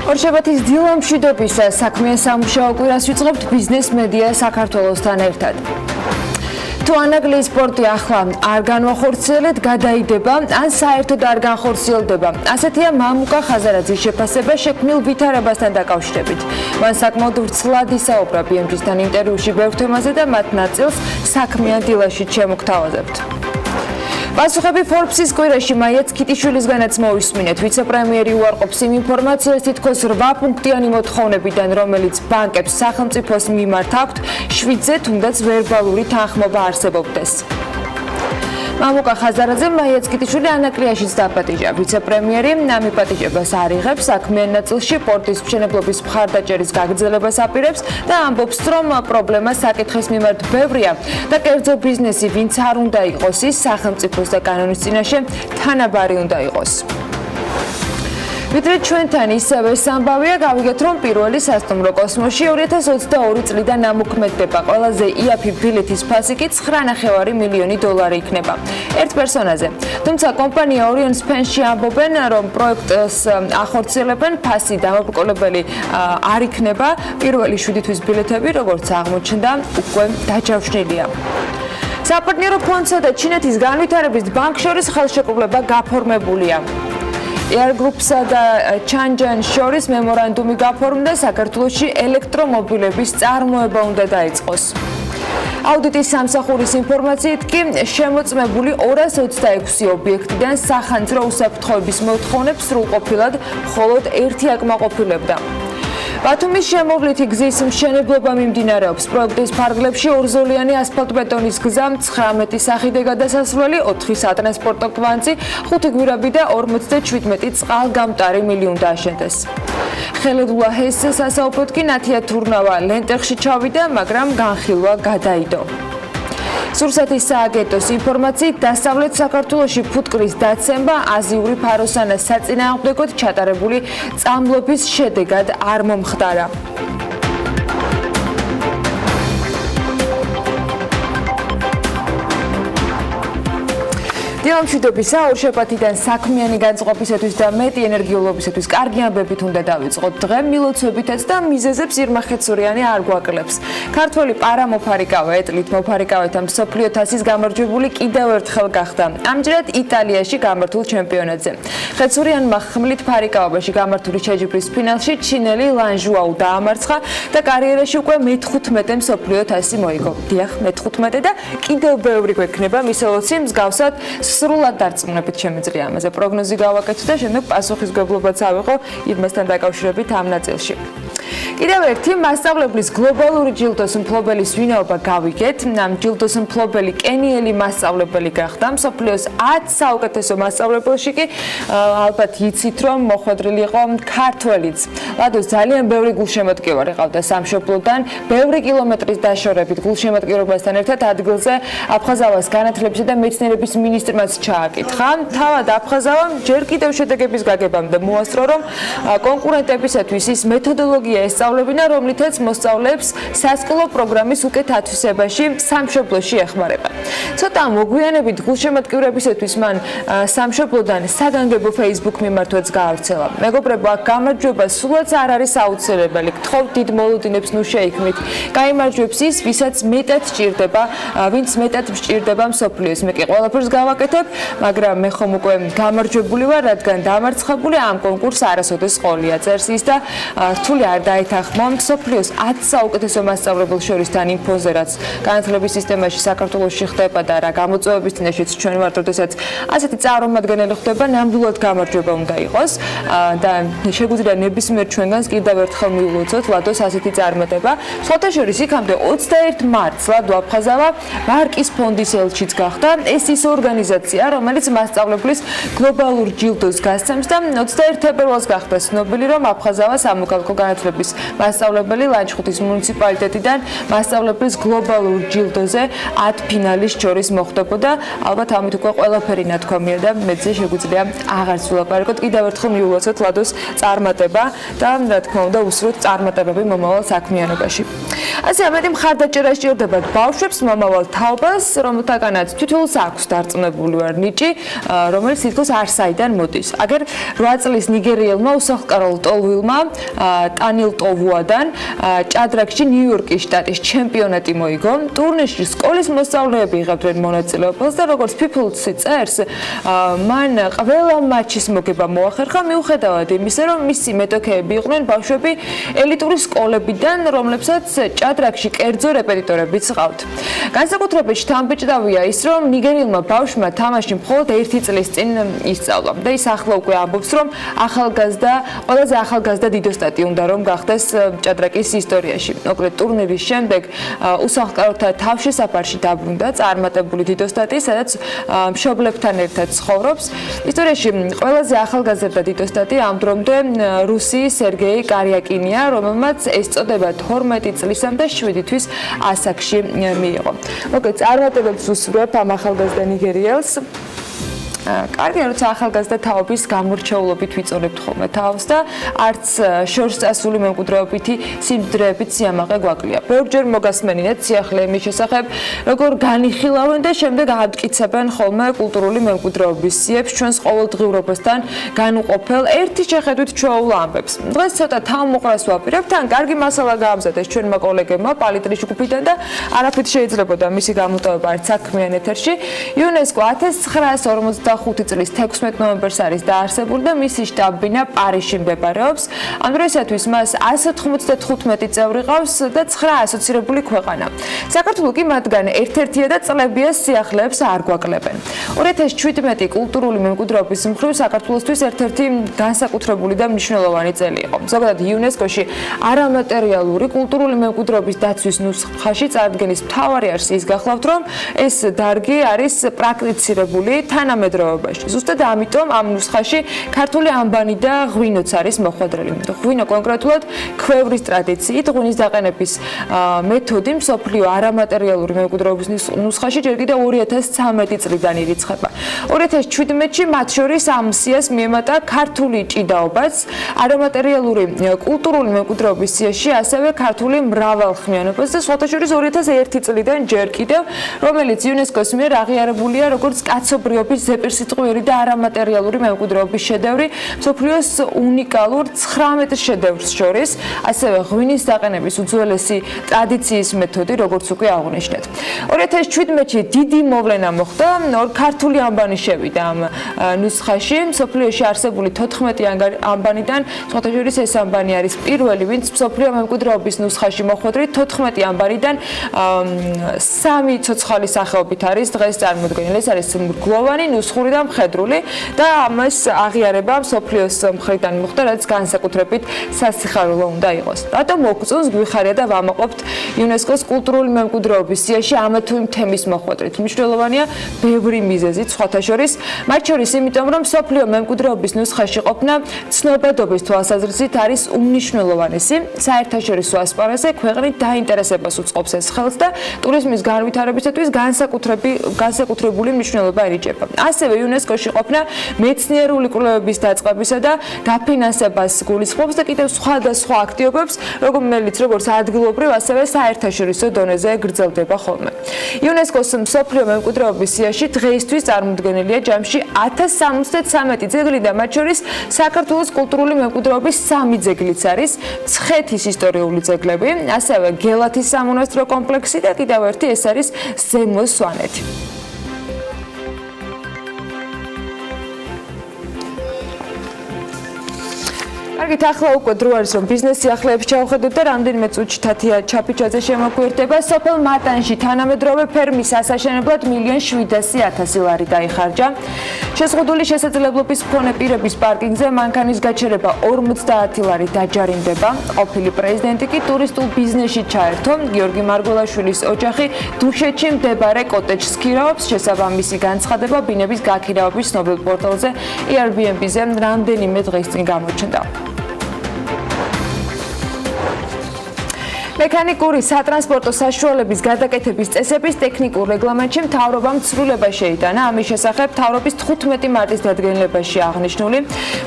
ორშაბათის დილა მშვიდობისა საქმიან სამუშაო კვირას ვიწყებთ ბიზნეს მედია საქართველოსთან ერთად. თუ ანაგლიის პორტი ახლა არ განვახორციელეთ, გადაიდება, ან საერთოდ არ განხორციელდება. ასეთია მამუკა ხაზარაძის შეფასება შექმნილ ვითარებასთან დაკავშირებით. მან საკმაოდ ვრცლად ისაუბრა BMG-სთან ინტერვიუში ბევრ თემაზე და მათ ნაწილს საქმიან დილაში შემოგთავაზებთ. პასუხები Forbes-ის კვირაში მაიაც ქიტიშვილისგანაც მოვისმინეთ. ვიცე-პრემიერი უარყოფს იმ ინფორმაციას, თითქოს 8 პუნქტიანი მოთხოვნებიდან, რომელიც ბანკებს სახელმწიფოს მიმართ აქვთ, 7-ზე თუნდაც ვერბალური თანხმობა არსებობდეს. მამუკა ხაზარაძემ მაიაც ქიტიშვილი ანაკლიაშიც დაპატიჟა. ვიცე-პრემიერი ამ იპატიჟებას არ იღებს, საქმიან ნაწილში პორტის მშენებლობის მხარდაჭერის გაგრძელებას აპირებს და ამბობს, რომ პრობლემა საკითხის მიმართ ბევრია და კერძო ბიზნესი, ვინც არ უნდა იყოს, ის სახელმწიფოს და კანონის წინაშე თანაბარი უნდა იყოს. ვიდრე ჩვენთან ისევე სამბავია, გავიგეთ, რომ პირველი სასტუმრო კოსმოსში 2022 წლიდან ამოქმედდება. ყველაზე იაფი ბილეთის ფასი კი $9.5 მილიონი იქნება ერთ პერსონაზე. თუმცა კომპანია Orion Spencer-ში ამბობენ, რომ პროექტს ახორციელებენ, ფასი დამოუკიდებელი არ იქნება. პირველი 7 თვის ბილეთები, როგორც აღმოჩნდა, უკვე დაჯავშნილია. საპარტნიორო ფონდსა და ჩინეთის განვითარების ბანკს შორის ხელშეკრულება გაფორმებულია. Air Group-სა და Chang'an შორის მემორანდუმი გაფორმდა, საქართველოში ელექტრომობილების წარმოება უნდა დაიწყოს. აუდიტის სამსახურის ინფორმაციით კი შემოწმებული 226 ობიექტიდან სახანძრო უსაფრთხოების მოთხოვნებს სრულყოფილად მხოლოდ 1 აკმაყოფილებდა. ბათუმის შემოვლითი გზის მშენებლობა მიმდინარეობს. პროექტის ფარგლებში ორზოლიანი ასფალტბეტონის გზა, 19 სახიდე გადასასვლელი, 4 სატრანსპორტო კვანძი, 5 გვირაბი და 57 წყალგამტარი მილი უნდა აშენდეს. ხელედულა ჰეს სასაუბროდ კი ნათია თურნავა ლენტეხში ჩავიდა, მაგრამ განხილვა გადაიდო. სურსათის სააგენტოს ინფორმაციით, დასავლეთ საქართველოში ფუტკრის დაცემა აზიური ფაროსანას საწინააღმდეგოდ ჩატარებული წამლობის შედეგად არ მომხდარა. დილა მშვიდობისა, ორშაბათიდან საქმიანი განწყობისათვის და მეტი ენერგიულობისათვის კარგი ამბებით უნდა დავიწყოთ. დღე მილოცვებითაც და მიზეზებს ირმა ხეცურიანი არ გვაკლებს. ქართველი პარამოფარიკავე ეტლით მოფარიკავეთა მსოფლიო თასის გამარჯვებული კიდევ ერთხელ გახდა. ამჯერად იტალიაში გამართულ ჩემპიონატზე. ხეცურიანმა ხმლით ფარიკავებაში გამართული შეჯიბრის ფინალში ჩინელი ლანჟუაუ დაამარცხა და კარიერაში უკვე მე-15 მსოფლიო თასი მოიგო. დიახ, მე-15 და კიდევ ბევრი გვექნება მისოლოცი მსგავსად სრულად დარწმუნებით შემიძლია ამაზე პროგნოზი გავაკეთო და შემდეგ პასუხისმგებლობაც ავიღო ირმასთან დაკავშირებით ამ ნაწილში. კიდევ ერთი მასწავლებლის გლობალური ჯილდოს მფლობელის ვინაობა გავიგეთ. ამ ჯილდოს მფლობელი კენიელი მასწავლებელი გახდა. მსოფლიოს 10 საუკეთესო მასწავლებელში კი ალბათ იცით, რომ მოხვედრილი იყო ქართველიც. ლადოს ძალიან ბევრი გულშემატკივარი ყავდა სამშობლოდან, ბევრი კილომეტრის დაშორებით გულშემატკივრობასთან ერთად ადგილზე აფხაზავას განათლებისა და მეცნიერების მინისტრმაც ჩააკითხა. თავად აფხაზავამ ჯერ კიდევ შედეგების გაგებამდე მოასწრო, რომ კონკურენტებისათვის ის მეთოდოლოგია ესწავლებინა, რომლითაც მოსწავლეებს სასკოლო პროგრამის უკეთ ათვისებაში სამშობლოში ეხმარება. ცოტა მოგვიანებით გულშემატკივრებისათვის მან სამშობლოდან საგანგებო Facebook მიმართვაც გაავრცელა. მეგობრებო, აქ გამარჯვება სულაც არ არის აუცილებელი. გთხოვთ დიდ მოლოდინებს ნუ შეიქმნით. გაიმარჯვებს ის, ვისაც მეტად სჭირდება, ვინც მეტად სჭირდება მსოფლიოს. მე კი ყველაფერს გავაკეთებ, მაგრამ მე ხომ უკვე გამარჯვებული ვარ, რადგან დამარცხებული ამ კონკურსს არასოდეს ყოლია. წერს ის და რთული არ დაეთანხმა მსოფლიოს 10 საუკეთესო მასწავლებელს შორის თან იმ ფონზე, რაც განათლების სისტემაში საქართველოში ხდება და რა გამოწვევების წინაშეც ჩვენ ვართ, როდესაც ასეთი წარმომადგენელი ხდება, ნამდვილად გამარჯვება უნდა იყოს და შეგვიძლია ნებისმიერ ჩვენგანს კიდევ ერთხელ მიულოცოთ ლადოს ასეთი წარმატება. სხვათა შორის იქამდე 21 მარტს ლადო აფხაზავა მარკის ფონდის ელჩიც გახდა. ეს ის ორგანიზაცია, რომელიც მასწავლებლის გლობალურ ჯილდოს გასცემს და 21 თებერვალს გახდა ცნობილი, რომ აფხაზავა სამოქალაქო განათლების მასწავლებელი ლანჩხუთის მუნიციპალიტეტიდან მასწავლებლის გლობალურ ჯილდოზე 10 ფინალის შორის მოხვდებოდა. ალბათ ამით უკვე ყველაფერი ნათქვამია და მეც შეგვიძლია აღარც ვილაპარაკოთ. კიდევ ერთხელ მიულოცოთ ლადოს წარმატება და რა თქმა უნდა უსურვოთ წარმატებები მომავალ საქმიანობაში. ასე ამიტომ მხარდაჭერა სჭირდება ბავშვებს, მომავალ თაობას, რომელთაგანაც თითოეულს აქვს დარწმუნებული ვარ ნიჭი, რომელიც თითქოს არ საიდან მოდის. აგერ 8 წლის ნიგერიელმა უსახლკარო ლტოლვილმა ტანილ ტოვუადან ჭადრაკში ნიუ-იორკის შტატის ჩემპიონატი მოიგო. ტურნირში სკოლის მოსწავლეები იღებდნენ მონაწილეობას და როგორც People-ს წერს, მან ყველა მატჩის მოგება მოახერხა მიუხედავად იმისა, რომ მისი მეტოქეები იყვნენ ბავშვები ელიტური სკოლებიდან, რომლებსაც ჭადრაკში კერძო რეპეტიტორებიც ჰყავთ. განსაკუთრებით შთამბეჭდავია ის, რომ ნიგერიელმა ბავშვმა თამაში მხოლოდ 1 წლის წინ ისწავლა და ის ახლა უკვე ამბობს, რომ ყველაზე ახალგაზრდა დიდოსტატი უნდა რომ გახდეს ჭადრაკის ისტორიაში. მოკლედ ტურნირის შემდეგ უსახლკაროთა თავშესაფარში დაბრუნდა წარმატებული დიდოსტატი, სადაც მშობლებთან ერთად ცხოვრობს. ისტორიაში ყველაზე ახალგაზრდა დიდოსტატი ამ დრომდე რუსი სერგეი კარიაკინია, რომელმაც ეს წოდება 12 წლისამ და 7 თვის ასაკში მიიღო. მოკლედ წარმატებებს უსურვებ ამ ახალგაზრდა ნიგერიელს. კარგი, როცა ახალგაზრდა თაობის გამორჩეულობით ვიწონებთ ხოლმე თავს და არც შორს წასული მემკვიდრეობითი სიმდიდრეებით სიამაყე გვაკლია. ბევრჯერ მოგასმენინეთ სიახლე იმის შესახებ, როგორ განიხილავენ და შემდეგ ამტკიცებენ ხოლმე კულტურული მემკვიდრეობის სიებს ჩვენს ყოველდღიურობასთან განუყოფელ ერთი შეხედვით ჩვეულ ამბებს. დღეს ცოტა თავმოყრას ვაპირებთ, თან კარგი მასალა გაამზადეს ჩვენმა კოლეგებმა პალიტრის ჯგუფიდან და არაფრით შეიძლებოდა მისი გამოტოვება არც საქმიან ეთერში. იუნესკო 1945 წლის 16 ნოემბერს არის დაარსებული და მისი შტაბ-ბინა პარიზში მდებარეობს. ამ დროისათვის მას 195 წევრი ყავს და 9 ასოცირებული ქვეყანა. საქართველო კი მათგან ერთ-ერთია და წლებია სიახლეებს არ გვაკლებენ. 2017 კულტურული მემკვიდრეობის მხრივ საქართველოსთვის ერთ-ერთი განსაკუთრებული და მნიშვნელოვანი წელი იყო. ზოგადად იუნესკოში არამატერიალური კულტურული მემკვიდრეობის დაცვის ნუსხაში წარდგენის მთავარი არსი ის გახლავთ, რომ ეს დარგი არის პრაქტიცირებული თანამედროვე ზუსტად ამიტომ ამ ნუსხაში ქართული ამბანი და ღვინოც არის მოხვედრილი. ღვინო კონკრეტულად ქვევრის ტრადიციით, ღვინის დაყენების მეთოდი მსოფლიო არამატერიალური მემკვიდრეობის ნუსხაში ჯერ კიდევ 2013 წლიდან ირიცხება. 2017-ში მათ შორის ამ სიას მიემატა ქართული ჭიდაობაც, არამატერიალური კულტურული მემკვიდრეობის სიაში ასევე ქართული მრავალხმიანობაც და სხვათა შორის 2001 წლიდან ჯერ კიდევ, რომელიც იუნესკოს მიერ აღიარებულია როგორც კაცობრიობის ზეპირსიტყვიერი და არამატერიალური მემკვიდრეობის შედევრი, მსოფლიოს უნიკალურ 19 შედევრს შორის, ასევე ღვინის დაყენების უძველესი ტრადიციის მეთოდი, როგორც უკვე აღვნიშნეთ. 2017-ში დიდი მოვლენა მოხდა, ქართული ამბანი შევიდა ამ ნუსხაში, მსოფლიოში არსებული 14 ამბანიდან, სხვათა შორის ეს ამბანი არის პირველი, ვინც მსოფლიო მემკვიდრეობის ნუსხაში მოხვედრით 14 ამბანიდან 3 ცოცხალი სახეობით არის დღეს წარმოდგენილი. ეს არის მრგლოვანი, ნუსხური და მხედრული და ამას აღიარება მსოფლიოს მხრიდან მოხდა, რაც განსაკუთრებით სასიხარულო უნდა იყოს. რატომ მოგწონს გვიხარია და ვამაყობთ იუნესკოს კულტურული მემკვიდრეობის სიაში ამა თუ იმ თემის მოხვედრით. მნიშვნელოვანია ბევრი მიზეზით, სხვათა შორის, მათ შორის იმიტომ, რომ მსოფლიო მემკვიდრეობის ნუსხაში ყოფნა ცნობადობის თვალსაზრისით არის უმნიშვნელოვანესი საერთაშორისო ასპარეზზე ქვეყნის დაინტერესებას უწყობს ეს ხელს და ტურიზმის განვითარებისათვის განსაკუთრებული მნიშვნელობა ენიჭება. ასევე იუნესკოში ყოფნა მეცნიერული კვლევების დაწყებისა და დაფინანსებას გულისხმობს და კიდევ სხვადასხვა აქტივობებს, როგორც ადგილობრივ, ასევე საერთაშორისო დონეზე გრძელდება ხოლმე. იუნესკოს მსოფლიო მემკვიდრეობის სიაში დღეისთვის წარმოდგენილია ჯამში 1073 ძეგლი და მათ შორის საქართველოს კულტურული მემკვიდრეობის 3 ძეგლიც არის, მცხეთის ისტორიული ძეგლები, ასევე გელათის სამონასტრო კომპლექსი და კიდევ ერთი ეს არის ზემო სვანეთი. კარგით, ახლა უკვე დრო არის, რომ ბიზნეს სიახლეებს ჩავხედოთ და რამდენიმე წუთში თათია ჩაფიჩაძე შემოგვიერთდება. სოფელ მატანში თანამედროვე ფერმის ასაშენებლად 1.700.000 ლარი დაიხარჯა. შეზღუდული შესაძლებლობის მქონე პირების პარკინგზე მანქანის გაჩერება 50 ლარი დაჯარიმდება. ყოფილი პრეზიდენტი კი ტურისტულ ბიზნესში ჩაერთო. გიორგი მარგველაშვილის ოჯახი დუშეთში მდებარე კოტეჯს ქირაობს. შესაბამისი განცხადება ბინების გაქირავების ცნობილ პორტალზე Airbnb-ზე რამდენიმე დღის წინ გამოჩნდა. მექანიკური სატრანსპორტო საშუალების გადაკეთების წესების ტექნიკურ რეგლამენტში მთავრობამ ცვლილება შეიტანა. ამის შესახებ მთავრობის 15 მარტის დადგენილებაში აღნიშნული.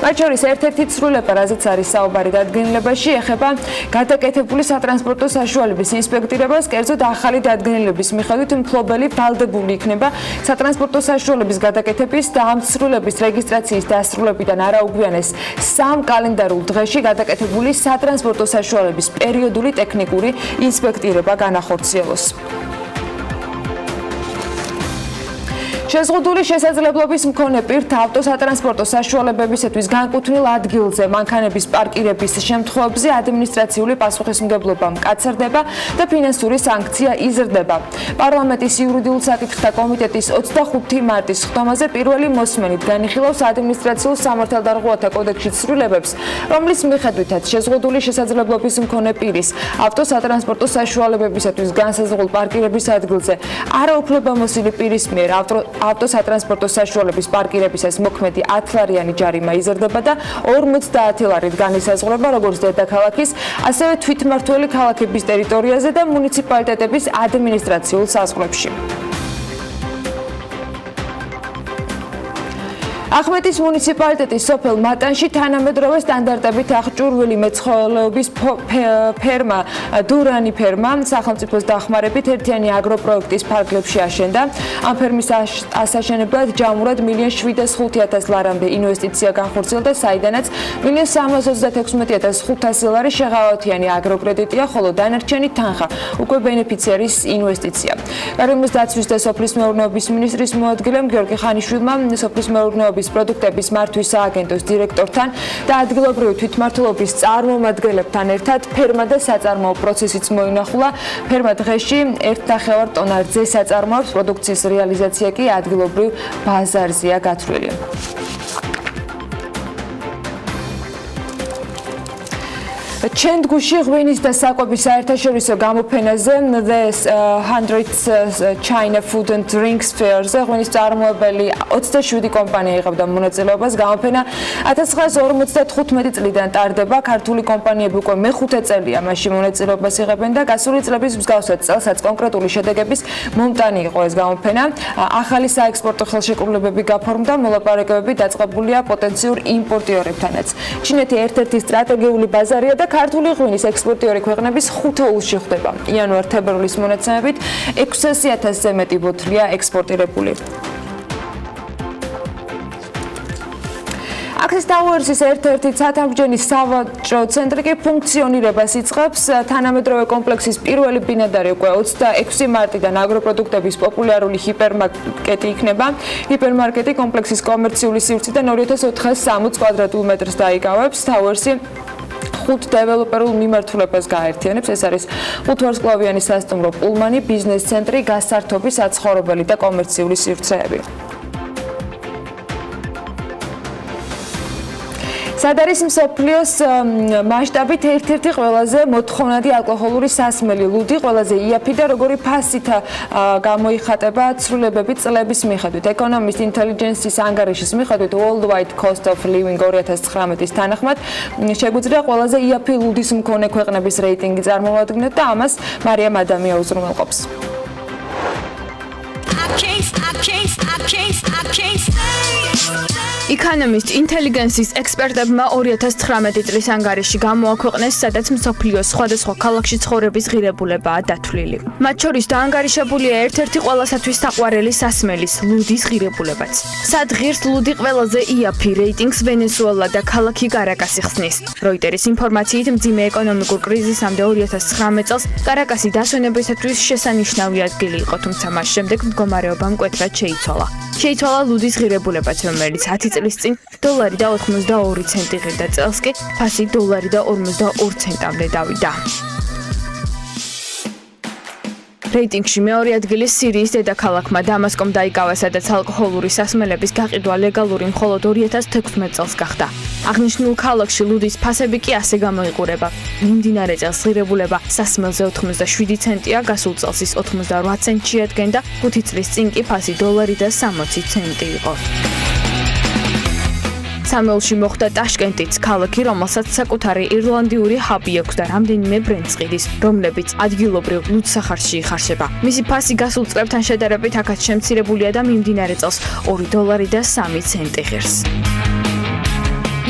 მათ შორის ერთ-ერთი ცვლილება, რაზეც არის საუბარი დადგენილებაში, ეხება გადაკეთებული სატრანსპორტო საშუალების ინსპექტირებას, კერძოდ ახალი დადგენილების მიხედვით მფლობელი ვალდებული იქნება სატრანსპორტო საშუალების გადაკეთების და ამ ცვლილების რეგისტრაციის დასრულებიდან არაუგვიანეს 3 კალენდარულ დღეში გადაკეთებული სატრანსპორტო საშუალების პერიოდული ტექნიკური ინსპექტირება განახორციელოს. შეზღუდული შესაძლებლობის მქონე პირთა ავტოსატრანსპორტო საშუალებებისათვის განკუთვნილ ადგილზე მანქანების პარკირების შემთხვევებში ადმინისტრაციული პასუხისმგებლობა მკაცრდება და ფინანსური სანქცია იზრდება. პარლამენტის იურიდიულ საკითხთა კომიტეტის 25 მარტის ხდომაზე პირველი მოსმენით განიხილავს ადმინისტრაციულ სამართალდარღვევათა კოდექსში ცვლილებებს, რომლის მიხედვითაც შეზღუდული შესაძლებლობის მქონე პირის ავტოსატრანსპორტო საშუალებებისათვის განსაზღვრულ პარკირების ადგილზე არაუფლებამოსილი პირის მიერ ავტოსატრანსპორტო საშუალების პარკირებისას მოქმედი 10 ლარიანი ჯარიმა იზრდება და 50 ლარით განისაზღვრება როგორც დედაქალაქის, ასევე თვითმმართველი ქალაქების ტერიტორიაზე და მუნიციპალიტეტების ადმინისტრაციულ საზღვრებში. ახმეტის მუნიციპალიტეტის სოფელ მატანში თანამედროვე სტანდარტებით აღჭურვილი მეცხოველეობის ფერმა დურანი ფერმა სახელმწიფოს დახმარებით ერთიანი აგროპროექტის ფარგლებში აშენდა. ამ ფერმის ასაშენებლად ჯამურად 1,705,000 ლარამდე ინვესტიცია განხორციელდა, საიდანაც 1,336,500 ლარი შეღავათიანი აგროკრედიტია, ხოლო დანარჩენი თანხა უკვე ბენეფიციარის ინვესტიცია. გარემოს დაცვის და სოფლის მეურნეობის მინისტრის მოადგილემ გიორგი ხანიშვილმა სოფლის მეურნეობის პროდუქტების მართვის სააგენტოს დირექტორთან და ადგილობრივი თვითმმართველობის წარმომადგენლებთან ერთად ფერმა და საწარმოო პროცესიც მოინახულა. ფერმა დღეში 1,5 ტონა რძეს აწარმოებს, პროდუქციის რეალიზაცია კი ადგილობრივ ბაზარზეა გათვლილი. ჩენდგუში ღვინის და საკვების საერთაშორისო გამოფენაზე The 100 China Food and Drinks Fair-ზე ღვინის წარმოებელი 27 კომპანია იღებდა მონაწილეობას. გამოფენა 1955 წლიდან ტარდება. ქართული კომპანიები უკვე მეხუთე წელია მასში მონაწილეობას იღებენ და გასული წლების მსგავსად წელსაც კონკრეტული შედეგების მომტანი იყო ეს გამოფენა. ახალი საექსპორტო ხელშეკრულებები გაფორმდა, მოლაპარაკებები დაწყებულია პოტენციურ იმპორტიორებთანაც. ჩინეთი ერთ-ერთი სტრატეგიული ბაზარია და ქართული ღვინის ექსპორტიორი ქვეყნების ხუთეულში ხდება. იანვარ-თებერვლის მონაცემებით 600,000-ზე მეტი ბოთლია ექსპორტირებული. Access Towers-ის ერთ-ერთი ცათამბჯენი სავაჭრო ცენტრი კი ფუნქციონირებას იწყებს. თანამედროვე კომპლექსის პირველი ბინადარი უკვე 26 მარტიდან აგროპროდუქტების პოპულარული ჰიპერმარკეტი იქნება. ჰიპერმარკეტი კომპლექსის კომერციული სივრციდან 2460 კვადრატულ მეტრს დაიკავებს. Towers-ი 5 დეველოპერულ მიმართულებას გააერთიანებს. ეს არის 5 ვარსკვლავიანი სასტუმრო, პულმანი, ბიზნეს ცენტრი, გასართობი, საცხოვრებელი და კომერციული სივრცეები. სად არის მსოფლიოს მასშტაბით ერთ-ერთი ყველაზე მოთხოვნადი ალკოჰოლური სასმელი ლუდი, ყველაზე იაფი და როგორი ფასითა გამოიხატება ცვლილებები წლების მიხედვით. Economist Intelligence-ის ანგარიშის მიხედვით Worldwide Cost of Living 2019-ის თანახმად შეგვიძლია ყველაზე იაფი ლუდის მქონე ქვეყნების რეიტინგი წარმოვადგინოთ და ამას მარიამ ადამია უზრუნველყოფს. Economist Intelligence-ის ექსპერტებმა 2019 წლის ანგარიში გამოაქვეყნეს, სადაც მსოფლიოს სხვადასხვა ქალაქში ცხოვრების ღირებულებაა დათვლილი. მათ შორის დაანგარიშებულია ერთ-ერთი ყველასათვის საყვარელი სასმელის ლუდის ღირებულებაც. სად ღირს ლუდი ყველაზე იაფი რეიტინგს ვენესუელა და ქალაქი კარაკასი ხსნის. როიტერის ინფორმაციით მძიმე ეკონომიკურ კრიზისამდე 2019 წელს კარაკასი დასვენებისათვის შესანიშნავი ადგილი იყო, თუმცა მას შემდეგ მდგომარეობა მკვეთრად შეიცვალა. შეიცვალა ლუდის ღირებულებაც, რომელიც 10 წლის წინ $1 და 82 ცენტი ღირდა, წელს კი ფასი $1 და 52 ცენტამდე დავიდა. რეიტინგში მეორე ადგილი სირიის დედაქალაქმა დამასკომ დაიკავა, სადაც ალკოჰოლური სასმელების გაყიდვა ლეგალური მხოლოდ 2016 წელს გახდა. აღნიშნულ ქალაქში ლუდის ფასები კი ასე გამოიყურება. მიმდინარე წელს ღირებულება სასმელზე 87 ცენტია, გასულ წელს ის 88 ცენტი შეადგენდა, 5 წლის წინ კი ფასი $1 და 60 ცენტი იყო. სამეულში მოხვდა ტაშკენტიც, ქალაქი, რომელსაც საკუთარი ირლანდიური ჰაბი აქვს და რამდენიმე ბრენდს ყიდის, რომლებიც ადგილობრივ ლუდსახარში იხარშება. მისი ფასი გასულ წლებთან შედარებით აქაც შემცირებულია და მიმდინარე წელს $2.03 ღირს.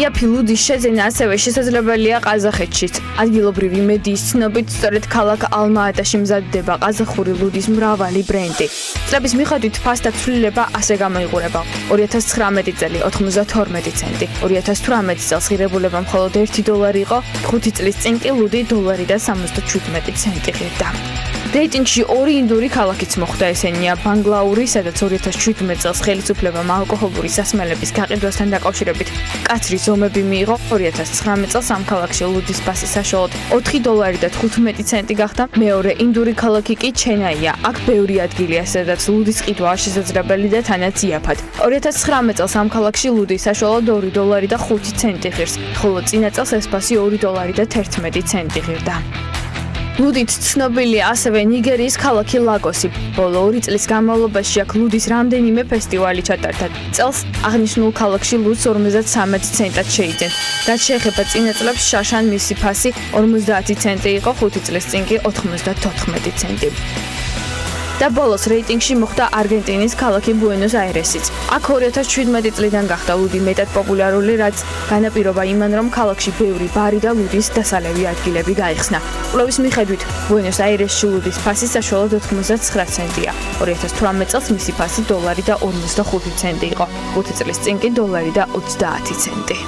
იაფი ლუდის შეძენა ასევე შესაძლებელია ყაზახეთშიც. ადგილობრივი მედიის ცნობით, სწორედ ქალაქ ალმა-ატაში მზადდება ყაზახური ლუდის მრავალი ბრენდი. წლების მიხედვით ფასთა ცვლილება ასე გამოიყურება. 2019 წელი 92 ცენტი, 2018 წელს ღირებულება მხოლოდ $1 იყო, 5 წლის წინ კი ლუდი $1.77 ღირდა. რეიტინგში ორი ინდური ქალაქიც მოხვდა, ესენია ბანგლაური, სადაც 2017 წელს ხელისუფლებამ ალკოჰოლური სასმელების გაყიდვასთან დაკავშირებით კაცრი ზომები მიიღო. 2019 წელს ამ ქალაქში ლუდის ფასი საშუალოდ $4.15 გახდა. მეორე ინდური ქალაქი კი ჩენაია. აქ ბევრი ადგილია, სადაც ლუდის ყიდვა შესაძლებელი და თანაც იაფად. 2019 წელს ამ ქალაქში ლუდი საშუალოდ $2.05 ღირს, ხოლო წინა წელს ეს ფასი $2.11 ღირდა. ლუდით ცნობილია ასევე ნიგერიის ქალაქი ლაგოსი. ბოლო 2 წლის განმავლობაში აქ ლუდის რამდენიმე ფესტივალი ჩატარდა. წელს აღნიშნულ ქალაქში ლუდს 53 ცენტად შეიძენ. რაც შეეხება წინა წლებს, შაშან მისი ფასი 50 ცენტი იყო, 5 წლის წინ კი 94 ცენტი. და ბოლოს რეიტინგში მოხვდა არგენტინის ქალაქი ბუენოს-აირესიც. აქ 2017 წლიდან გახდა ლუდი მეტად პოპულარული, რაც განაპირობა იმან, რომ ქალაქში ბევრი ბარი და ლუდის დასალევი ადგილები გაიხსნა. კვლევის მიხედვით, ბუენოს-აირესში ლუდის ფასი საშუალოდ 89 ცენტია. 2018 წელს მისი ფასი $1.45 იყო, 5 წლის წინ კი $1.30.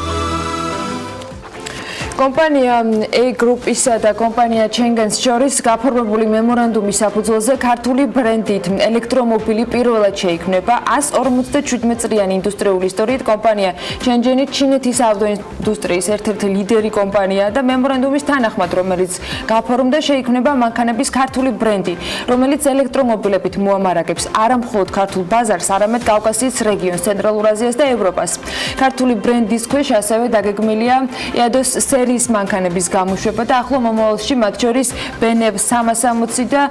კომპანია A Group-ისა და კომპანია Chenggen's შორის გაფორმებული მემორანდუმის საფუძველზე ქართული ბრენდით ელექტრომობილი პირველად შეიქმნება. 157 წლიანი ინდუსტრიული ისტორიით კომპანია Chenggen ჩინეთის ავტოინდუსტრიის ერთ-ერთი ლიდერი კომპანია და მემორანდუმის თანახმად, რომელიც გაფორმდა, შეიქმნება მანქანების ქართული ბრენდი, რომელიც ელექტრომობილებით მოამარაგებს არა მხოლოდ ქართულ ბაზარს, არამედ კავკასიის რეგიონს, ცენტრალურ აზიას და ევროპას. ქართული ბრენდის ქვეშ ასევე დაგეგმილია EADOS სერიის მანქანების გამოშვება და ახლო მომავალში მათ შორის BNF 360 და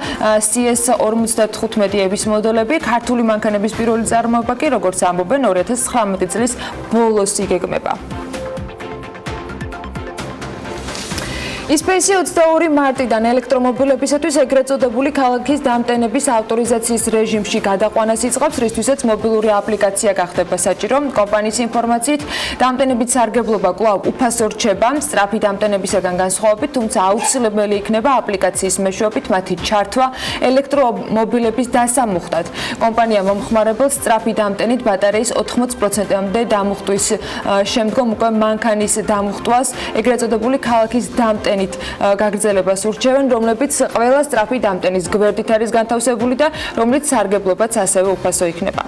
CS55-ების მოდელები. ქართული მანქანების პირველი წარმოება კი, როგორც ამბობენ, 2019 წლის ბოლოს იგეგმება. ისპეისი 22 მარტიდან ელექტრომობილებისათვის ეგრეთ წოდებული ქალაქის დამტენების ავტორიზაციის რეჟიმში გადაყვანას იწყებს, რისთვისაც მობილური აპლიკაცია გახდება საჭირო. კომპანიის ინფორმაციით, დამტენების სარგებლობა კვლავ უფასო რჩება, სწრაფი დამტენებისაგან განსხვავებით, თუმცა აუცილებელი იქნება აპლიკაციის მეშვეობით მათი ჩართვა ელექტრომობილების დასამუხტად. კომპანია მომხმარებელს სწრაფი დამტენით ბატარეის 80%-მდე დამუხტვის შემდგომ უკვე მანქანის დამუხტვას ეგრეთ წოდებული ქალაქის დამტენი გაგრძელებას ურჩევენ, რომლებიც ყველა სწრაფი დამტენის გვერდით არის განთავსებული და რომლის სარგებლობაც ასევე უფასო იქნება.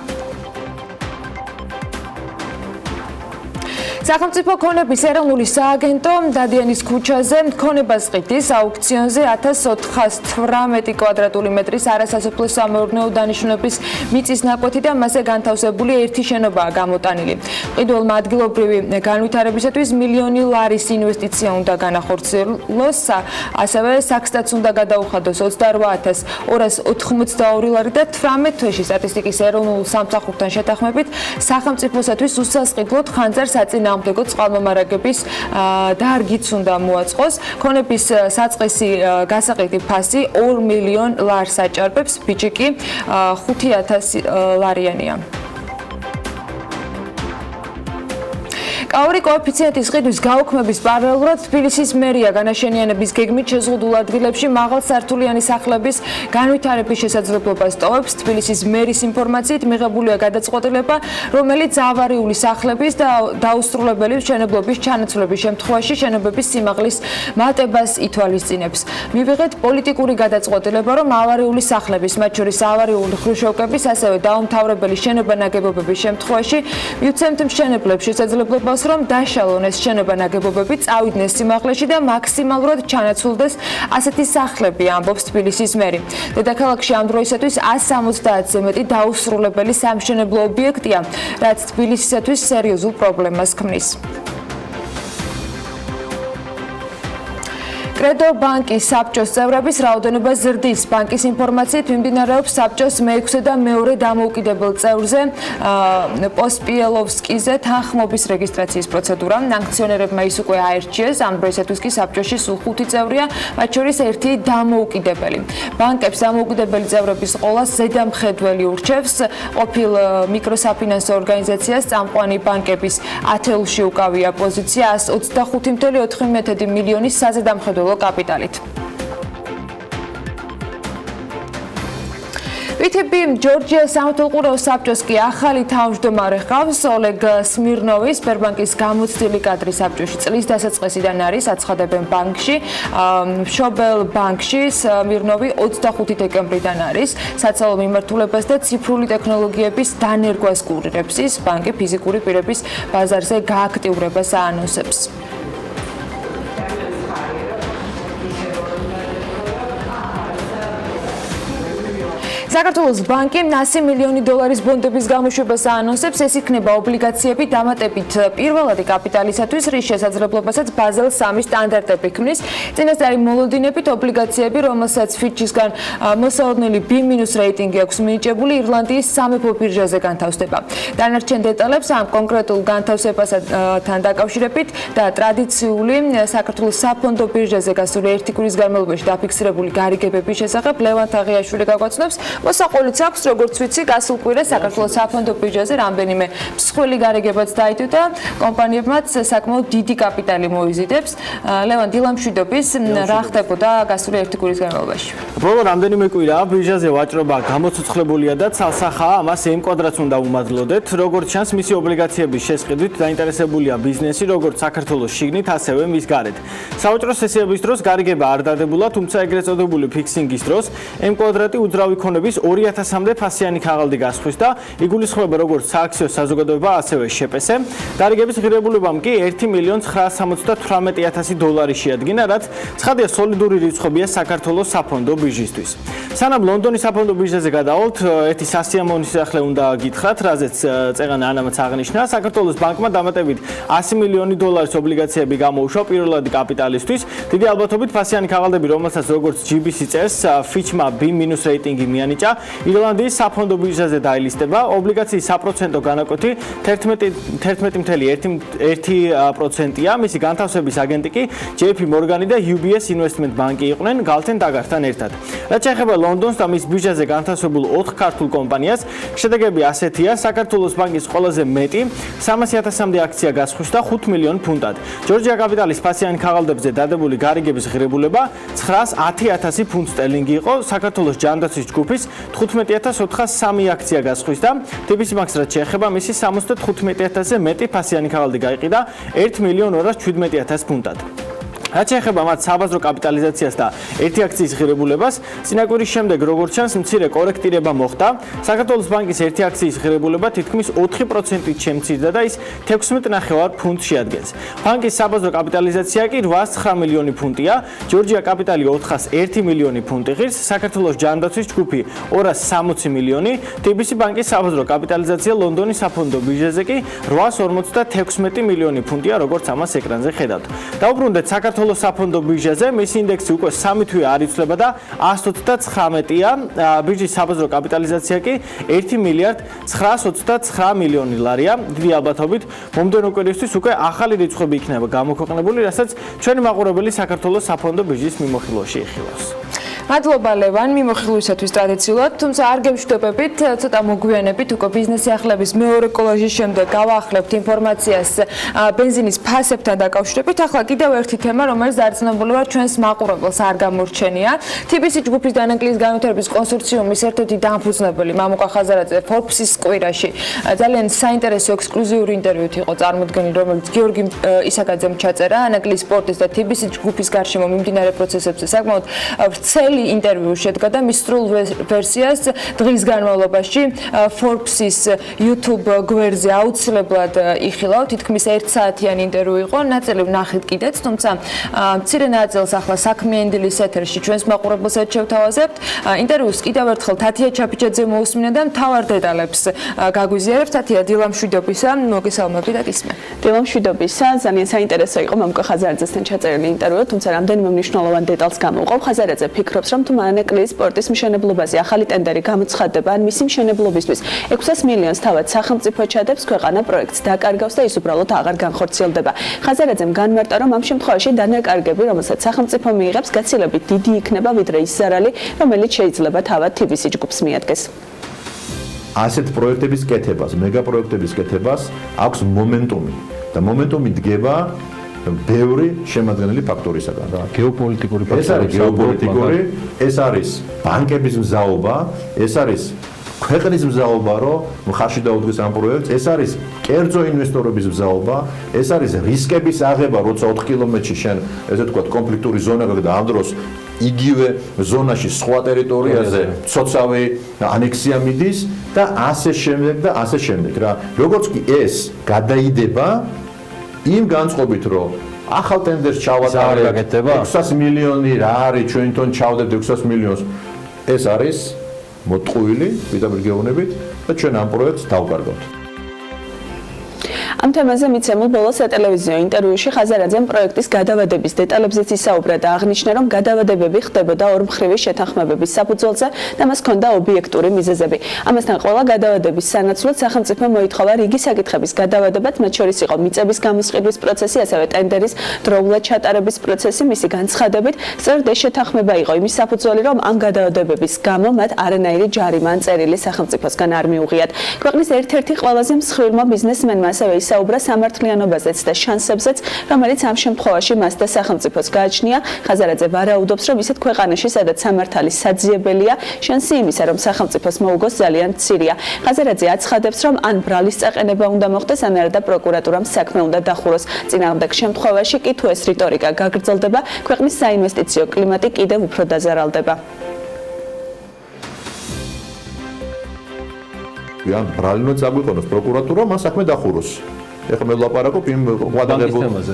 სახელმწიფო ქონების ეროვნული სააგენტო დადიანის ქუჩაზე ქონებას ყიდის აუქციონზე 1418 კვადრატული მეტრის არასასოფლო-სამეურნეო დანიშნულების მიწის ნაკვეთი და მასზე განთავსებული ერთი შენობაა გამოტანილი. მყიდველმა ადგილობრივი განვითარებისათვის $1 მილიონი ინვესტიცია უნდა განახორციელოს, ასევე საქსტაც უნდა გადაუხადოს $28,282 და 18 თვეში სტატისტიკის ეროვნულ სამსახურთან შეთანხმებით სახელმწიფოსათვის უსასყიდლოდ ხანძარ-საწინააღმდეგო წყალმომარაგების დარგიც უნდა მოაწყოს. ქონების საწყისი გასაყიდი ფასი $2 მილიონ აჭარბებს, ბიჭი კი $5,000-იანია. კაური კოეფიციენტის ყიდვის გაუქმების პარალელურად თბილისის მერია განაშენიანების გეგმით შეზღუდულ ადგილებში მაღალსართულიანი სახლების განვითარების შესაძლებლობას ტოვებს. თბილისის მერის ინფორმაციით მიღებულია გადაწყვეტილება, რომელიც ავარიული სახლების და დაუსრულებელი მშენებლობის ჩანაცვლების შემთხვევაში შენობების სიმაღლის მატებას ითვალისწინებს. მივიღეთ პოლიტიკური გადაწყვეტილება, რომ ავარიული სახლების, მათ შორის ავარიული ხრუშოვკების, ასევე დაუმთავრებელი შენობა-ნაგებობების შემთხვევაში მივცემთ მშენებლებს შესაძლებლობას, რომ დაშალონ ეს შენობა-ნაგებობები, წავიდნენ სიმაღლეში და მაქსიმალურად ჩანაცვლდეს ასეთი სახლები, ამბობს თბილისის მერი. დედაქალაქში ამ დროისათვის 170-ზე მეტი დაუსრულებელი სამშენებლო ობიექტია, რაც თბილისისათვის სერიოზულ პრობლემას ქმნის. კრედო ბანკის საბჭოს წევრების რაოდენობა ზრდის. ბანკის ინფორმაციით მიმდინარეობს საბჭოს მე-6 და მე-2 დამოუკიდებელ წევრზე პოსპიელოვსკიზე თანხმობის რეგისტრაციის პროცედურა. აქციონერებმა ის უკვე აერჩიეს, ამ დროისათვის კი საბჭოში სულ 5 წევრია, მათ შორის 1 დამოუკიდებელი. ბანკებს დამოუკიდებელი წევრების ყოლას ზედამხედველი ურჩევს. ყოფილ მიკროსაფინანსო ორგანიზაციას წამყვანი ბანკების ათეულში უკავია პოზიცია 125.4 მილიონის საზედამხედველო კაპიტალით. VTB ჯორჯია სამართალყურეო საბჭოს კი ახალი თავმჯდომარე ჰყავს ოლეგ სმირნოვი, სპერბანკის გამოცდილი კადრი საბჭოში წლის დასაწყისიდან არის, აცხადებენ ბანკში. მშობელ ბანკში სმირნოვი 25 დეკემბრიდან არის, საცალო მიმართულებას და ციფრული ტექნოლოგიების დანერგვას კურირებს. ის ბანკი ფიზიკური პირების ბაზარზე გააქტიურებას აანონსებს. საქართველოს ბანკი 100 მილიონი დოლარის ბონდების გამოშვებას აანონსებს. ეს იქნება ობლიგაციები დამატებით პირველადი კაპიტალისათვის, რის შესაძლებლობასაც ბაზელ 3 სტანდარტები ქმნის. წინასწარი მოლოდინებით ობლიგაციები, რომელსაც ფიჩისგან მოსაოდნელი B- რეიტინგი აქვს მინიჭებული, ირლანდიის სამეფო ბირჟაზე განთავსდება. დანარჩენ დეტალებს ამ კონკრეტულ განთავსებასთან დაკავშირებით და ტრადიციული საქართველოს საფონდო ბირჟაზე გასული 1 კვირის განმავლობაში დაფიქსირებული გარიგებების შესახებ ლევან თაღიაშვილი გაგვაცნობს. მოსაყოლიც აქვს, როგორც ვიცი, გასულ კვირას საქართველოს საფონდო ბირჟაზე რამდენიმე მსხვილი გარიგებაც დაიდო და კომპანიებმაც საკმაოდ დიდი კაპიტალი მოიზიდებს. ლევან, დილა მშვიდობის, რა ხდებოდა გასული 1 კვირის განმავლობაში? ბოლო რამდენიმე კვირა ბირჟაზე ვაჭრობა გამოცოცხლებულია და ცალსახაა, ამას ემკვადრაც უნდა უმადლოდეთ. როგორც ჩანს, მისი ობლიგაციების შესყიდვით დაინტერესებულია ბიზნესი, როგორც საქართველოს შიგნით, ასევე მის გარეთ. სავაჭრო სესიების დროს გარიგება არ დადებულა, თუმცა ეგრეთ წოდებული ფიქსინგის დროს ემკვადრატი უძრავი ქონების 2000-მდე ფასიანი ქაღალდი გასხვის და იგულისხმება როგორც სააქციო საზოგადოება, ასევე შეპესე. გარიგების ღირებულებამ კი 1.978.000 დოლარი შეადგინა, რაც ცხადია სოლიდური რიცხვებია საქართველოს საფონდო ბირჟისთვის. სანამ ლონდონის საფონდო ბირჟაზე გადავალთ, ერთი სასიამოვნო სახლე უნდა გითხრათ, რაზეც წეღანა ანამაც აღნიშნა. საქართველოს ბანკმა დამატებით 100 მილიონი დოლარის ობლიგაციები გამოუშვა პირველადი კაპიტალისთვის. დიდი ალბათობით ფასიანი ქაღალდები, რომელსაც როგორც GBC წერს, ფიჩმა B- რეიტინგი მიანიჭა, ირლანდიის საფონდო ბირჟაზე დაილისტება. ობლიგაციის საპროცენტო განაკვეთი 11.1%-ია. მისი განთავსების აგენტი კი JP Morgan და UBS Investment Bank-ი იყვნენ გალთენ დაგართან ერთად. რაც შეეხება ლონდონს და მის ბირჟაზე განთავსებულ 4 ქართულ კომპანიას, შედეგები ასეთია: საქართველოს ბანკის ყველაზე მეტი 300.000-მდე აქცია გასხვის და 5 მილიონ ფუნტად. ჯორჯია კაპიტალის ფასიანი ქაღალდებზე დადებული გარიგების ღირებულება 910.000 ფუნტ სტერლინგი იყო. საქართველოს ჯანდაცვის ჯგუფის 15.403 აქცია გასხვის და TBC Bank-ს რაც შეეხება, მისი 75.000-ზე მეტი ფასიანი ქაღალდი გაიყიდა 1.217.000 ფუნტად. რაც შეეხება მათ საბაზრო კაპიტალიზაციას და ერთი აქციის ღირებულებას, წინაკვირის შემდეგ, როგორც ჩანს, მცირე კორექტირება მოხდა. საქართველოს ბანკის ერთი აქციის ღირებულება თითქმის 4%-ით შემცირდა და ის 16.5 ფუნტს შეადგენს. ბანკის საბაზრო კაპიტალიზაცია კი 809 მილიონი ფუნტია, ჯორჯია კაპიტალი 401 მილიონი ფუნტი ღირს, საქართველოს ჯანდაცვის ჯგუფი 260 მილიონი, TBC ბანკის საბაზრო კაპიტალიზაცია ლონდონის საფონდო ბირჟაზე კი 856 მილიონი ფუნტია, როგორც ამას ეკრანზე ხედავთ. დაუბრუნდეთ საქართველოს საფონდო ბირჟაზე, მისი ინდექსი უკვე 3 თვე არ იცვლება და 129-ია. ბირჟის საბაზრო კაპიტალიზაცია კი 1.929 მილიონი ლარია. დიდი ალბათობით მომდევნო კვირისთვის უკვე ახალი რიცხვები იქნება გამოქვეყნებული, რასაც ჩვენი მაყურებელი საქართველოს საფონდო ბირჟის მიმოხილვაში იხილავს. მადლობა ლევან, მიმოხილვისათვის ტრადიციულად, თუმცა არ გემშვიდობებით, ცოტა მოგვიანებით უკვე ბიზნესი ახლების მეორე კოლაჟის შემდეგ გავაახლებთ ინფორმაციას ბენზინის ფასებთან დაკავშირებით. ახლა კიდევ ერთი თემა, რომელიც დარწმუნებული ვარ ჩვენს მაყურებელს არ გამორჩენია. TBC ჯგუფის დანაკლისის განვითარების კონსორციუმის ერთ-ერთი დამფუძნებელი მამუკა ხაზარაძე Forbes-ის კვირაში ძალიან საინტერესო ექსკლუზიური ინტერვიუთ იყო წარმოდგენილი, რომელიც გიორგი ისაკაძემ ჩაწერა ანაკლისის სპორტის და TBC ჯგუფის გარშემო მიმდინარე პროცესებზე საკმაოდ ვრცელი მთელი ინტერვიუ შედგა და მის სრულ ვერსიას დღის განმავლობაში Forbes-ის YouTube გვერდზე აუცილებლად იხილავთ. თითქმის 1 საათიანი ინტერვიუ იყო, ნაწილი ვნახეთ კიდეც, თუმცა მცირე ნაწილს ახლა საქმიანი დილის ეთერში ჩვენს მაყურებელსაც შევთავაზებთ. ინტერვიუს კიდევ ერთხელ თათია ჩაფიჩაძე მოусმინა და მთავარ დეტალებს გაგვიზიარებს. თათია, დილა მშვიდობისა, მოგესალმები და გისმენთ. დილა მშვიდობისა, ძალიან საინტერესო იყო მამუკა ხაზარაძესთან ჩაწერილი ინტერვიუ, თუმცა რამდენიმე მნიშვნელოვან დეტალს გამოვყავ. ხაზარაძე ფიქრობს, რომ თუ მანეკლიის სპორტის მშენებლობაზე ახალი ტენდერი გამოცხადდება, ან მისი მშენებლობისთვის 600 მილიონს თავად სახელმწიფო ჩადებს, ქვეყანა პროექტს დაკარგავს და ის უბრალოდ აღარ განხორციელდება. ხაზარაძემ განმარტა, რომ ამ შემთხვევაში დანაკარგები, რომელსაც სახელმწიფო მიიღებს, გაცილებით დიდი იქნება, ვიდრე ის ზარალი, რომელიც შეიძლება თავად TBC ჯგუფს მიადგეს. ასეთ პროექტების კეთებას, მეგაპროექტების კეთებას აქვს მომენტუმი და მომენტუმი დგება ბევრი შემადგენელი ფაქტორისაგან რა. გეოპოლიტიკური ეს არის გეოპოლიტიკური, ეს არის ბანკების მზაობა, ეს არის ქვეყნის მზაობა, რომ მხარში დაუდგეს ამ პროექტს, ეს არის კერძო ინვესტორების მზაობა, ეს არის რისკების აღება, როცა 4 კილომეტრში შენ ესე თქვა კონფლიქტური ზონა გაქვს და ამ დროს იგივე ზონაში სხვა ტერიტორიაზე ცოცავი ანექსია მიდის და ასე შემდეგ და ასე შემდეგ რა. როგორც კი ეს გადაიდება იმ განწყობით, რომ ახალ ტენდერს ჩავატარებთ 600 მილიონი რა არის ჩვენ თვითონ ჩავდებთ 600 მილიონს, ეს არის მოტყუილი პირდაპირ გეუბნებით და ჩვენ ამ პროექტს დავკარგავთ. ამ თემაზე მიცემულ ბოლო სატელევიზიო ინტერვიუში ხაზარაძემ პროექტის გადავადების დეტალებზეც ისაუბრა და აღნიშნა, რომ გადავადებები ხდებოდა ორმხრივი შეთანხმებების საფუძველზე და მას ჰქონდა ობიექტური მიზეზები. ამასთან ყველა გადავადების სანაცვლოდ სახელმწიფომ მოითხოვა რიგი საკითხების გადავადებაც, მათ შორის იყო მიწების გამოსყიდვის პროცესი, ასევე ტენდერის დროულად ჩატარების პროცესი. მისი განცხადებით, სწორედ ეს შეთანხმება იყო იმის საფუძველი, რომ ამ გადავადებების გამო მათ არანაირი ჯარიმა ან წერილი სახელმწიფოსგან არ მიუღიათ. ქვეყნის ერთ-ერთი ყველაზე მსხვილმა ბიზნესმენმა ასევე საუბრა სამართლიანობაზეც და შანსებზეც, რომელიც ამ შემთხვევაში მას და სახელმწიფოს გააჩნია. ხაზარაძე ვარაუდობს, რომ ისეთ ქვეყანაში, სადაც სამართალი საძიებელია, შანსი იმისა, რომ სახელმწიფოს მოუგოს ძალიან მცირეა. ხაზარაძე აცხადებს, რომ ან ბრალის წაყენება უნდა მოხდეს, ან არა და პროკურატურამ საქმე უნდა დახუროს. წინააღმდეგ შემთხვევაში კი თუ ეს რიტორიკა გაგრძელდება, ქვეყნის საინვესტიციო კლიმატი კიდევ უფრო დაზარალდება. ან ბრალინო წაგვიყენოს პროკურატურა, მას საქმე დახუროს. ეხლა მე ვლაპარაკობ იმ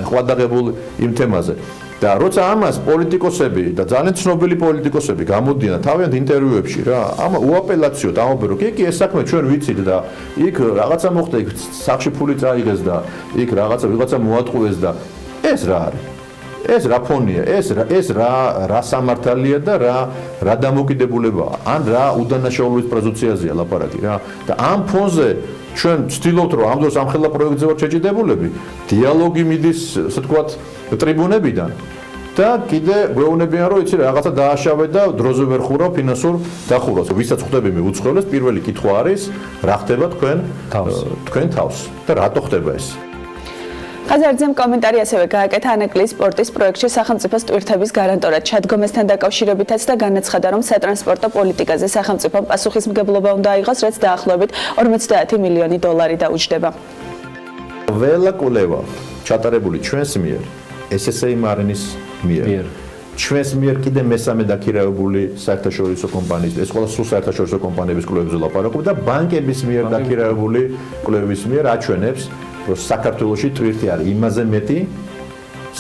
ყვადაღებულ იმ თემაზე. და როცა ამას პოლიტიკოსები და ძალიან ცნობილი პოლიტიკოსები გამოდიან თავიანთ ინტერვიუებში რა, ამ უაპელაციო დაამბერო, კი ეს საქმე ჩვენ ვიცით და იქ რაღაცა მოხდა, იქ სახში ფული წაიღეს და იქ რაღაცა მოატყუეს და ეს რა არის? ეს რა ფონია? ეს რა სამართალია და რა დამოკიდებულებაა? ან რა უდანაშაულობის პრეზუმპციაზეა ლაპარაკი რა? და ამ ფონზე ჩვენ ვცდილობთ, რომ ამ დროს ამ ხელა პროექტზე ვართ შეჭიდებულები, დიალოგი მიდის, ასე ვთქვათ, ტრიბუნებიდან. და კიდე გვეუბნებიან, რომ იცი რაღაცა დააშავე და დროზე ვერ ხურავ ფინანსურ დახურვას. ვისაც ხვდები მე უცხოელს, პირველი კითხვა არის, რა ხდება თქვენ თავს და რატო ხდება ეს? ხაზარაძემ კომენტარი ასევე გააკეთა ანეკლიის სპორტის პროექტში სახელმწიფოს ტვირთების გარანტორად ჩადგომასთან დაკავშირებითაც და განაცხადა, რომ სატრანსპორტო პოლიტიკაზე სახელმწიფომ პასუხისმგებლობა უნდა აიღოს, რაც დაახლოებით 50 მილიონი დოლარი დაუჯდება. ველა კვლევა ჩატარებული ჩვენს მიერ, SSA მარინის მიერ. ჩვენს მიერ კიდე მესამე დაქირავებული საერთაშორისო კომპანიის, ეს ყველა სულ საერთაშორისო კომპანიების კვლევებზე ლაპარაკობ და ბანკების მიერ დაქირავებული კვლევის მიერ აჩვენებს, რომ საქართველოში ტვირთი არის იმაზე მეტი,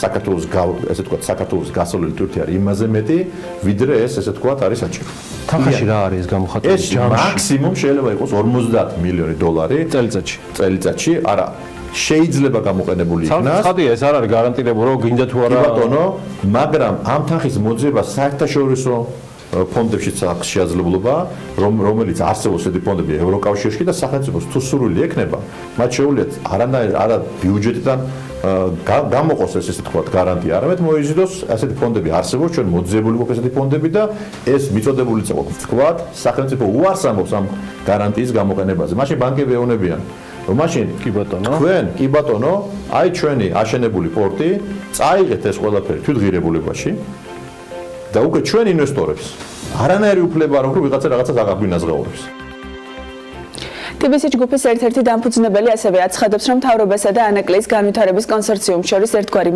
საქართველოს გასავლელი ტვირთი არის იმაზე მეტი, ვიდრე ეს ესე ვთქვათ არის საჭირო. თანხაში რა არის ეს გამოხატული ჯამში? ეს მაქსიმუმ შეიძლება იყოს 50 მილიონი დოლარი წელიწადში. არა, შეიძლება გამოყენებული იქნას. ხადია, ეს არ არის გარანტირებული, რომ გინდა თუ არა. კი ბატონო, მაგრამ ამ თანხის მოძიება საერთაშორისო ფონდებშიც აქვს შესაძლებლობა, რომელიც არსებობს ესეთი ფონდები ევროკავშირში და სახელმწიფოს თუ სურვილი ექნება, მათ შეუძლიათ არა ბიუჯეტიდან გამოყოს ესე თქვა გარანტია, არამედ მოიზიდოს ასეთი ფონდები არსებობს, ჩვენ მოძიებული გვაქვს ესეთი ფონდები და ეს მიწოდებული წაგვაქვს თქვა, სახელმწიფო უარს ამბობს ამ გარანტიის გამოყენებაზე. მაშინ ბანკები ეუბნებიან მაშინ თქვენ კი ბატონო, აი ჩვენი აშენებული პორტი, წაიღეთ ეს ყველაფერი თვითღირებულებაში და უკვე ჩვენ ინვესტორებს არანაირი უფლება არ აქვს, რომ ვიღაცა რაღაცას აღაგვინაზღაურებს. TBC ჯგუფის ერთ-ერთი დამფუძნებელი ასევე აცხადებს, რომ მთავრობასა და ანაკლიის განვითარების კონსორციუმს შორის ერთგვარი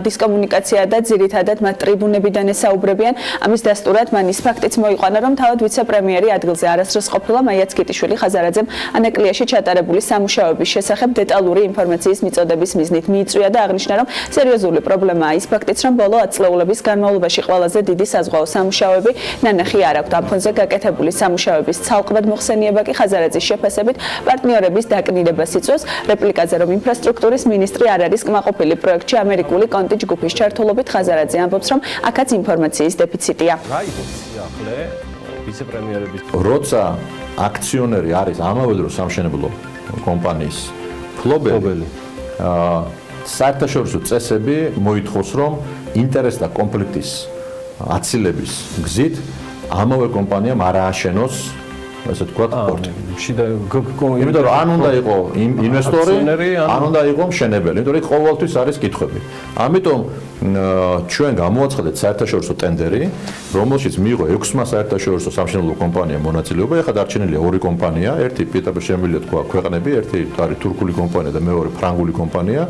დისკომუნიკაცია და ძირითადად მათ ტრიბუნებიდან ესაუბრებიან. ამის დასტურად მან ის ფაქტიც მოიყვანა, რომ თავად ვიცე-პრემიერი ადგილზე არასდროს ყოფილა მაია ცკიტიშვილი ხაზარაძემ ანაკლიაში ჩატარებული სამუშაოების შესახებ დეტალური ინფორმაციის მიწოდების მიზნით მიიწვია და აღნიშნა, რომ სერიოზული პრობლემაა ის ფაქტიც, რომ ბოლო 10 წლეულების განმავლობაში ყველაზე დიდი საზღვაო სამუშაოები ნანახი არ აქვს. ამ ფონზე გაკეთებული სამუშაოების ცალკმად მოხსენიება კი ხაზარაძის შეფასებით პარტნიორების დაკნინებას იწვევს. რეპლიკაზე, რომ ინფრასტრუქტურის მინისტრი არ არის კმაყოფილი პროექტში ამერიკული კონტი ჯგუფის ჩართულობით, ხაზარაძე ამბობს, რომ აქაც ინფორმაციის დეფიციტია. რა იყოს ახლა ვიცე-პრემიერების როცა აქციონერი არის ამავე დროს სამშენებლო კომპანიის ფლობელი, საერთაშორისო წესები მოითხოვს, რომ ინტერესთა კონფლიქტის აცილების გზით ამავე კომპანიამ არ ააშენოს ესე თქვა პორტი. იმიტომ რომ ან უნდა იყო ინვესტორი, ან უნდა იყო მშენებელი. იმიტომ რომ იქ ყოველთვის არის კითხვები. ამიტომ ჩვენ გამოაცხადეთ საერთაშორისო ტენდერი, რომელშიც მიიღო 6-მა საერთაშორისო სამშენებლო კომპანიამ მონაწილეობა. ეხლა დარჩენილია 2 კომპანია, ერთი პირდაპირ შემიძლია თქვა ქვეყნები, ერთი არის თურქული კომპანია და მეორე ფრანგული კომპანია,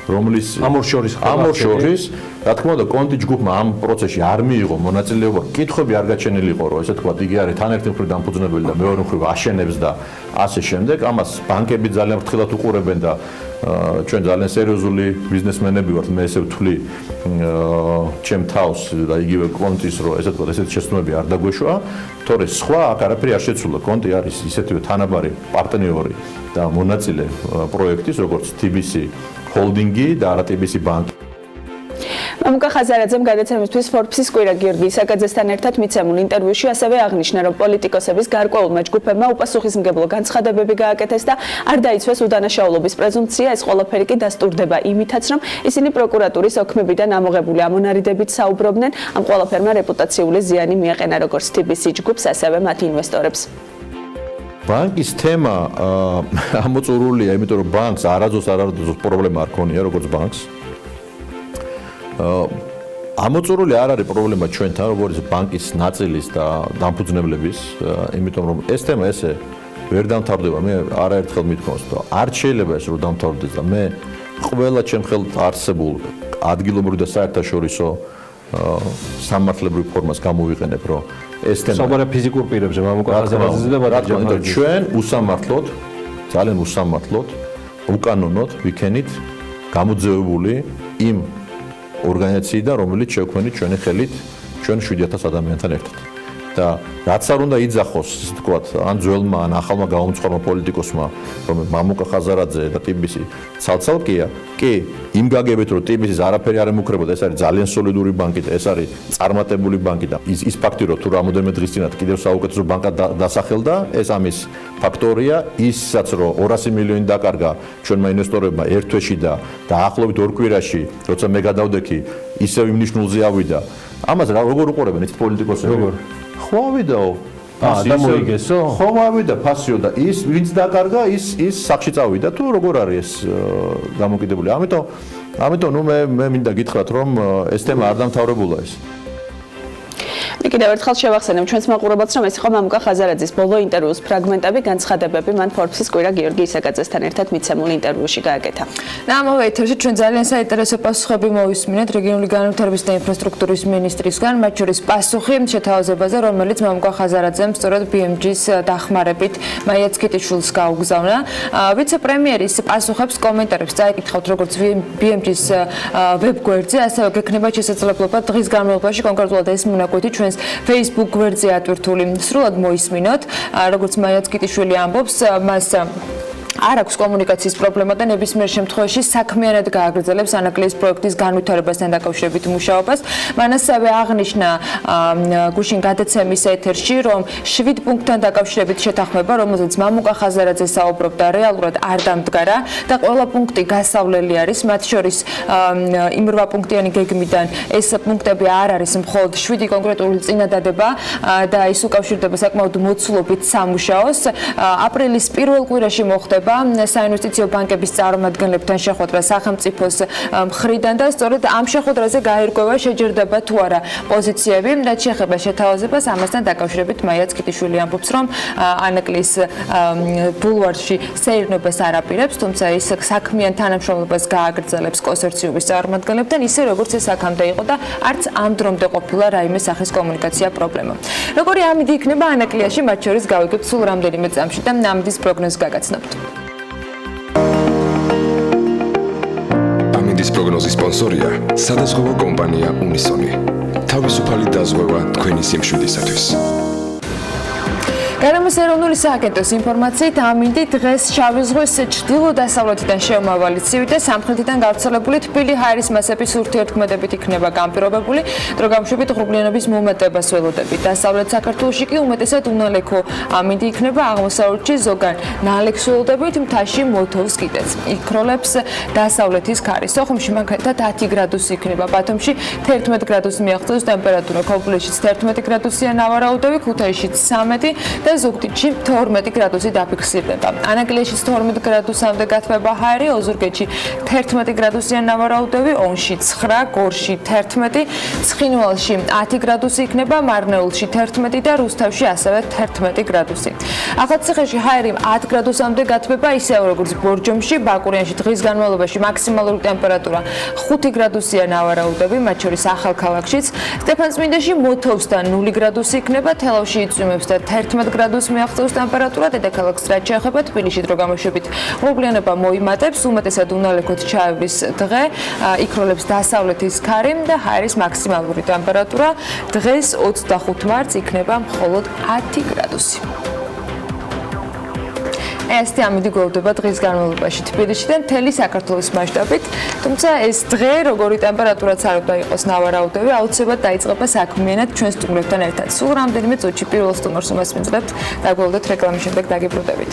რომლის ამ ორ შორის რა თქმა უნდა კონტი ჯგუფმა ამ პროცესში არ მიიღო მონაწილეობა. კითხვები არ გაჩენილი იყო, რომ ესე თქვა იგი არის თან ერთი მხრივ დამფუძნებელი და მეორე მხრივ აშენებს და ასე შემდეგ. ამას ბანკები ძალიან ფრთხილად უყურებენ და ჩვენ ძალიან სერიოზული ბიზნესმენები ვართ. მე ესე ვთვლი ჩემ თავს და იგივე კონტის რომ ესე თქვა ესეთი შეცდომები არ დაგვეშვა. თორე სხვა აქ არაფერი არ შეცვლა. კონტი არის ისეთივე თანაბარი პარტნიორი და მონაწილე პროექტის, როგორც TBC ჰოლდინგი და არა TBC ბანკი. მამუკა ხაზარაძემ გადაცემისთვის Forbes-ის კვირა გიორგი ისაკაძესთან ერთად მიცემულ ინტერვიუში ასევე აღნიშნა, რომ პოლიტიკოსების გარკვეულმა ჯგუფებმა უპასუხისმგებლო განცხადებები გააკეთეს და არ დაიცვეს უდანაშაულობის პრეზუმპცია. ეს ყველაფერი კი დასტურდება იმითაც, რომ ისინი პროკურატურის ოქმებიდან ამოღებული ამონარიდებით საუბრობდნენ. ამ ყველაფერმა რეპუტაციული ზიანი მიაყენა როგორც TBC ჯგუფს, ასევე მათ ინვესტორებს. ბანკის თემა ამოწურულია, იმიტომ რომ ბანკს არაძოს პრობლემა არ ქონია, როგორც ბანკს. ამოწურული არ არის პრობლემა ჩვენთან, როგორც ბანკის ნაწილის და დამფუძნებლების, იმიტომ რომ ეს თემა ესე ვერ დამთავრდება. მე არაერთხელ მithქვამს, რომ არ შეიძლება ეს რომ დამთავრდეს და მე ყველა ჩემ ხელთ არსებულ ადგილობრივ და საერთაშორისო სამართლებრივ ფორმას გამოვიყენებ, რომ ეს თემა საბარა ფიზიკურ პირებზე მამუკაზარაძეზე და ბატონო ჩვენ უსამართლოდ, ძალიან უსამართლოდ, უკანონოდ ვიქენით გამოძევებული იმ ორგანიზაციიდან, რომელიც შექმნით ჩვენი ხელით ჩვენ 7000 ადამიანთან ერთად. და რაც არ უნდა იძახოს, ისე ვთქვათ, ან ძველმა, ან ახალმა გაუმცხორმა პოლიტიკოსმა, რომ მამუკა ხაზარაძე და TBC ცალ-ცალკეა, კი, იმ გაგებით, რომ TBC-ს არაფერი არ ემუქრებოდა, ეს არის ძალიან სოლიდური ბანკი და ეს არის წარმატებული ბანკი და ის ფაქტი, რომ თუ რამოდენიმე დღის წინათ კიდევ საუკეთესო ბანკად დასახელდა, ეს ამის ფაქტორია, ისაც რომ 200 მილიონი დაკარგა ჩვენმა ინვესტორებმა ერთ თვეში და დაახლოებით 2 კვირაში, როცა მე გადავდექი, ისევ იმ ნიშნულზე ავიდა. ამას როგორ უყურებენ ეს პოლიტიკოსები? როგორ? ხო ავიდაო. და მოიგესო? ხო ავიდა ფასიო და ის ვინც დაკარგა, ის სახში წავიდა. თუ როგორ არის ეს დამოკიდებული? ამიტომ ნუ მე მინდა გითხრათ, რომ ეს თემა არ დამთავრებულა ეს. კიდევ ერთხელ შევახსენებ ჩვენს მაყურებელს, რომ ეს იყო მამუკა ხაზარაძის ბოლო ინტერვიუს ფრაგმენტები, განცხადებები მან Forbes-ის კვირა გიორგი ისაკაძესთან ერთად მიცემულ ინტერვიუში გააკეთა. და ამავე ეთერში ჩვენ ძალიან საინტერესო პასუხები მოვისმინეთ რეგიონული განვითარების და ინფრასტრუქტურის მინისტრისგან, მათ შორის პასუხი შეთავაზებაზე, რომელიც მამუკა ხაზარაძემ სწორედ BMG-ს დახმარებით მაია ცკიტიშვილს გაუგზავნა. ვიცე-პრემიერის პასუხებს კომენტარებს წაიკითხავთ როგორც BMG-ს ვებგვერდზე, ასევე გექნება შესაძლებლობა დღის განმავლობაში კონკრეტულად ეს მონაკვეთი ჩვენს Facebook გვერდზე ატვირთული. სრულად მოისმინოთ, როგორც მაია ცკიტიშვილი ამბობს, მას არ აქვს კომუნიკაციის პრობლემა და ნებისმიერ შემთხვევაში საქმიანად გააგრძელებს ანაკლიის პროექტის განვითარებასთან დაკავშირებით მუშაობას. მან ასევე აღნიშნა გუშინ გადაცემის ეთერში, რომ 7 პუნქტთან დაკავშირებით შეთანხმება, რომელზეც მამუკა ხაზარაძე საუბრობდა, რეალურად არ დამდგარა და ყველა პუნქტი გასავლელი არის, მათ შორის იმ 8 პუნქტიანი გეგმიდან ეს პუნქტები არ არის მხოლოდ 7 კონკრეტული წინადადება და ის უკავშირდება საკმაოდ მოცულობით სამუშაოს. აპრილის პირველ კვირაში მოხდება იწება საინვესტიციო ბანკების წარმომადგენლებთან შეხვედრა სახელმწიფოს მხრიდან და სწორედ ამ შეხვედრაზე გაირკვევა შეჯერდება თუ არა პოზიციები, რაც შეეხება შეთავაზებას. ამასთან დაკავშირებით მაია წკიტიშვილი ამბობს, რომ ანაკლის ბულვარში სეირნობას არ აპირებს, თუმცა ის საქმიან თანამშრომლობას გააგრძელებს კონსორციუმის წარმომადგენლებთან, ისე როგორც ეს აქამდე იყო და არც ამ დრომდე ყოფილა რაიმე სახის კომუნიკაცია პრობლემა. Როგორი ამინდი იქნება ანაკლიაში, მათ შორის გავიგებთ სულ რამდენიმე წამში და ამინდის პროგნოზს გაგაცნობთ. ამინდის პროგნოზის სპონსორია სადაზღვევო კომპანია უნისონი. თავისუფალი დაზღვევა თქვენი სიმშვიდისათვის. გარემოს ეროვნული სააგენტოს ინფორმაციით ამინდი დღეს შავი ზღვის ჩრდილო-დასავლეთიდან შემავალი ცივი და სამხრეთიდან გავრცელებული თბილი ჰაერის მასების ურთიერთქმედებით იქნება განპირობებული, დრო გამოშვებით ღრუბლიანობის მომატებას ველოდებით. დასავლეთ საქართველოში კი უმეტესად უნალექო ამინდი იქნება, აღმოსავლეთში ზოგან ნალექს ველოდებით, მთაში მოთოვს კიდეც. იქროლებს დასავლეთის ქარი. სოხუმში მაგალითად 10 გრადუსი იქნება, ბათუმში 11 გრადუსი მიაღწევს ტემპერატურა, ქობულეთშიც 11 გრადუსია ნავარაუდები, ქუთაისშიც 13 და ზუგდიდში 12 გრადუსი დაფიქსირდება. ანაკლიაში 12 გრადუსამდე გათბება ჰაერი, ოზურგეთში 11 გრადუსიან ნავარაუდები, ონში 9, გორში 11, ცხინვალში 10 გრადუსი იქნება, მარნეულში 11 და რუსთავში ასევე 11 გრადუსი. ახალციხეში ჰაერი 10 გრადუსამდე გათბება, ისევ როგორც ბორჯომში, ბაკურიანში დღის განმავლობაში მაქსიმალური ტემპერატურა 5 გრადუსია ნავარაუდები, მათ შორის ახალქალაქშიც, სტეფანწმინდაში მოთოვს და 0 გრადუსი იქნება, თელავში იწვიმებს და 11 გრადუსს მიაღწევს ტემპერატურა, დედაქალაქს რაც შეეხება თბილისში დრო გამოშვებით ღრუბლიანობა მოიმატებს, უმეტესად უნალექოთ ჩაევრის დღე, იქროლებს დასავლეთის ქარი და ჰაერის მაქსიმალური ტემპერატურა დღეს 25 მარტს იქნება მხოლოდ 10 გრადუსი. Este ამინდი გველდება დღის განმავლობაში თბილისში და მთელი საქართველოს მასშტაბით, თუმცა ეს დღე როგორი ტემპერატურაც არ უნდა იყოს ნავარაუდები, აუცილებლად დაიწყება საქმიანად ჩვენ სტუმრებთან ერთად. სულ რამდენიმე წუთში პირველ სტუმარს უმასპინძლებთ და გველდოთ რეკლამის შემდეგ დაგიბრუნდებით.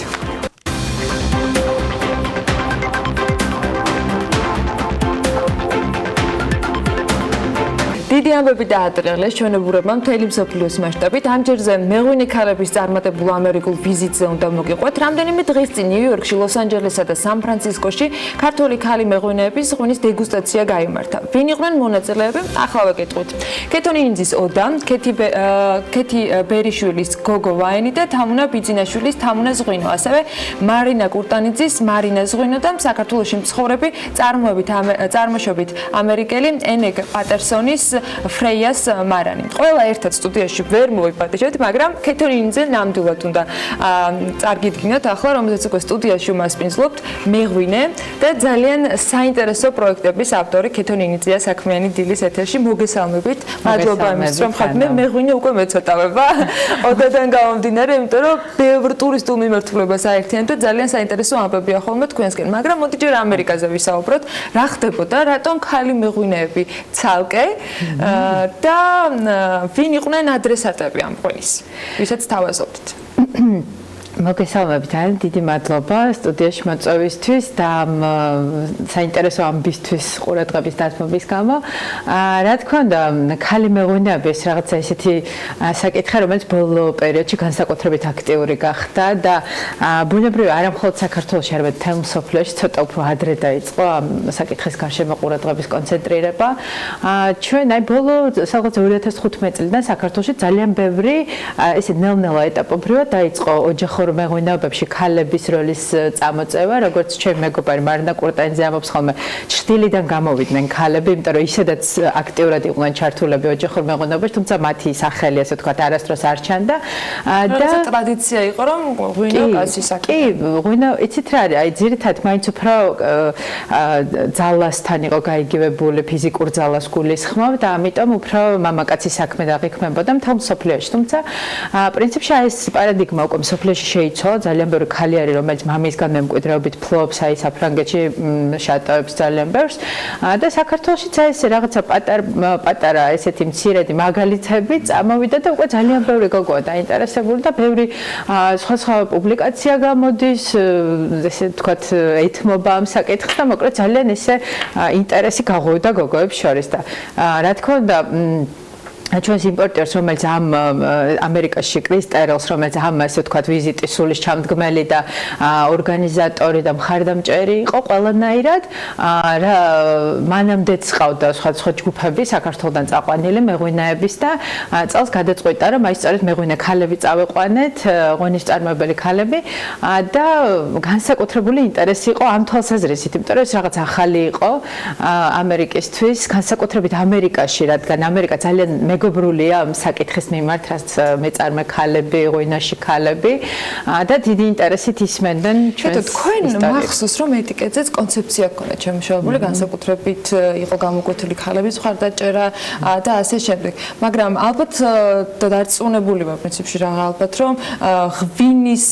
დიდი ამბები დაატრიალეს ჩვენებურებმა მთელი მსოფლიოს მასშტაბით. ამჯერზე მეღვინე ქალების წარმატებულ ამერიკულ ვიზიტზე უნდა მოგიყვეთ. რამდენიმე დღის წინ ნიუ-იორკში, ლოს-ანჯელესსა და სან-ფრანცისკოში ქართველი ქალი მეღვინეების ღვინის დეგუსტაცია გაიმართა. ვინ იყვნენ მონაწილეები? ახლა ვეკითხოთ. ქეთონინიძის ოდა, ქეთი ბერიშვილის გოგო ვაენი და თამუნა ბიძინაშვილის თამუნა ზღვინო, ასევე მარინა კურტანიძის მარინა ზღვინო და საქართველოში მცხოვრები წარმოშობით ამერიკელი ენეგ პატერსონის ფრეიას მარანი. ყველა ერთად სტუდიაში ვერ მოვიპატიჟეთ, მაგრამ ქეთონინიძე ნამდვილად უნდა წარგიდგინოთ ახლა, რომელზეც უკვე სტუდიაში უმასპინძლობთ მეღვინე და ძალიან საინტერესო პროექტების ავტორი ქეთონინიძეა საქმიანი დილის ეთერში. მოგესალმებით. მადლობა იმისთვის, რომ ხართ. მე მეღვინე უკვე მეცოტავება. ოდადან გამომდინარე, იმიტომ რომ ბევრ ტურისტულ მიმართულებას აერთიანებთ და ძალიან საინტერესო ამბებია ხოლმე თქვენსკენ, მაგრამ მოდი ჯერ ამერიკაზე ვისაუბროთ. რა ხდებოდა, რატომ ქალი მეღვინეები ცალკე და ვინ იყვნენ ადრესატები ამ ღვინის, ვისაც თავაზობთ? მოგესალმებით, ძალიან დიდი მადლობა სტუდიაში მოწვევისთვის და საინტერესო ამბისთვის ყურადღების დათმობის გამო. რა თქმა უნდა, ქალი მეღვინეები ეს რაღაცა ისეთი საკითხი, რომელიც ბოლო პერიოდში განსაკუთრებით აქტიური გახდა და ბუნებრივი არა მხოლოდ საქართველოში, არამედ მთელ მსოფლიოში ცოტა უფრო ადრე დაიწყო ამ საკითხის გარშემო ყურადღების კონცენტრირება. ჩვენ აი ბოლო სადღაც 2015 წლიდან საქართველოში ძალიან ბევრი ესე ნელ-ნელა ეტაპობრივად დაიწყო ოჯახურ მეღვინეობებში ქალების როლის წამოწევა, როგორც ჩემი მეგობარი მარინა კურტანიძე ამბობს ხოლმე, ჩრდილიდან გამოვიდნენ ქალები, იმიტომ რომ ისედაც აქტიურად იყვნენ ჩართულები ოჯახურ მეღვინეობაში, თუმცა მათი სახელი ასე ვთქვათ არასდროს არ ჩანდა და ტრადიცია იყო, რომ ღვინო კაცის საქმე. კი, ღვინო, იცით რა არის, აი ძირითადად მაინც უფრო ძალასთან იყო გაიგივებული, ფიზიკურ ძალას გულისხმობ და ამიტომ უფრო მამაკაცის საქმე დაღიქმებოდა მთელ მსოფლიოში, თუმცა პრინციპში ეს პარადიგმა უკვე მსოფლიოში შეიცვალა, ძალიან ბევრი ქალი არის, რომელიც მამისგან მემკვიდრეობით ფლობს, აი საფრანგეთში შატოებს ძალიან ბევრს და საქართველოშიც ეს რაღაცა პატარა ესეთი მცირედი მაგალითები წამოვიდა და უკვე ძალიან ბევრი გოგოა დაინტერესებული და ბევრი სხვა პუბლიკაცია გამოდის, ესე ვთქვათ, ეთმობა ამ საკითხს და მოკლედ ძალიან ესე ინტერესი გაღვივდა გოგოებს შორის და რა თქმა უნდა ჩვენს იმპორტერს, რომელიც ამ ამერიკაში კრის ტერილს, რომელიც ამ ასე ვთქვათ ვიზიტის სულის ჩამდგმელი და ორგანიზატორი და მხარდამჭერი იყო ყველანაირად. მანამდეც ყავდა სხვა ჯგუფები საქართველოსთან წაყვანილი მეღვინეების და წელს გადაწყვიტა, რომ აი სწორედ მეღვინე ქალები წავიყვანეთ, ღვინის მწარმოებელი ქალები და განსაკუთრებული ინტერესი იყო ამ თვალსაზრისით, იმიტომ რომ ეს რაღაც ახალი იყო ამერიკისთვის, განსაკუთრებით ამერიკაში, რადგან ამერიკა ძალიან მეგობრულია ამ საკითხის მიმართ, რაც მეწარმე ქალები, ღვინაში ქალები და დიდი ინტერესით ისმენდნენ ჩვენს თქვენ მახსოვს რომ ეტიკეტზეც კონცეფცია გქონდა შემუშავებული, განსაკუთრებით იყო გამოკვეთილი ქალების მხარდაჭერა და ასე შემდეგ. მაგრამ ალბათ დარწმუნებული ვარ პრინციპში ალბათ რომ ღვინის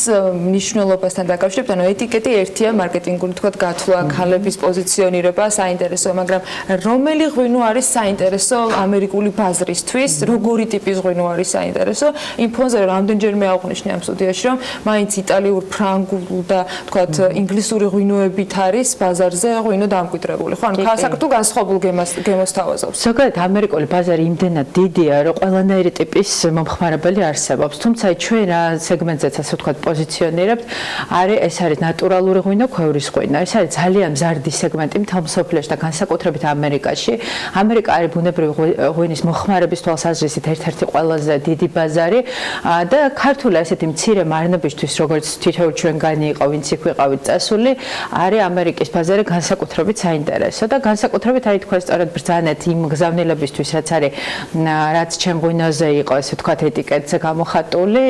მნიშვნელობასთან დაკავშირებით, ანუ ეტიკეტი ერთია მარკეტინგული თქვა გათვლა, ქალების პოზიციონირება საინტერესოა, მაგრამ რომელი ღვინო არის საინტერესო ამერიკული ბაზრისთვის, როგორი ტიპის ღვინო არის საინტერესო, იმ ფონზე რამდენჯერმე აღვნიშნე ამ სტუდიაში, რომ მაინც იტალიურ, ფრანგულ და თქვათ ინგლისური ღვინოებით არის ბაზარზე ღვინო დამკვიდრებული. ხო, ანუ საქართველოს განსხვავებულ გემოს თავაზობს. ზოგადად ამერიკული ბაზარი იმდენად დიდია, რომ ყველანაირი ტიპის მომხმარებელი არსებობს. თუმცა ჩვენ რა სეგმენტზეც ასე ვთქვათ პოზიციონირებთ, ეს არის ნატურალური ღვინო, ქვევრის ღვინო. ეს არის ძალიან მზარდი სეგმენტი მთელ მსოფლიოში და განსაკუთრებით ამერიკაში. ამერიკა არის ბუნებრივი ღვინის მოხმარების თვალსაზრისით ერთ-ერთი ყველაზე დიდი ბაზარი და ქართული ასეთი მცირე მარნებისთვის, როგორც თითოეულ ჩვენგანი იყო, ვინც იქ ვიყავით წასული, არის ამერიკის ბაზარი განსაკუთრებით საინტერესო და განსაკუთრებით აი თქვენ სწორად ბრძანეთ იმ გზავნილებისთვის, რაც ჩემ ღვინოზე იყო, ასე ვთქვათ, ეტიკეტზე გამოხატული,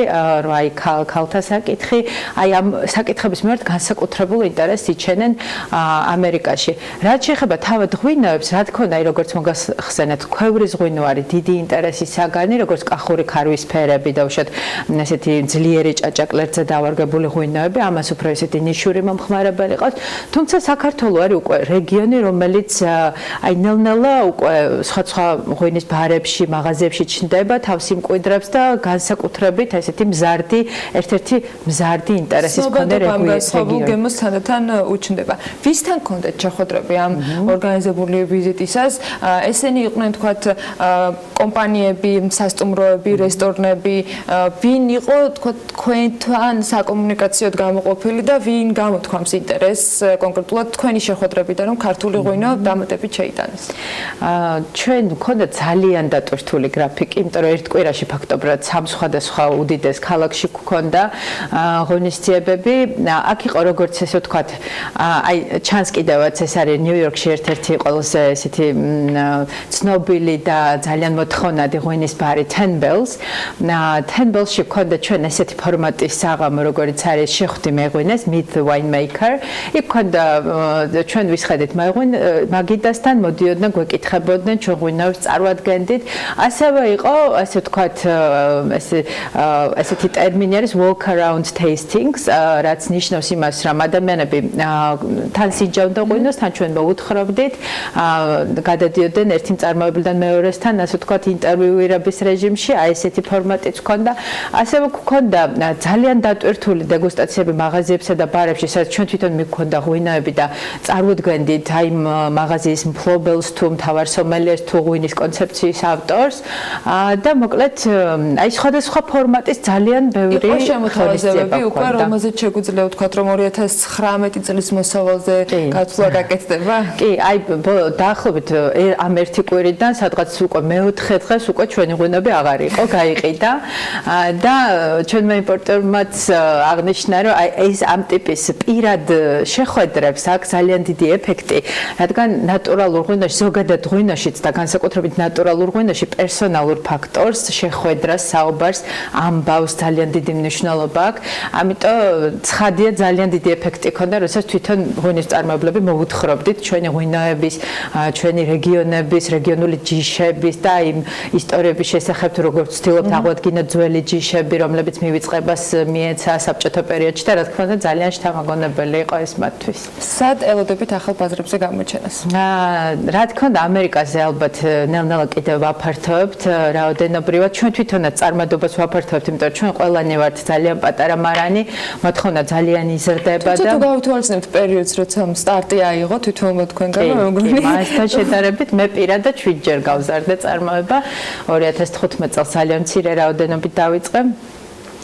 რომ აი ქალთა საკითხი, აი ამ საკითხების მიმართ განსაკუთრებულ ინტერესს იჩენენ ამერიკაში. რაც შეეხება თავად ღვინოებს, რა თქმა უნდა, როგორც მოგახსენეთ, ქვევრის ღვინო არის დიდი ინტერესის საგანი, როგორც კახური ქარვის ფერები და უშუალოდ ესეთი ძლიერი ჭაჭაკლერძზე დავარგებული ღვინოები, ამას უფრო ესეთი ნიშური მომხმარებელი ყავს. თუმცა საქართველო არის უკვე რეგიონი, რომელიც აი ნელ-ნელა უკვე სხვა ღვინის ბარებში, მაღაზიებში ჩნდება, თავს იმკვიდრებს და განსაკუთრებით ესეთი მზარდი, ერთ-ერთი მზარდი ინტერესის მქონე რეგიონი. გემოს თანდათან უჩნდება. ვისთან გქონდეთ შეხვედრები ამ ორგანიზებული ვიზიტისას? ესენი იყვნენ თქვათ კომპანიები, სასტუმროები, რესტორნები, ვინ იყო თქვათ თქვენთან საკომუნიკაციოდ გამოყოფილი და ვინ გამოთქვამს ინტერესს კონკრეტულად თქვენი შეხვედრებიდან, რომ ქართული ღვინო დამატებით შეიტანეს? ჩვენ გქონდა ძალიან დატვირთული გრაფიკი, იმიტომ რომ ერთ კვირაში ფაქტობრივად 3 სხვადასხვა უდიდეს ქალაქში გქონდა ღონისძიებები. აქ იყო როგორც ესე ვთქვათ, აი ჩანს კიდევაც ეს არის ნიუ-იორკში ერთ-ერთი ყველაზე ესეთი ცნობილი და ძალიან მოთხოვნადი ღვინის ბარი Ten Bells. Ten Bells-ში გქონდა ჩვენ ესეთი ფორმატის საღამო, როგორც არის შეხვდი მეღვინეს Meet the Winemaker. იქ გქონდა ჩვენ ვისხედით მაგიდასთან, მოდიოდნენ, გვეკითხებოდნენ, ჩვენ ღვინოებს წარმოადგენდით. ასევე იყო, ასე ვთქვათ, ესეთი ტერმინი არის walk around tastings, რაც ნიშნავს იმას, რომ ადამიანები თან სინჯავდა ღვინოს, თან ჩვენ მოუთხრობდით, გადადიოდნენ ერთი მწარმოებელიდან მეორესთან, ასე ვთქვათ, ინტერვიუირების რეჟიმში, აი ესეთი ფორმატიც გქონდა. ასევე გქონდა ძალიან დატვირთული დეგუსტაციები მაღაზიებსა და ბარებში, სადაც ჩვენ თვითონ მიგქონდა ღვინოები და წარმოადგენდით აი მაღაზიის მფლობელს თუ მთავარ სომელიეს თუ ღვინის კონცეფციის ავტორს და მოკლედ აი სხვადასხვა ფორმატის ძალიან ბევრი შემოთავაზებები უკვე, რომელზეც შეგვიძლია ვთქვათ, რომ 2019 წლის მოსავალზე გათვლა გაკეთდება? კი, აი დაახლოებით ამ ერთი კვირიდან სადღაც უკვე მეოთხე დღეს უკვე ჩვენი ღვინოები აღარ იყო, გაიყიდა და ჩვენმა იმპორტერმაც აღნიშნა, რომ აი ეს ამ ტიპის პირად შეხვედრებს აქვს ძალიან დიდი ეფექტი, რადგან ნატურალურ ღვინოში, ზოგადად ღვინოშიც და განსაკუთრებით ნატურალურ ღვინოში პერსონალურ ფაქტორს, შეხვედრას, საუბარს, ამბავს ძალიან დიდი მნიშვნელობა აქვს. ამიტომ ცხადია ძალიან დიდი ეფექტი ქონდა, როდესაც თვითონ ღვინის წარმომებლები მოუთხრობდით ჩვენი ღვინოების, ჩვენი რეგიონების, რეგიონული ჯიშების და იმ ისტორიების შესახებ, როგორც ვცდილობთ აღვადგინოთ ძველი ჯიშები, რომლებიც მივიწყებას მიეცა საბჭოთა პერიოდში და რა თქმა უნდა ძალიან შთამაგონებელი იყო ეს მათთვის. სად ელოდებით ახალ ბაზრებზე გამოჩენას? რა თქმა უნდა ამერიკაზე ალბათ ნელ-ნელა კიდევ ვაფართოვებთ რაოდენობრივად. ჩვენ თვითონაც წარმადობას ვაფართოვებთ, იმიტომ რომ ჩვენ ყველანი ვართ ძალიან პატარა მარანი, მოთხოვნა ძალიან იზრდება და თუ გავითვალისწინებთ პერიოდს, როცა სტარტი აიღო თვითონმა თქვენგან, მე მგონი მასთან შედარებით მე პირადად 7 ჯერ გავზარდე წარმოება და 2015 წელს ძალიან მცირე რაოდენობით დავიწყე.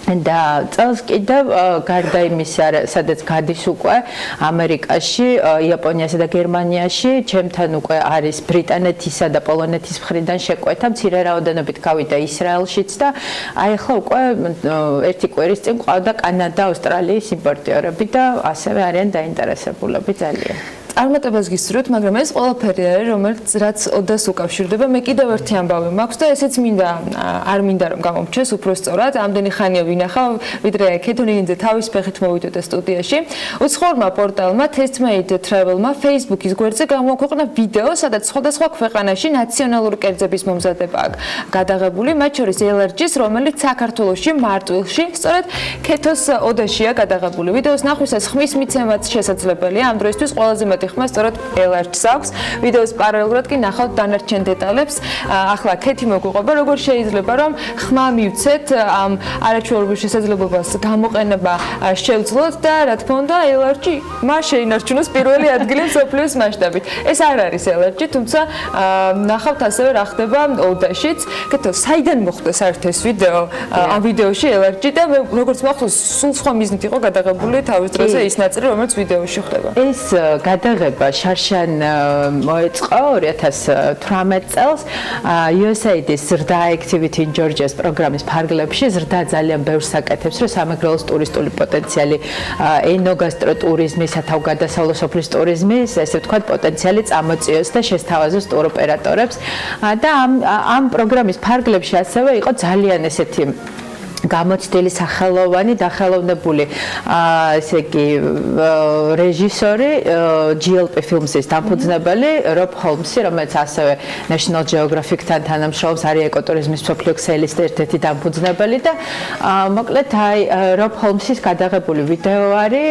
და წელს კიდევ გარდა იმისა, სადაც გადის უკვე ამერიკაში, იაპონიასა და გერმანიაში, ჩემთან უკვე არის ბრიტანეთისა და პოლონეთის მხრიდან შეკვეთა, მცირე რაოდენობით გავიდა ისრაელშიც და აი ახლა უკვე ერთი კვირის წინ ყავდა კანადა, ავსტრალიის იმპორტიორები და ასევე არიან დაინტერესებულები ძალიან. წარმატებას გისურვებთ, მაგრამ ეს ყველაფერი არის, რომელიც რაც ოდას უკავშირდება. მე კიდევ ერთი ამბავი მაქვს და ესეც არ მინდა რომ გამომჩეს უფრო სწორად. ამდენი ხანია ვინახავ, ვიდრე ქეთონინიძე თავის ფეხით მოვიდოდა სტუდიაში. უცხოურმა პორტალმა Testmade Travel-მა Facebook-ის გვერდზე გამოაქვეყნა ვიდეო, სადაც სხვადასხვა ქვეყანაში ნაციონალური კერძების მომზადება გადაღებული, მათ შორის ელარჯის, რომელიც საქართველოში მარტვილში, სწორედ ქეთოს ოდაშია გადაღებული. ვიდეოს ნახვისას ხმის მიცემაც შესაძლებელია. ამ დროისთვის ყველაზე მეტი ხმა სწორედ ელარჯს აქვს. ვიდეოს პარალელურად კი ნახავთ დანარჩენ დეტალებს. ახლა ქეთი მოგვიყვება, როგორ შეიძლება რომ ხმა მივცეთ ამ არაჩვეულებრივ შესაძლებლობას გამოყენება შევძლოთ და რა თქმა უნდა ელარჯი მას შეინარჩუნოს პირველი ადგილი მსოფლიოს მასშტაბით. ეს არ არის ელარჯი, თუმცა ნახავთ ასევე რა ხდება ოდაშიც. კეთო, საიდან მოხდა საერთოდ ეს ვიდეო? ამ ვიდეოში ელარჯი და მე როგორც მახსოვს, სულ სხვა მიზნით იყო გადაღებული თავის დროზე ის ნაწილი, რომელიც ვიდეოში ხდება. ეს გადაღება შარშან მოეწყო 2018 წელს USAID-ის ზრდა Activity in Georgia-ს პროგრამის ფარგლებში. ზრდა ძალიან ბევრს აკეთებს, რომ სამეგრელოს ტურისტული პოტენციალი, ენოგასტროტურიზმი, სათავგადასავლო სოფლის ტურიზმის, ესე ვთქვათ, პოტენციალი წამოწიოს და შესთავაზოს ტუროპერატორებს. და ამ პროგრამის ფარგლებში ასევე იყო ძალიან ესეთი გამოცდილი სახელოვანი დახელოვნებული ესე იგი რეჟისორი GLP Films-ის დამფუძნებელი რობ ჰოლმსი, რომელიც ასევე National Geographic-თან თანამშრომლობს, არის ეკოტურიზმის მსოფლიო ქსელის ერთ-ერთი დამფუძნებელი და მოკლედ აი რობ ჰოლმსის გადაღებული ვიდეო არის,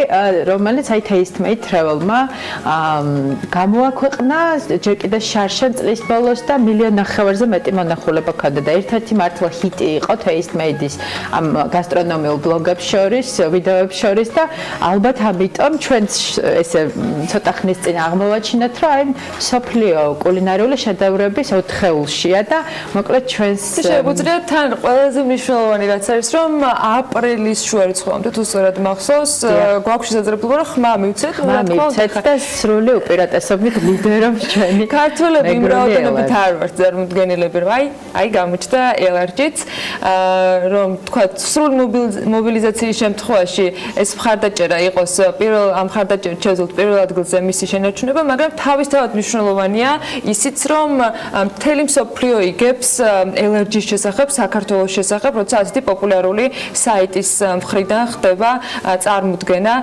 რომელიც აი Testmade Travel-მა გამოაქვეყნა ჯერ კიდევ შარშან წლის ბოლოს და 1.5 მილიონზე მეტი მონახულება ჰქონდა და ერთ-ერთი მართლა ჰიტი იყო Testmade-ის ამ გასტრონომიულ ბლოგებს შორის, ვიდეოებს შორის და ალბათ ამიტომ ჩვენც ესე ცოტა ხნის წინ აღმოვაჩინეთ, რომ აი სოფლიო კულინარიული შედევრების 4-ეულშია და მოკლედ ჩვენს შეგვიძლია თან ყველაზე მნიშვნელოვანი რაც არის, რომ აპრილის შუა რიცხვამდე თუ სწორად მახსოვს, გვაქვს შესაძლებლობა რომ ხმა მივცეთ, და სრული უპირატესობით ლიდერობს ჩვენი ქართველები იმ რაოდენობით არ ვართ წარმოდგენილები, რომ აი გამოჩნდა ელარჯიც, რომ თქვა სრულ მობილიზაციის შემთხვევაში ეს მხარდაჭერა იყოს ამ მხარდაჭერით შეძლოთ პირველ ადგილზე მისი შენარჩუნება, მაგრამ თავისთავად მნიშვნელოვანია ისიც, რომ მთელი მსოფლიო იგებს ელარჯის შესახებ, საქართველოს შესახებ, როცა ასეთი პოპულარული საიტის მხრიდან ხდება წარმოდგენა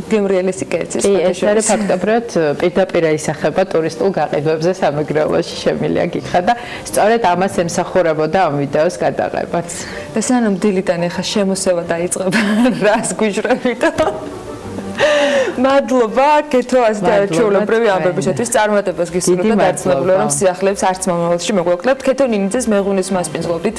გემრიელესი კერძის. ეს არის ფაქტობრივად პირდაპირ ისახება ტურისტულ გაყიდვებზე სამეგრელოში შემილია გითხრა და სწორედ ამას ემსახურებოდა ამ ვიდეოს გადაღებაც. და სანამ დილიდან ახლა შემოსევა დაიწყება რას გვიჟრებით. მადლობა ქეთო ასეთი არაჩვეულებრივი ამბებისათვის წარმატებას გისურვებთ და დარწმუნებული რომ სიახლეებს არც მომავალში მოგვეკლებთ. ქეთო ნინიძეს მეღვინის მასპინძლობდით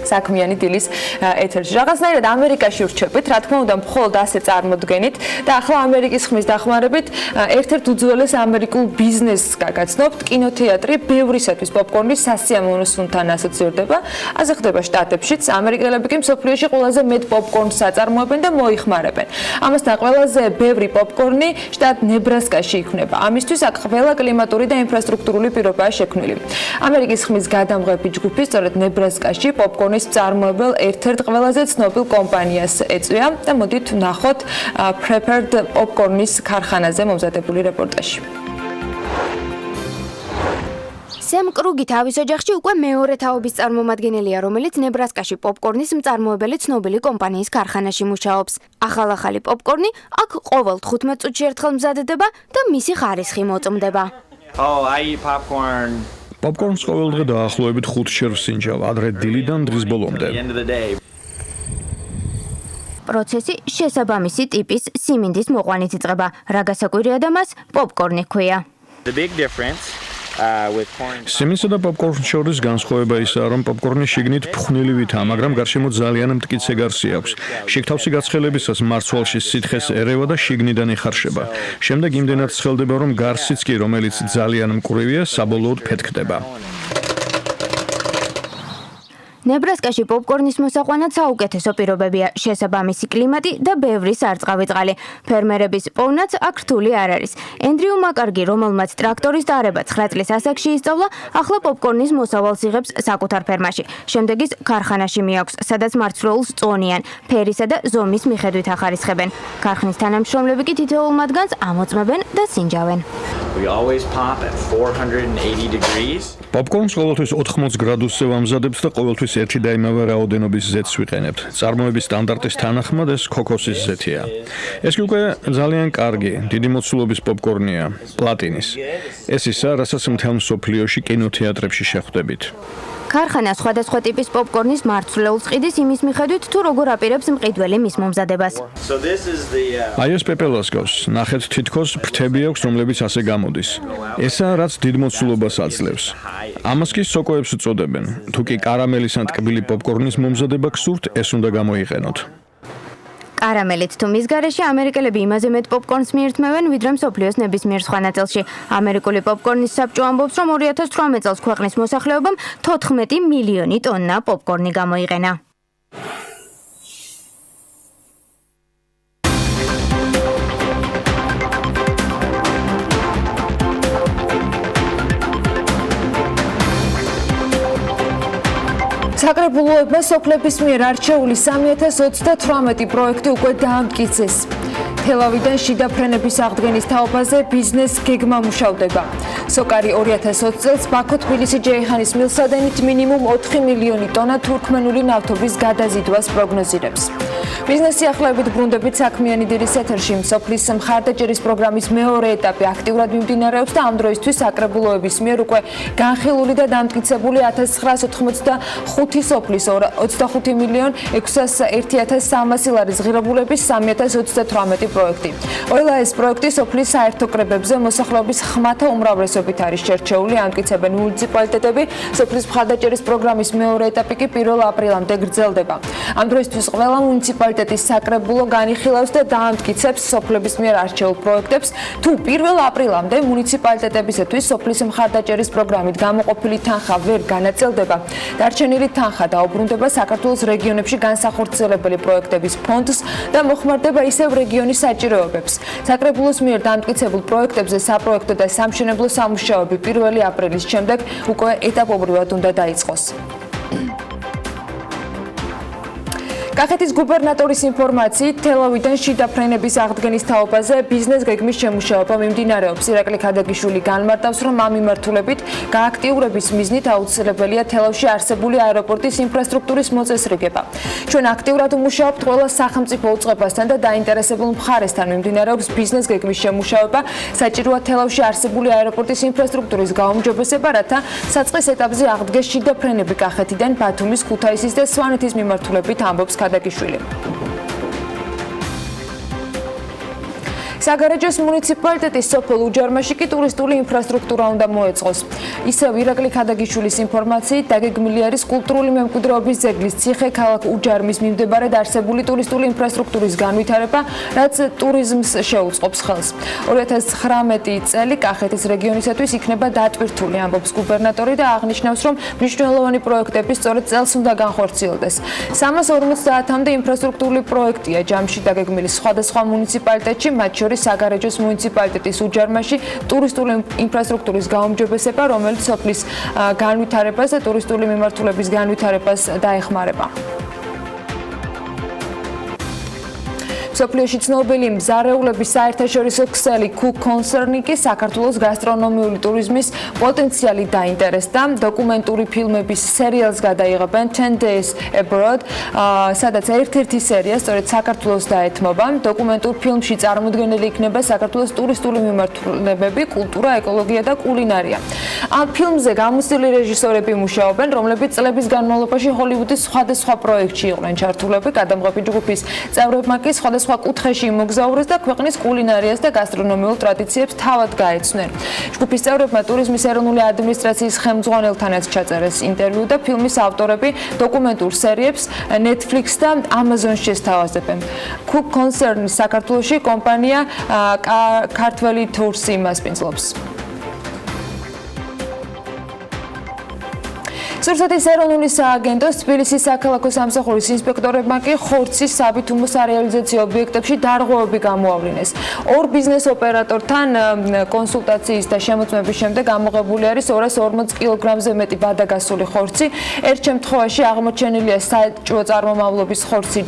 საქმიანი დილის ეთერში. რაღაცნაირად ამერიკაში ვრჩებით, რა თქმა უნდა, მხოლოდ ასე წარმოდგენით და ახლა ამერიკის ხმის დახმარებით ერთ-ერთ უძველეს ამერიკულ ბიზნესს გაგაცნობთ. კინოთეატრი ბევრისათვის პოპკორნის სასიამოვნო სუნთან ასოცირდება. ასე ხდება შტატებშიც. ამერიკელები კი მსოფლიოში ყველაზე მეტ პოპკორნს აწარმოებენ და მოიხმარებენ. ამასთან ყველაზე ბევრი პოპკორნი შტატ ნებრასკაში იქმნება. ამისთვის აქ ყველა კლიმატური და ინფრასტრუქტურული პირობაა შექმნილი. ამერიკის ხმის გადამღები ჯგუფი სწორედ ნებრასკაში პოპკორნის წარმოებელ ერთ-ერთ ყველაზე ცნობილ კომპანიას ეწვია და მოდით ვნახოთ Prepared პოპკორნის ქარხანაზე მომზადებული რეპორტაჟი. სემ კრუგი თავის ოჯახში უკვე მეორე თაობის წარმომადგენელია, რომელიც ნებრასკაში პოპკორნის მწარმოებელი ცნობილი კომპანიის ქარხანაში მუშაობს. ახალ-ახალი პოპკორნი აქ ყოველ 15 წუთში ერთხელ მზადდება და მისი ხარისხი მოწმდება. პოპკორნს ყოველდღე დაახლოებით 5 შერვს ინჯავ, ადრე დილიდან დღის ბოლომდე. პროცესი შესაბამისი ტიპის სიმინდის მოყვანით იწყება, რა გასაკვირია და მას პოპკორნი ჰქვია. სიმინდსა და პოპკორნს შორის განსხვავება ისაა, რომ პოპკორნი შიგნით ფხვნილივითაა, მაგრამ გარშემო ძალიან მტკიცე გარსი აქვს. შიგთავსი გაცხელებისას მარცვალში სითხეს ერევა და შიგნიდან იხარშება. შემდეგ იმდენად ცხელდება, რომ გარსიც კი, რომელიც ძალიან მკვრივია, საბოლოოდ ფეთქდება. ნებრასკაში პოპკორნის მოსაყვანად საუკეთესო პირობებია, შესაბამისი კლიმატი და ბევრი სარწყავი წყალი. ფერმერების პოვნაც აქ რთული არ არის. ენდრიუ მაკარგი, რომელმაც ტრაქტორის დაარება 9 წლის ასაკში ისწავლა, ახლა პოპკორნის მოსავალს იღებს საკუთარ ფერმაში. შემდეგ ის ქარხანაში მიაქვს, სადაც მარცვლეულს წონიან, ფერისა და ზომის მიხედვით ახარისხებენ. ქარხნის თანამშრომლები კი თითოეულ მათგანს ამოწმებენ და სინჯავენ. We always pop at 480 degrees. პოპკორნს ყოველთვის 80 გრადუსზე ვამზადებთ და ყოველთვის ერთი და იმავე რაოდენობის ზეთს ვიყენებთ. წარმოების სტანდარტის თანახმად ეს ქოქოსის ზეთია. ეს კი უკვე ძალიან კარგი, დიდი მოცულობის პოპკორნია, პლატინის. ეს ისა, რასაც მთელ მსოფლიოში კინოთეატრებში შეხვდებით. ქარხანა სხვადასხვა ტიპის პოპკორნის მარცვლეულს ყიდის იმის მიხედვით, თუ როგორ აპირებს მყიდველი მის მომზადებას. აი ეს პეპელას გავს, ნახეთ თითქოს ფრთები აქვს, რომლებიც ასე გამოდის. ესა რაც დიდ მოცულობას აძლევს. ამას კი სოკოებს უწოდებენ. თუ კი კარამელის ან ტკბილი პოპკორნის მომზადება გსურთ, ეს უნდა გამოიყენოთ. კარამელით თუ მის გარეშე ამერიკელები იმაზე მეტ პოპკორნს მიირთმევენ, ვიდრე მსოფლიოს ნებისმიერ სხვა ნაწილში. ამერიკული პოპკორნის საბჭო ამბობს, რომ 2018 წელს ქვეყნის მოსახლეობამ 14 მილიონი ტონნა პოპკორნი გამოიყენა. საკრებულოებმა სოფლების მიერ არჩეული 3028 პროექტი უკვე დაამტკიცეს. თელავიდან შიდა ფრენების აღდგენის თაობაზე ბიზნეს გეგმა მუშავდება. სოკარი 2020 წელს ბაქო-თბილისი-ჯეიჰანის მილსადენით მინიმუმ 4 მილიონი ტონა თურქმენული ნავთობის გადაზიდვას პროგნოზირებს. ბიზნეს სიახლეებით ბრუნდებით საქმიანი დილის ეთერში სოფლის მხარდაჭერის პროგრამის მეორე ეტაპი აქტიურად მიმდინარეობს და ამ დროისთვის საკრებულოების მიერ უკვე განხილული და დამტკიცებული 1985 სოფლის 25 მილიონ 601.300 ლარის ღირებულების 3038 პროექტი. ყველა ეს პროექტი სოფლის საერთო კრებებზე მოსახლეობის ხმათა უმრავლესობით არის შერჩეული, ამტკიცებენ მუნიციპალიტეტები. სოფლის მხარდაჭერის პროგრამის მეორე ეტაპი კი 1 აპრილამდე გრძელდება. ამ დროისთვის ყველა მუნიციპალიტეტის საკრებულო განიხილავს და დაამტკიცებს სოფლების მიერ არჩეულ პროექტებს. თუ 1 აპრილამდე მუნიციპალიტეტებისათვის სოფლის მხარდაჭერის პროგრამით გამოყოფილი თანხა ვერ განაწილდება, დარჩენილი თანხა დაუბრუნდება საქართველოს რეგიონებში განსახორციელებელი პროექტების ფონდს და მოხმარდება ისევ რეგიონის საჭიროებებს. საკრებულოს მიერ დამტკიცებულ პროექტებზე საპროექტო და სამშენებლო სამუშაოები 1 აპრილის შემდეგ უკვე ეტაპობრივად უნდა დაიწყოს. კახეთის გუბერნატორის ინფორმაციით, თელავიდან შიდა ფრენების აღდგენის თაობაზე ბიზნეს გეგმის შემუშავება მიმდინარეობს. ირაკლი ქადაგიშვილი განმარტავს, რომ ამ მიმართულებით გააქტიურების მიზნით აუცილებელია თელავში არსებული აეროპორტის ინფრასტრუქტურის მოწესრიგება. ჩვენ აქტიურად ვმუშაობთ ყველა სახელმწიფო უწყებასთან და დაინტერესებულ მხარესთან მიმდინარეობს ბიზნეს გეგმის შემუშავება. საჭიროა თელავში არსებული აეროპორტის ინფრასტრუქტურის გაუმჯობესება, რათა საწყის ეტაპზე აღდგეს შიდა ფრენები კახეთიდან, ბათუმის, ქუთაისის და სვანეთის მიმართულებით, ამბობს ქადაგიშვილი. საგარეჯოს მუნიციპალიტეტის სოფელ უჯარმაში კი ტურისტული ინფრასტრუქტურა უნდა მოეწყოს. ისევ ირაკლი ქადაგიშვილის ინფორმაციით, დაგეგმილი არის კულტურული მემკვიდრეობის ძეგლის ციხე ქალაქ უჯარმის მიმდებარედ არსებული ტურისტული ინფრასტრუქტურის განვითარება, რაც ტურიზმს შეუწყობს ხელს. 2019 წელი კახეთის რეგიონისათვის იქნება დატვირთული, ამბობს გუბერნატორი და აღნიშნავს, რომ მნიშვნელოვანი პროექტები სწორედ წელს უნდა განხორციელდეს. 350-მდე ინფრასტრუქტურული პროექტია ჯამში დაგეგმილი სხვადასხვა მუნიციპალიტეტში, მათ შორის საგარეჯოს მუნიციპალიტეტის უჯარმაში ტურისტული ინფრასტრუქტურის გაუმჯობესება, რომელიც სოფლის განვითარებას და ტურისტული მიმართულების განვითარებას დაეხმარება. სოფლიოში ცნობილი მზარეულების საერთაშორისო ქსელი Cook კონცერნი კი საქართველოს გასტრონომიული ტურიზმის პოტენციალი დაინტერესდა. დოკუმენტური ფილმების სერიალს გადაიღებენ 10 Days Abroad, სადაც ერთ-ერთი სერია სწორედ საქართველოს დაეთმობა. დოკუმენტურ ფილმში წარმოდგენილი იქნება საქართველოს ტურისტული მიმართულებები, კულტურა, ეკოლოგია და კულინარია. ამ ფილმზე გამოცდილი რეჟისორები მუშაობენ, რომლებიც წლების განმავლობაში ჰოლივუდის სხვადასხვა პროექტში იყვნენ ჩართულები. გადამღები ჯგუფის წევრებმა კი სხვადასხვა კუთხეში იმოგზაურეს და ქვეყნის კულინარიას და გასტრონომიულ ტრადიციებს თავად გაეცნენ. ჯგუფის წევრებმა ტურიზმის ეროვნული ადმინისტრაციის ხელმძღვანელთანაც ჩაწერეს ინტერვიუ და ფილმის ავტორები დოკუმენტურ სერიებს Netflix და Amazon-ში შესთავაზებენ. Cook კონცერნის საქართველოში კომპანია ქართველი თურსი მასპინძლობს. სურსათის ეროვნული სააგენტოს თბილისის საქალაქო სამსახურის ინსპექტორებმა კი ხორცის საბითუმო სარეალიზაციო ობიექტებში დარღვევები გამოავლინეს. ორ ბიზნეს ოპერატორთან კონსულტაციის და შემოწმების შემდეგ ამოღებული არის 240 კილოგრამზე მეტი ბადაგასული ხორცი. ერთ შემთხვევაში აღმოჩენილია საჭუო წარმომავლობის ხორცი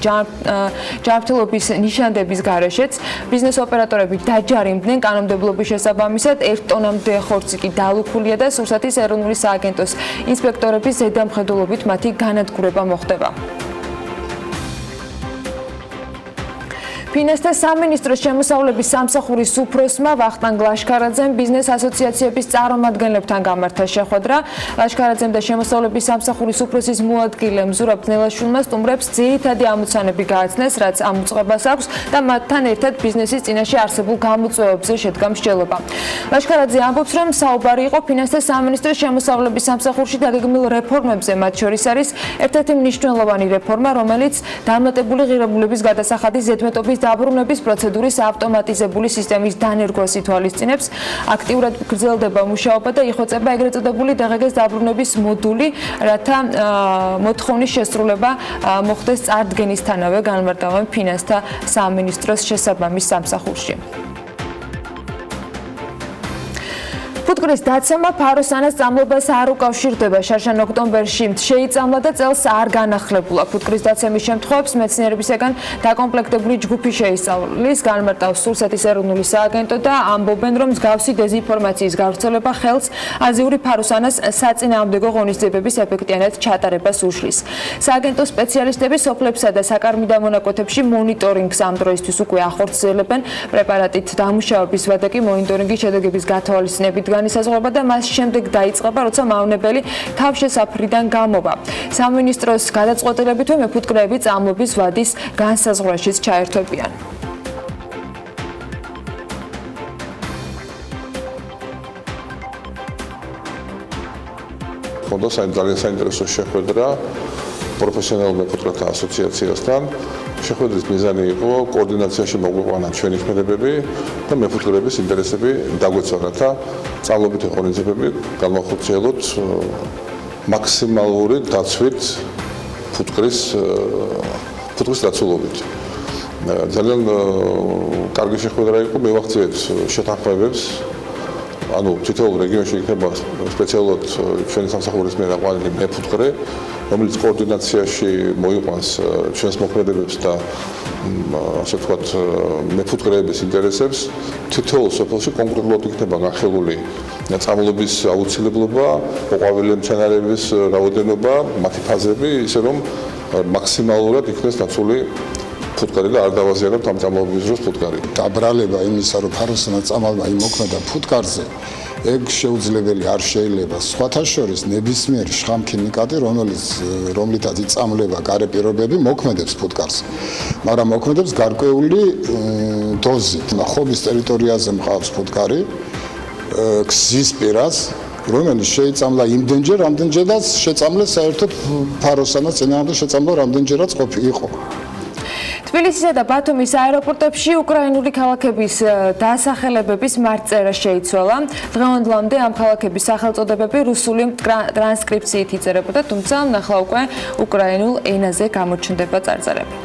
ჯანმრთელობის ნიშანდების გარეშეც. ბიზნეს ოპერატორები დაჯარიმდნენ კანონმდებლობის შესაბამისად 1 ტონამდე ხორცი კი დალუქულია და სურსათის ეროვნული სააგენტოს ინსპექტორების ზედამხედველობით მათი განადგურება მოხდება. ფინანსთა სამინისტროს შემოსავლების სამსახურის უფროსმა ვახტანგ ლაშქარაძემ ბიზნეს ასოციაციების წარმომადგენლებთან გამართა შეხვედრა. ლაშქარაძემ და შემოსავლების სამსახურის უფროსის მოადგილე მზურაბ ძნელაშვილმა სტუმრებს ძირითადი ამოცანები გააცნეს, რაც ამოწყებას აქვს და მათთან ერთად ბიზნესის წინაშე არსებულ გამოწვევებზე შედგა მსჯელობა. ლაშქარაძე ამბობს, რომ საუბარი იყო ფინანსთა სამინისტროს შემოსავლების სამსახურში დაგეგმილ რეფორმებზე, მათ შორის არის ერთ-ერთი მნიშვნელოვანი რეფორმა, რომელიც დამატებული ღირებულების გადასახადის ზედმეტობის დაბრუნების პროცედურის ავტომატიზებული სისტემის დანერგვას ითვალისწინებს. აქტიურად გრძელდება მუშაობა და იხვეწება ეგრეთ წოდებული დღგ-ს დაბრუნების მოდული, რათა მოთხოვნის შესრულება მოხდეს წარდგენისთანავე, განმარტავენ ფინანსთა სამინისტროს შესაბამის სამსახურში. ფუტკრის დაცემა ფაროსანას წამლობას არ უკავშირდება. შარშან ოქტომბერში შეიწამლა და წელს არ განახლებულა. ფუტკრის დაცემის შემთხვევებს მეცნიერებისგან დაკომპლექტებული ჯგუფი შეისწავლის, განმარტავს სურსათის ეროვნული სააგენტო და ამბობენ, რომ მსგავსი დეზინფორმაციის გავრცელება ხელს აზიური ფაროსანას საწინააღმდეგო ღონისძიებების ეფექტიანად ჩატარებას უშლის. სააგენტოს სპეციალისტები სოფლებსა და საკარმიდამო მონაკვეთებში მონიტორინგს ამ დროისთვის უკვე ახორციელებენ. პრეპარატით დამუშავების ვადა კი მონიტორინგის შედეგების გათვალისწინებით განისაზღვრება და მას შემდეგ დაიწყება, როცა მავნებელი თავშესაფრიდან გამოვა. სამინისტროს გადაწყვეტილებითვე მეფუტკრეები წამლობის ვადის განსაზღვრაშიც ჩაერთვებიან. ხონდა ძალიან საინტერესო შეხვედრა პროფესიონალურ მეფუტკრეთა ასოციაციასთან. შეხვედრის მიზანი იყო კოორდინაციაში მოგვიყვანა ჩვენი ხმებები და მეფუტკრეების ინტერესები დაგვეცვა, რათა წამლობითი ღონისძიებები განვახორციელოთ მაქსიმალური დაცვით ფუტკრის დაცულობით. ძალიან კარგი შეხვედრა იყო, მივახციეთ შეთანხმებებს. ანუ თითოეულ რეგიონში იქნება სპეციალურად ჩვენი სამსახურის მიერ აყვანილი მეფუტკრე, რომელიც კოორდინაციაში მოიყვანს ჩვენს მოქმედებებს და ასე ვთქვათ მეფუტკრეების ინტერესებს. თითოეულ სოფელში კონკრეტულად იქნება განხილული წამლობის აუცილებლობა, მოყვავილე მცენარეების რაოდენობა, მათი ფაზები, ისე რომ მაქსიმალურად იქნეს დაცული ფუტკარი და არ დავაზიანებთ ამ წამლობის დროს ფუტკარი. დაბრალება იმისა, რომ ფაროსანა წამალმა იმოქმედა ფუტკარზე, ეგ შეუძლებელი არ შეიძლება. სხვათა შორის ნებისმიერი შხამქიმიკატი, რომლითაც იწამლება გარე პირობები, მოქმედებს ფუტკარს. მაგრამ მოქმედებს გარკვეული დოზით. ხობის ტერიტორიაზე მყავს ფუტკარი, გზის პირას, რომელიც შეიწამლა იმდენჯერ, რამდენჯერაც შეწამლეს საერთოდ ფაროსანას წინააღმდეგ შეწამლა რამდენჯერაც იყო. თბილისისა და ბათუმის აეროპორტებში უკრაინული ქალაქების დასახელებების მარწერა შეიცვალა. დღევანდლამდე ამ ქალაქების სახელწოდებები რუსული ტრანსკრიფციით იწერებოდა, თუმცა ნახლა უკვე უკრაინულ ენაზე გამოჩნდება წარწერები.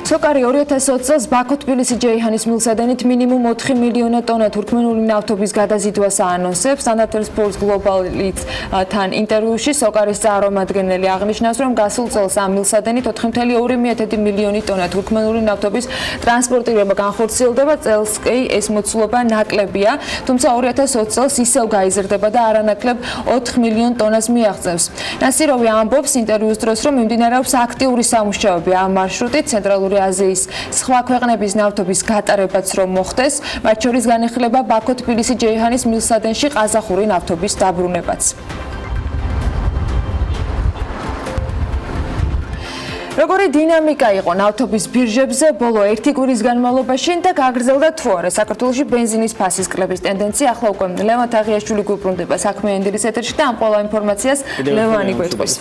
სოკარი 2020 წელს ბაქო-თბილისი-ჯეიჰანის მილსადენით მინიმუმ 4 მილიონი ტონა თურქმენული ნავთობის გადაზიდვას აანონსებს. Standard Poor's Global-თან ინტერვიუში სოკარის წარმომადგენელი აღნიშნავს, რომ გასულ წელს ამ მილსადენით 4,2 მილიონი ტონა თურქმენული ნავთობის ტრანსპორტირება განხორციელდება, წელს კი ეს მოცულობა ნაკლებია, თუმცა 2020 წელს ისევ გაიზრდება და არანაკლებ 4 მილიონ ტონას მიაღწევს. ნასიროვი ამბობს ინტერვიუს დროს, რომ მიმდინარეობს აქტიური სამუშაოები ამ მარშრუტით, ცენტრალური აზიის სხვა ქვეყნების ნავთობის გატარებაც რომ მოხდეს, მათ შორის განიხილება ბაქო-თბილისი-ჯეიჰანის მილსადენში ყაზახური ნავთობის დაბრუნებაც. როგორი დინამიკა იყო ნავთობის ბირჟებზე ბოლო 1 კვირის განმავლობაში და გაგრძელდა თუ არა საქართველოში ბენზინის ფასის კლების ტენდენცია? ახლა უკვე ლევან თაღიაშვილი გვიბრუნდება საქმიანი დილის ეთერში და ამ ყველა ინფორმაციას ლევანი გვეტყვის.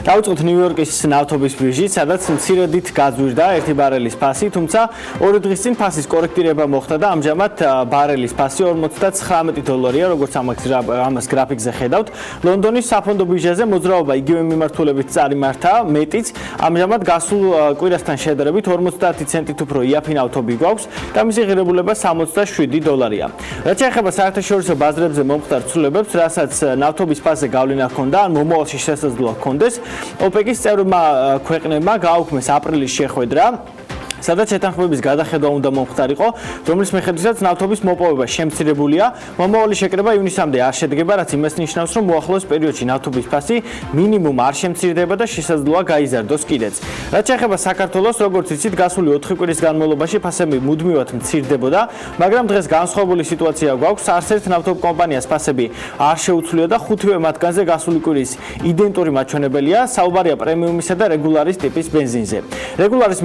დავიწყოთ ნიუ-იორკის ნავთობის ბირჟით, სადაც მცირედით გაძვირდა 1 ბარელის ფასი, თუმცა 2 დღის წინ ფასის კორექტირება მოხდა და ამჟამად ბარელის ფასი $49, როგორც ამას გრაფიკზე ხედავთ. ლონდონის საფონდო ბირჟაზე მოძრაობა იგივე მიმართულებით წარიმართა, მეტიც ამჟამად გასულ კვირასთან შედარებით 50 ცენტით უფრო იაფი ნავთობი გვაქვს და მისი ღირებულება $67. რაც შეეხება საერთაშორისო ბაზრებზე მომხდარ ცვლილებებს, რასაც ნავთობის ფასზე გავლენა ჰქონდა, ან მომავალში შესაძლოა ჰქონდეს, ოპეკის წევრმა ქვეყნებმა გააუქმეს აპრილის შეხვედრა, სადაც შეთანხმების გადახედვა უნდა მომხდარიყო, რომლის მიხედვითაც ნავთობის მოპოვება შემცირებულია, მომავალი შეკრება ივნისამდე არ შედგება, რაც იმას ნიშნავს, რომ მოახლოეს პერიოდში ნავთობის ფასი მინიმუმ არ შემცირდება და შესაძლოა გაიზარდოს კიდეც. რაც შეეხება საქართველოს, როგორც იცით, გასული 4 კვირის განმავლობაში ფასები მუდმივად მცირდებოდა, მაგრამ დღეს განსხვავებული სიტუაცია გვაქვს. არც ერთ ნავთობ კომპანიას ფასები არ შეუცვლია და 5-ვე მათგანზე გასული კვირის იდენტური მაჩვენებელია, საუბარია პრემიუმისა და რეგულარის ტიპის ბენზინზე. რეგულარის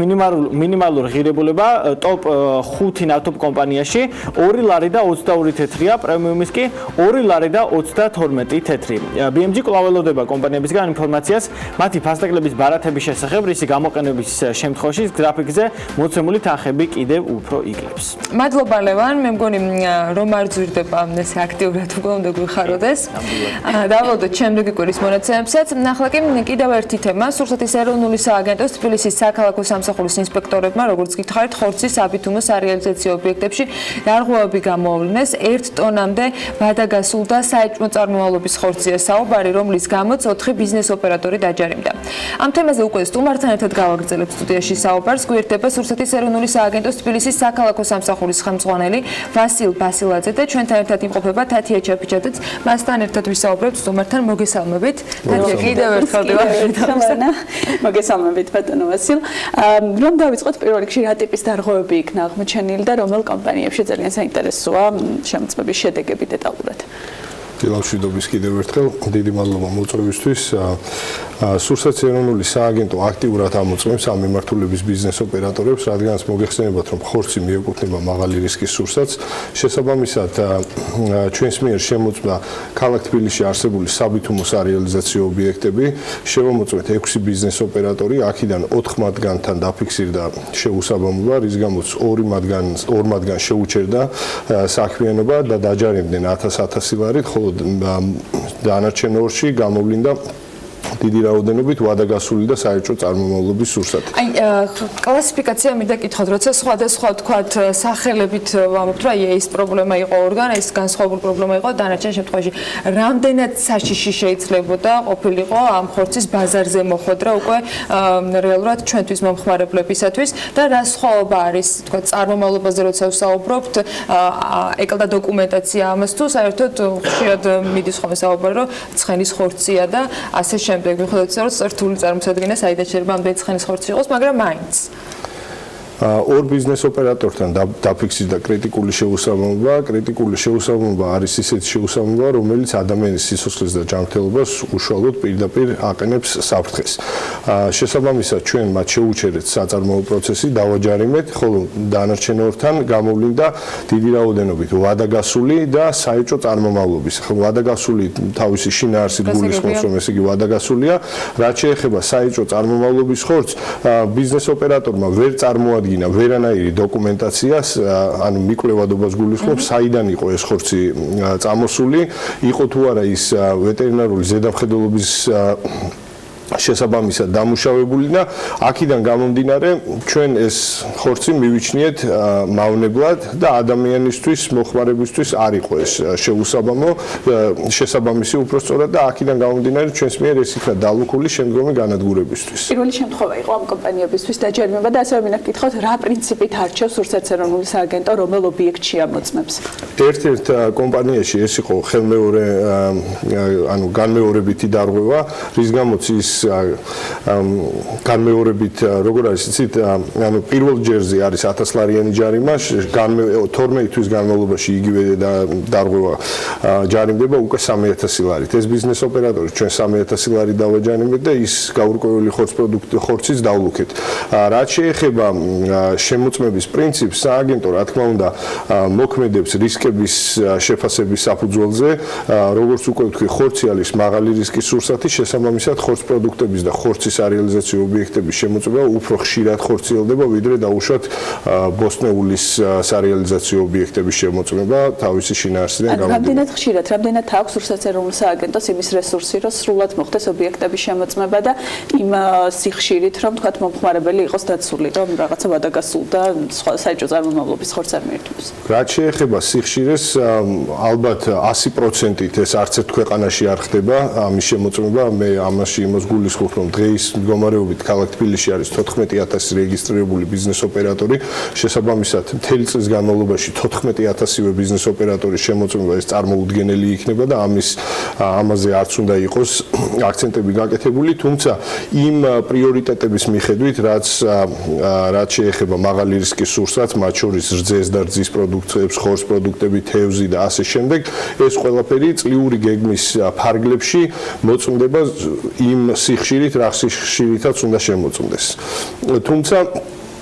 მინიმალური ღირებულება ტოპ 5 ნავთობ კომპანიაში $2.22, პრემიუმის კი $2.32. BMG კვლაველოდება კომპანიებისგან ინფორმაციას მათი ფასდაკლების ბარათების შესახებ, რისი გამოყენების შემთხვევაში გრაფიკზე მოცემული თანხები კიდევ უფრო იკლებს. მადლობა ლევან, მე მგონი რომ არ ძვირდება ეს აქტიურად უკვე უნდა გვიხაროდეს. დავავალოთ შემდეგი კვირის მონაცემებსაც. ახლა კი კიდევ ერთი თემა, სურსათის ეროვნული სააგენტოს თბილისის საქალაქო სამსახურის ინსპექტორებმა, როგორც გითხარით, ხორცის საბითუმო სარეალიზაციო ობიექტებში დარღვევები გამოავლინეს 1 ტონამდე ვადაგასულ და საეჭვო წარმომავლობის ხორცია საუბარი, რომლის გამოც 4 ბიზნეს ოპერატორი დაჯარიმდა. ამ თემაზე უკვე სტუმართან ერთად გავაგრძელებთ სტუდიაში საუბარს. გვერდება სურსათის ეროვნული სააგენტოს თბილისის საქალაქო სამსახურის ხელმძღვანელი ვასილ ბასილაძე და ჩვენთან ერთად იმყოფება თათია ჩაფიჩადეც. მასთან ერთად ვისაუბრებთ სტუმართან. მოგესალმებით. თათია, კიდევ ერთხელ მოგესალმებით ბატონო ვასილ. რომ დავიწყოთ პირველ რიგში რა ტიპის დარღვევები იქნა აღმოჩენილი და რომელ კომპანიებში ძალიან საინტერესოა შემოწმების შედეგები დეტალურად. დილამშვიდობის კიდევ ერთხელ დიდი მადლობა მოწვევისთვის. სურსათის ეროვნული სააგენტო აქტიურად ამოწმებს ამ მიმართულების ბიზნეს ოპერატორებს, რადგანაც მოგეხსენებათ, რომ ხორცი მიეკუთვნება მაღალი რისკის სურსათს. შესაბამისად, ჩვენს მიერ შემოწმდა ქალაქ თბილისში არსებული საბითუმო სარეალიზაციო ობიექტები. შევამოწმეთ 6 ბიზნეს ოპერატორი, აქედან 4 მათგანთან დაფიქსირდა შეუსაბამობა, რის გამოც 2 მათგან შეუჩერდა საქმიანობა და დაჯარიმდნენ 1000 ლარით, ხოლო დანარჩენ 2-ში გამოვლინდა დიდი რაოდენობით ვადაგასული და საეჭვო წარმომავლობის სურსათი. კლასიფიკაცია მინდა კითხოთ, როცა სხვადასხვა თქვათ სახელებით ვამბობთ, რომ ეს პრობლემა იყო ორგან, ეს განსხვავებული პრობლემა იყო დანარჩენ შემთხვევაში. რამდენად საშიში შეიძლებოდა ყოფილიყო ამ ხორცის ბაზარზე მოხვედრა უკვე რეალურად ჩვენთვის მომხმარებლებისათვის და რა სხვაობა არის, თქვათ, წარმომავლობაზე როცა ვსაუბრობთ, ეკლდა დოკუმენტაცია ამას თუ საერთოდ ხშირად მიდის ხოლმე საუბარი, რომ ცხენის ხორცია და ასე შემდეგ. მიუხედავად იმისა, რომ სრული წარმოსადგენა საიდანაც შეიძლება ამდენი ცხენის ხორცი იყოს, მაგრამ მაინც. 2 ბიზნეს ოპერატორთან დაფიქსირდა კრიტიკული შეუსაბამობა. კრიტიკული შეუსაბამობა არის ისეთი შეუსაბამობა, რომელიც ადამიანის სიცოცხლეს და ჯანმრთელობას უშუალოდ პირდაპირ აყენებს საფრთხეს. შესაბამისად, ჩვენ მათ შეუჩერეთ საწარმოო პროცესი, დავაჯარიმეთ, ხოლო დანარჩენ 2-თან გამოვლინდა დიდი რაოდენობით ვადაგასული და საეჭვო წარმომავლობის. ვადაგასული თავისი შინაარსით გულისხმობს, რომ ეს იგი ვადაგასულია. რაც შეეხება საეჭვო წარმომავლობის ხორცს, ბიზნეს ოპერატორმა ვერ წარმოადგენს ვერანაირი დოკუმენტაციას, ანუ მიკვლევადობას გულისხმობს, საიდან იყო ეს ხორცი წამოსული, იყო თუ არა ის ვეტერინარული ზედამხედველობის შესაბამისად დამუშავებული და აქედან გამომდინარე ჩვენ ეს ხორცი მივიჩნიეთ მავნებლად და ადამიანისთვის მოხმარებისთვის არ იყო ეს შეუსაბამო შესაბამისი უпростоრად და აქედან გამომდინარე ჩვენს მიერ ეს იქნა დალუქული შემდგომი განადგურებისთვის. პირველი შემთხვევა იყო ამ კომპანიებისთვის დაჯერიმება და ასევე მინდა გითხოთ რა პრინციპით არჩევს სურსათის ეროვნული სააგენტო რომელ ობიექტში ამოწმებს. ერთ-ერთ კომპანიაში ეს იყო ხელმეორე ანუ განმეორებითი დარღვევა, რის გამოც ის განმეორებით როგორ არის იცით, ანუ პირველ ჯერზე არის 1000 ლარიანი ჯარიმა, 12 თვის განმავლობაში იგივე დარღვევა ჯარიმდება უკვე 3000 ლარით. ეს ბიზნეს ოპერატორი ჩვენ 3000 ლარი დავაჯარიმეთ და ის გაურკვეველი ხორცის დავლუქეთ. რაც შეეხება შემოწმების პრინციპს, სააგენტო რა თქმა უნდა მოქმედებს რისკების შეფასების საფუძველზე, როგორც უკვე ვთქვი, ხორცი არის მაღალი რისკის სურსათი, შესაბამისად ხორცის პროდუქტების და ხორცის სარეალიზაციო ობიექტების შემოწმება უფრო ხშირად ხორციელდება, ვიდრე დაუშვათ ბოსტნეულის სარეალიზაციო ობიექტების შემოწმება თავისი შინაარსიდან გამომდინარე. რამდენად ხშირად, რამდენად აქვს რუსეთის ეროვნულ სააგენტოს იმის რესურსი, რომ სრულად მოხდეს ობიექტების შემოწმება და იმ სიხშირით, რომ თქვათ მომხმარებელი იყოს დაცული, რომ რაღაცა ვადაგასულ და სხვა საერთო წარმომავლობის ხორცს არ მიირთმევს. რაც შეეხება სიხშირეს, ალბათ 100%-ით ეს არც ერთ ქვეყანაში არ ხდება ამის შემოწმება. მე ამაში იმას გულისხმობ, რომ დღეის მდგომარეობით ქალაქ თბილისში არის 14000 რეგისტრირებული ბიზნეს ოპერატორი, შესაბამისად მთელი წლის განმავლობაში 14000-ვე ბიზნეს ოპერატორის შემოწმება ეს წარმოუდგენელი იქნება და ამაზე არც უნდა იყოს აქცენტები გაკეთებული, თუმცა იმ პრიორიტეტების მიხედვით, რაც შეეხება მაღალი რისკის სურსათს, მათ შორის რძეს და რძის პროდუქტებს, ხორცის პროდუქტები, თევზი და ასე შემდეგ, ეს ყველაფერი წლიური გეგმის ფარგლებში მოწმდება იმ სიხშირით, რა სიხშირითაც უნდა შემოწმდეს. თუმცა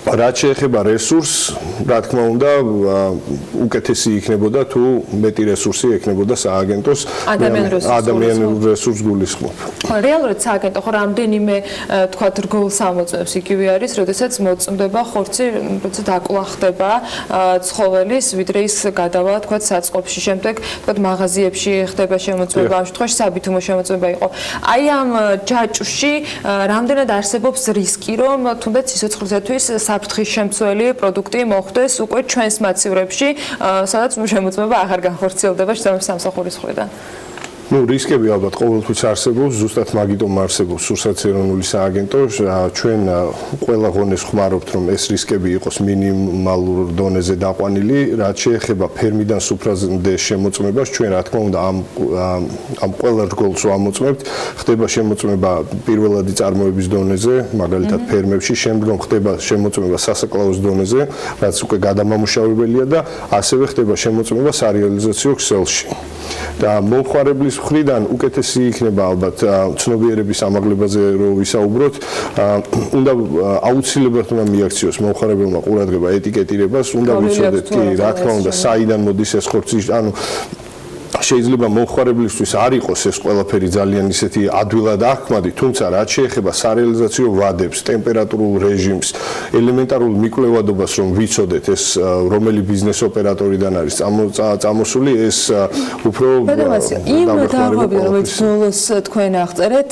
რაც შეეხება რესურსს, რა თქმა უნდა, უკეთესი იქნებოდა თუ მეტი რესურსი ექნებოდა სააგენტოს ადამიანურ რესურსს გულისხმობ. რეალურად სააგენტო ხო რამდენიმე თქვა რგოლს ამოწმებს, იგივე არის, როდესაც მოწმდება ხორცი, როცა დაკლახდება ცხოველის, ვიდრე ის გადავა თქვა საწყობში, შემდეგ თქვა მაღაზიებში ხდება შემოწმება, ამ შემთხვევაში საბითუმო შემოწმება იყო. აი ამ ჯაჭვში რამდენად არსებობს რისკი, რომ თუნდაც სიცოცხლისათვის საფრთხის შემცველი პროდუქტი მოხვდეს უკვე ჩვენს მაცევრებში, სადაც შემოწმება აღარ განხორციელდება სამსახურის მხრიდან. რისკები ალბათ ყოველთვის არსებობს, ზუსტად მაგიტომ არსებობს სურსათის ეროვნული სააგენტო. ჩვენ ყველა ღონეს ხმარობთ, რომ ეს რისკები იყოს მინიმალურ დონეზე დაყვანილი. რაც შეეხება ფერმიდან სუფრაზე შემოწმებას, ჩვენ რა თქმა უნდა ამ ყველა რგოლს ამოწმებთ. ხდება შემოწმება პირველადი წარმოების დონეზე, მაგალითად ფერმებში, შემდგომ ხდება შემოწმება სასაკლაოს დონეზე, რაც უკვე გადამამუშავებელია და ასევე ხდება შემოწმება სარეალიზაციო ქსელში. და მომხმარებლის მხრიდან უკეთესი იქნება ალბათ ცნობიერების ამაღლებაზე რო ვისაუბროთ, უნდა აუცილებლად უნდა მიაქციოს მომხმარებელმა ყურადღება ეტიკეტირებას, უნდა ვიცოდეთ კი რა თქმა უნდა საიდან მოდის ეს ხორცი, ანუ შეიძლება მომხმარებლისთვის არ იყოს ეს ყველაფერი ძალიან ისეთი ადვილად აღქმადი, თუმცა რაც შეეხება სარეალიზაციო ვადებს, ტემპერატურულ რეჟიმს, ელემენტარულ მიკვლევადობას რომ ვიცოდეთ ეს რომელი ბიზნეს ოპერატორიდან არის წამოსული, ეს უფრო იმ დაავადებით, რომელიც ბოლოს თქვენ აღწერეთ,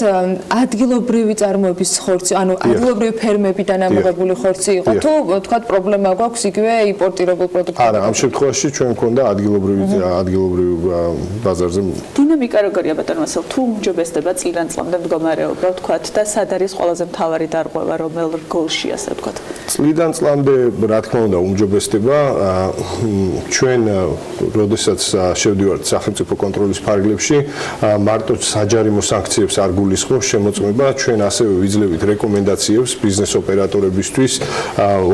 ადგილობრივი წარმოების ხორცი, ანუ ადგილობრივი ფერმებიდან ამოღებული ხორცი იყო თუ თქვა პრობლემა გვაქვს იგივე იმპორტირებულ პროდუქტებთან? არა, ამ შემთხვევაში ჩვენ მქონდა ადგილობრივი ბაზარზე. დინამიკა როგორია ბატონო მასალ, თუ უმჯობესდება წლიდან წლამდე მდგომარეობა, ვთქვათ და სად არის ყველაზე მთავარი დარღვევა, რომელ რგოლში ასე ვთქვათ? წლიდან წლამდე რა თქმა უნდა უმჯობესდება, ჩვენ როდესაც შევდივართ სახელმწიფო კონტროლის ფარგლებში, მარტო საჯარიმო სანქციებს არ გულისხმობს შემოწმება, ჩვენ ასევე ვიძლევით რეკომენდაციებს ბიზნეს ოპერატორებისთვის,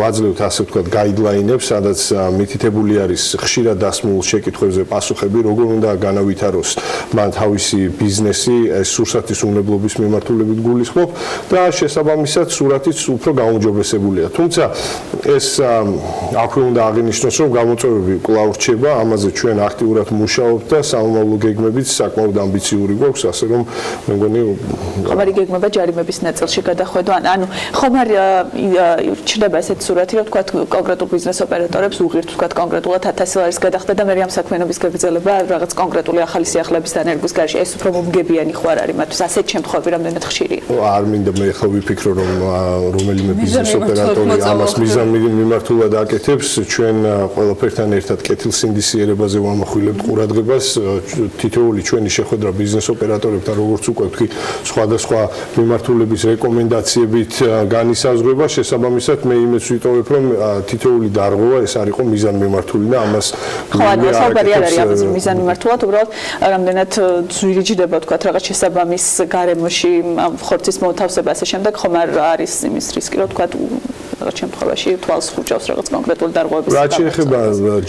ვაძლევთ ასე ვთქვათ გაიდლაინებს, სადაც მითითებული არის ხშირად დასმულ შეკითხვებზე პასუხები, როგორ უნდა განავითაროს მან თავისი ბიზნესი სურსათის უნებლობის მიმართულებით გულისხმობ და შესაბამისად სურათიც უფრო გაუმჯობესებულია. თუმცა ეს აქვე უნდა აღინიშნოს, რომ გამოწვევები კვლავ რჩება, ამაზე ჩვენ აქტიურად მუშაობთ და სამომავლო გეგმებიც საკმაოდ ამბიციური გვაქვს, ასე რომ მე მგონი ხომარი გეგმება ჯარიმების ნაწილში გადახვედვა, ანუ ხომ არ ჩნდება ესეთი სურათი, რომ თქვა კონკრეტულ ბიზნეს ოპერატორებს უღირთ თქვა კონკრეტულად 1000 ლარის გადახდა და მე ამ საქმიანობის გაგრძელება რაღაც კონკრეტული ახალი სიახლეების დანერგვის გარშე, ეს უფრო მომგებიანი ხო არ არის მათთვის ასეთ შემთხვევები რამდენად ხშირია? არ მინდა მე ხო ვიფიქრო, რომ რომელიმე ბიზნეს ოპერატორი ამას მიმართულად აკეთებს, ჩვენ ყველაფერთან ერთად კეთილსინდისიერებაზე ვამახვილებთ ყურადღებას, თითოეული ჩვენი შეხვედრა ბიზნეს ოპერატორებთან, როგორც უკვე ვთქვი, სხვადასხვა მიმართულების რეკომენდაციებით განისაზღვრება, შესაბამისად მე იმედს ვიტოვებ, რომ თითოეული დარღვევა ეს არ იყო მიზანმიმართული და ამას ხო, ანუ საუბარი არ არის ამაზე, რომ მიზანმიმართული ნათლად უბრალოდ რამდენად ძვირიჯდება თქვა რაღაც შესაბამის გარემოში ხორცის მოთავსება ასე შემდეგ ხომ არ არის იმის რისკი რომ თქვა რაღაც შემთხვევაში თვალს ხუჭავს რაღაც კონკრეტული დარღვევების რაც შეეხება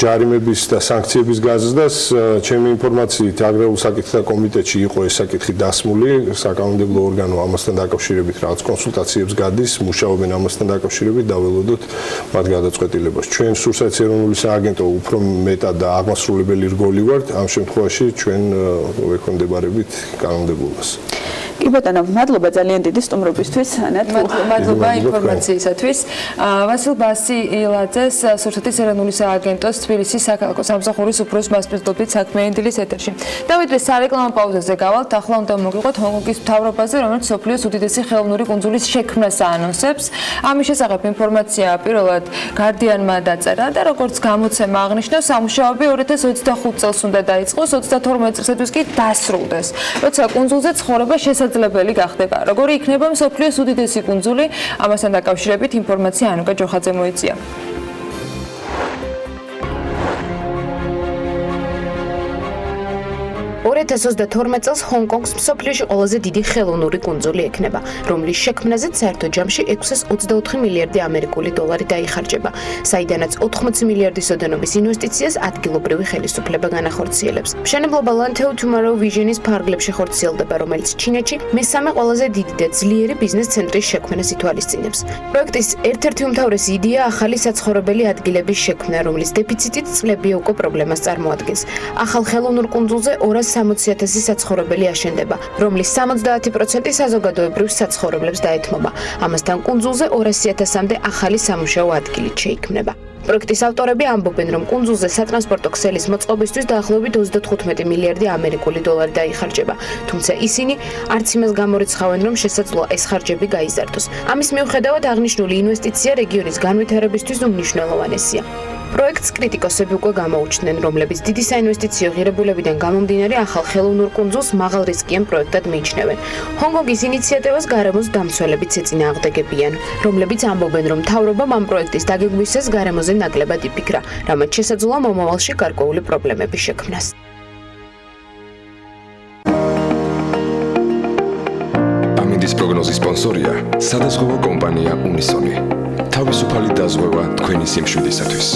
ჯარიმების და სანქციების გაზრდას, ჩემი ინფორმაციით აგრარულ საკითხთა კომიტეტში იყო ეს საკითხი დასმული, საკანონმდებლო ორგანო ამასთან დაკავშირებით რაღაც კონსულტაციებს გადის, მუშაობენ ამასთან დაკავშირებით, დაველოდოთ მათ გადაწყვეტილებას. ჩვენ სურსათის ეროვნული სააგენტო უფრო მეტად და აღმასრულებელი რგოლი ვართ, ამ შემთხვევაში ჩვენ ვექვემდებარებით კანონმდებლობას. კი ბატონო, მადლობა ძალიან დიდი სტუმრობისთვის. მადლობა ინფორმაციისათვის. ვასილ ბასილაძეს სურსათის ეროვნული სააგენტოს თბილისის საქალაქო სამსახურის უფროს მასპინძლობით საქმიანი დილის ეთერში. დავიდრე სარეკლამო პაუზაზე გავალთ, ახლა უნდა მოგიყვოთ ჰონკონგის მთავრობაზე, რომელიც მსოფლიოს უდიდესი ხელოვნური კუნძულის შექმნას აანონსებს. ამის შესახებ ინფორმაცია პირველად გარდიანმა დაწერა და როგორც გამოცემა აღნიშნა, სამუშაოები 2025 წელს უნდა დაიწყოს, 32 წლისათვის კი დასრულდეს. როცა კუნძულზე ცხოვრება შესაძლებელი გახდება. როგორი იქნება მსოფლიოს უდიდესი კუნძული? ამასთან დაკავშირებით ინფორმაცია ანუკა ჯოხაძე მოიწია. 2022 წელს ჰონკონგს მსოფლიოში ყველაზე დიდი ხელოვნური კუნძული ექნება, რომლის შექმნაზეც საერთო ჯამში 624 მილიარდი ამერიკული დოლარი დაიხარჯება, საიდანაც 80 მილიარდის ოდენობის ინვესტიციას ადგილობრივი ხელისუფლება განახორციელებს. მშენებლობა Land to Tomorrow Vision-ის ფარგლებში ხორციელდება, რომელიც ჩინეთში მესამე ყველაზე დიდი და ძლიერი ბიზნეს ცენტრის შექმნას ითვალისწინებს. პროექტის ერთ-ერთი უმთავრესი იდეა ახალი საცხოვრებელი ადგილების შექმნა, რომლის დეფიციტით წლებია უკვე პრობლემას წარმოადგენს. ახალ ხელოვნურ კუნძულზე 260,000 საცხოვრებელი აშენდება, რომლის 70% საზოგადოებრივ საცხოვრებლებს დაეთმობა. ამასთან კუნძულზე 200,000-მდე ახალი სამუშაო ადგილი შეიქმნება. პროექტის ავტორები ამბობენ, რომ კუნძულზე სატრანსპორტო ქსელის მოწყობისთვის დაახლოებით 35 მილიარდი ამერიკული დოლარი დაიხარჯება, თუმცა ისინი არც იმას გამორიცხავენ, რომ შესაძლოა ეს ხარჯები გაიზარდოს. ამის მიუხედავად აღნიშნული ინვესტიცია რეგიონის განვითარებისთვის უმნიშვნელოვანესია. პროექტს კრიტიკოსები უკვე გამოუჩნდნენ, რომლებიც დიდი საინვესტიციო ღირებულებიდან გამომდინარე ახალ ხელოვნურ კუნძულს მაღალ რისკიან პროექტად მიიჩნევენ. ჰონკონგის ინიციატივას გარემოს დამცველებიც ეწინააღმდეგებიან, რომლებიც ამბობენ, რომ მთავრობამ ამ პროექტის დაგეგმვისას გარემოზე ნაკლებად იფიქრა, რამაც შესაძლოა მომავალში გარკვეული პრობლემების შექმნას. ამინდის პროგნოზის სპონსორია სადაზღვევო კომპანია უნისონი. თავისუფალი დაზღვევა თქვენი სიმშვიდისათვის.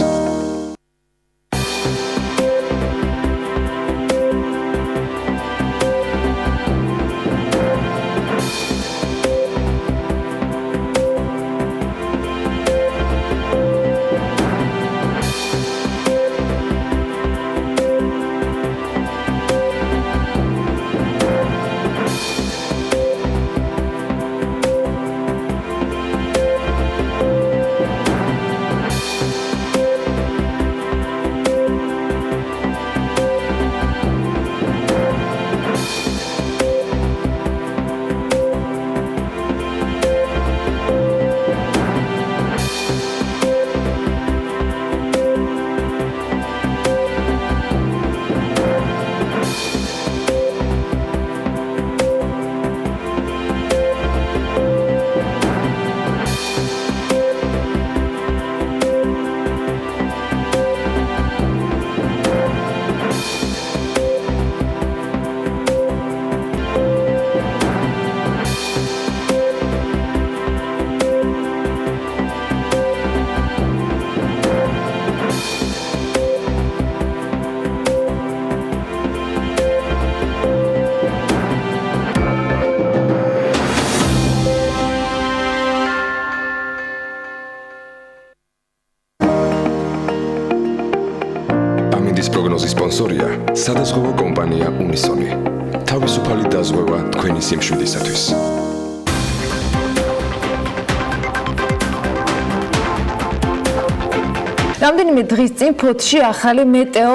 პროგნოზის სპონსორია სადაზღვევო კომპანია უნისონი. თავისუფალი დაზღვევა თქვენი სიმშვიდისათვის. რამდენიმე დღის წინ ფოთში ახალი მეტეო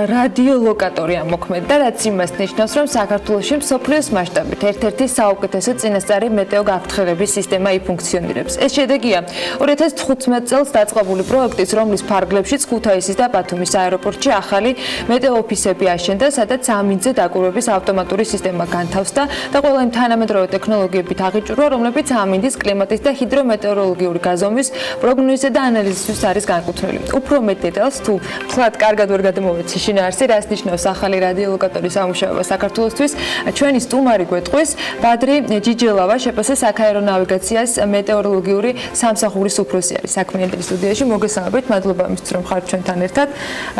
რადიოლოკატორი ამოქმედა, რაც იმას ნიშნავს, რომ საქართველოში მსოფლიოს მასშტაბით ერთ-ერთი საუკეთესო წინასწარი მეტეო გაფრთხილების სისტემა იფუნქციონირებს. ეს შედეგია 2015 წელს დაწყებული პროექტის, რომლის ფარგლებშიც ქუთაისის და ბათუმის აეროპორტში ახალი მეტეო ოფისები აშენდა, სადაც ამინდზე დაკვირვების ავტომატური სისტემა განთავსდა და ყველა იმ თანამედროვე ტექნოლოგიებით აღიჭურვა, რომლებიც ამინდის, კლიმატის და ჰიდრომეტეოროლოგიური გაზომვის პროგნოზისა და ანალიზისთვის არის განკუთვნილი. უფრო მეტ დეტალს თუ თქვათ კარგად ვერ გადამოვეცი შინაარსი, რას ნიშნავს ახალი რადიოლოკატორის ამუშავება საქართველოსთვის, ჩვენი სტუმარი გვეტყვის ბადრი ჯიჯელავა, შეფასე საქაერო ნავიგაციას მეტეოროლოგიური სამსახურის უფროსი არის საქმიანი სტუდიაში. მოგესალმებით, მადლობა იმისთვის, რომ ხართ ჩვენთან ერთად.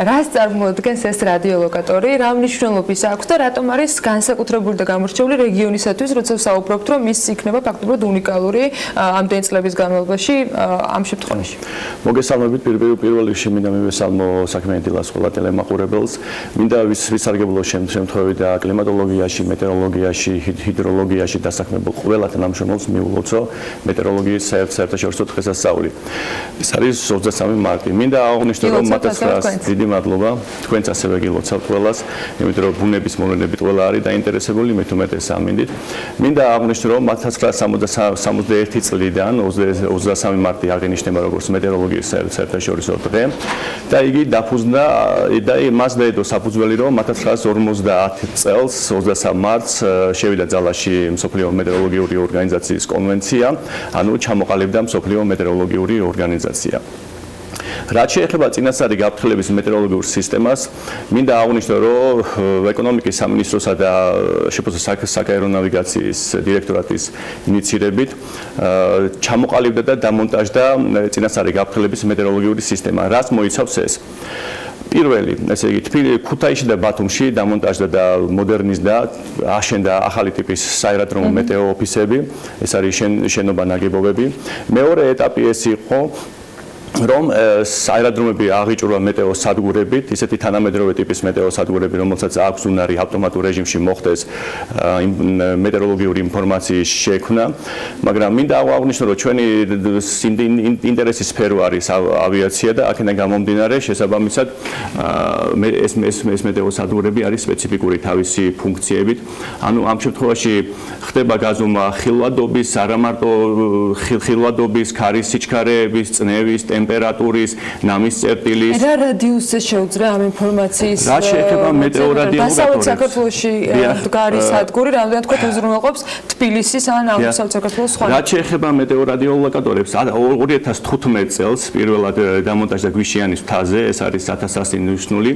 რას წარმოადგენს ეს რადიოლოკატორი, რა მნიშვნელობის აქვს და რატომ არის განსაკუთრებული და გამორჩეული რეგიონისათვის, როცა ვსაუბრობთ, რომ ის იქნება ფაქტობრივად უნიკალური ამდენი წლების განმავლობაში ამ შემთხვევაში. მოგესალმებით, პირველ რიგში მინდა მივესალმო საქმიანი დილას ყველა ტელემაყურებელს. მინდა ვისარგებლო შემთხვევით და კლიმატოლოგიაში, მეტეოროლოგიაში, ჰიდროლოგიაში დასაქმებულ ყველა თანამშრომელს მიულოცო მეტეოროლოგიის საერთაშორისო დღესასწაული. ეს არის 23 მარტი. მინდა აღვნიშნო, რომ მათაც დიდი მადლობა თქვენც ასევე გილოცავთ ყველას, იმიტომ რომ ბუნების მოვლენებით ყველა არის დაინტერესებული, მე თუმეტეს ამინდით. მინდა აღვნიშნო, რომ 1961 წლიდან 23 მარტი აღინიშნება როგორც მეტეოროლოგიის საერთაშორისო დღე და იგი დაფუძნდა და მას დაედო საფუძველი, რომ 1950 წელს 23 მარტს შევიდა ძალაში მსოფლიო მეტეოროლოგიური ორგანიზაციის კონვენცია, ანუ ჩამოყალიბდა მსოფლიო მეტეოროლოგიური ორგანიზაცია. რაც შეეხება წინასწარი გაფრთხილების მეტეოროლოგიურ სისტემას, მინდა აღვნიშნო, რომ ეკონომიკის სამინისტროსა და შეფასე საქაერო ნავიგაციის დირექტორატის ინიციირებით ჩამოყალიბდა და დამონტაჟდა წინასწარი გაფრთხილების მეტეოროლოგიური სისტემა. რაც მოიცავს ეს? პირველი, ესე იგი, ქუთაისში და ბათუმში დამონტაჟდა და მოდერნიზდა, აშენდა ახალი ტიპის საერადრომო მეტეო ოფისები, ეს არის შენობა ნაგებობები. მეორე ეტაპი ეს იყო, რომ აეროდრომები აღიჭურვა მეტეო სადგურებით, ისეთი თანამედროვე ტიპის მეტეო სადგურები, რომელსაც აქვს უნარი ავტომატურ რეჟიმში მოხდეს მეტეოროლოგიური ინფორმაციის შექმნა, მაგრამ მინდა აღვნიშნო, რომ ჩვენი ინტერესის სფერო არის ავიაცია და აქედან გამომდინარე შესაბამისად ეს მეტეო სადგურები არის სპეციფიკური თავისი ფუნქციებით. ანუ ამ შემთხვევაში ხდება გაზომა ხილვადობის, არა მარტო ხილვადობის, ქარის სიჩქარეების, წნევის, ტემპერატურის, ნამის წერტილის. რა რადიუსზე შეუძლია ამ ინფორმაციის? რა შეეხება მეტეორადიოლოგატორებს? დასავლეთ საქართველოში მდგარი სადგური რამდენად თქვა უზრუნველყოფს თბილისის ან აღმოსავლეთ საქართველოს სხვა. რა შეეხება მეტეორადიოლოგატორებს? 2015 წელს პირველად დამონტაჟდა გვიშიანის მთაზე, ეს არის 1100 ნიშნული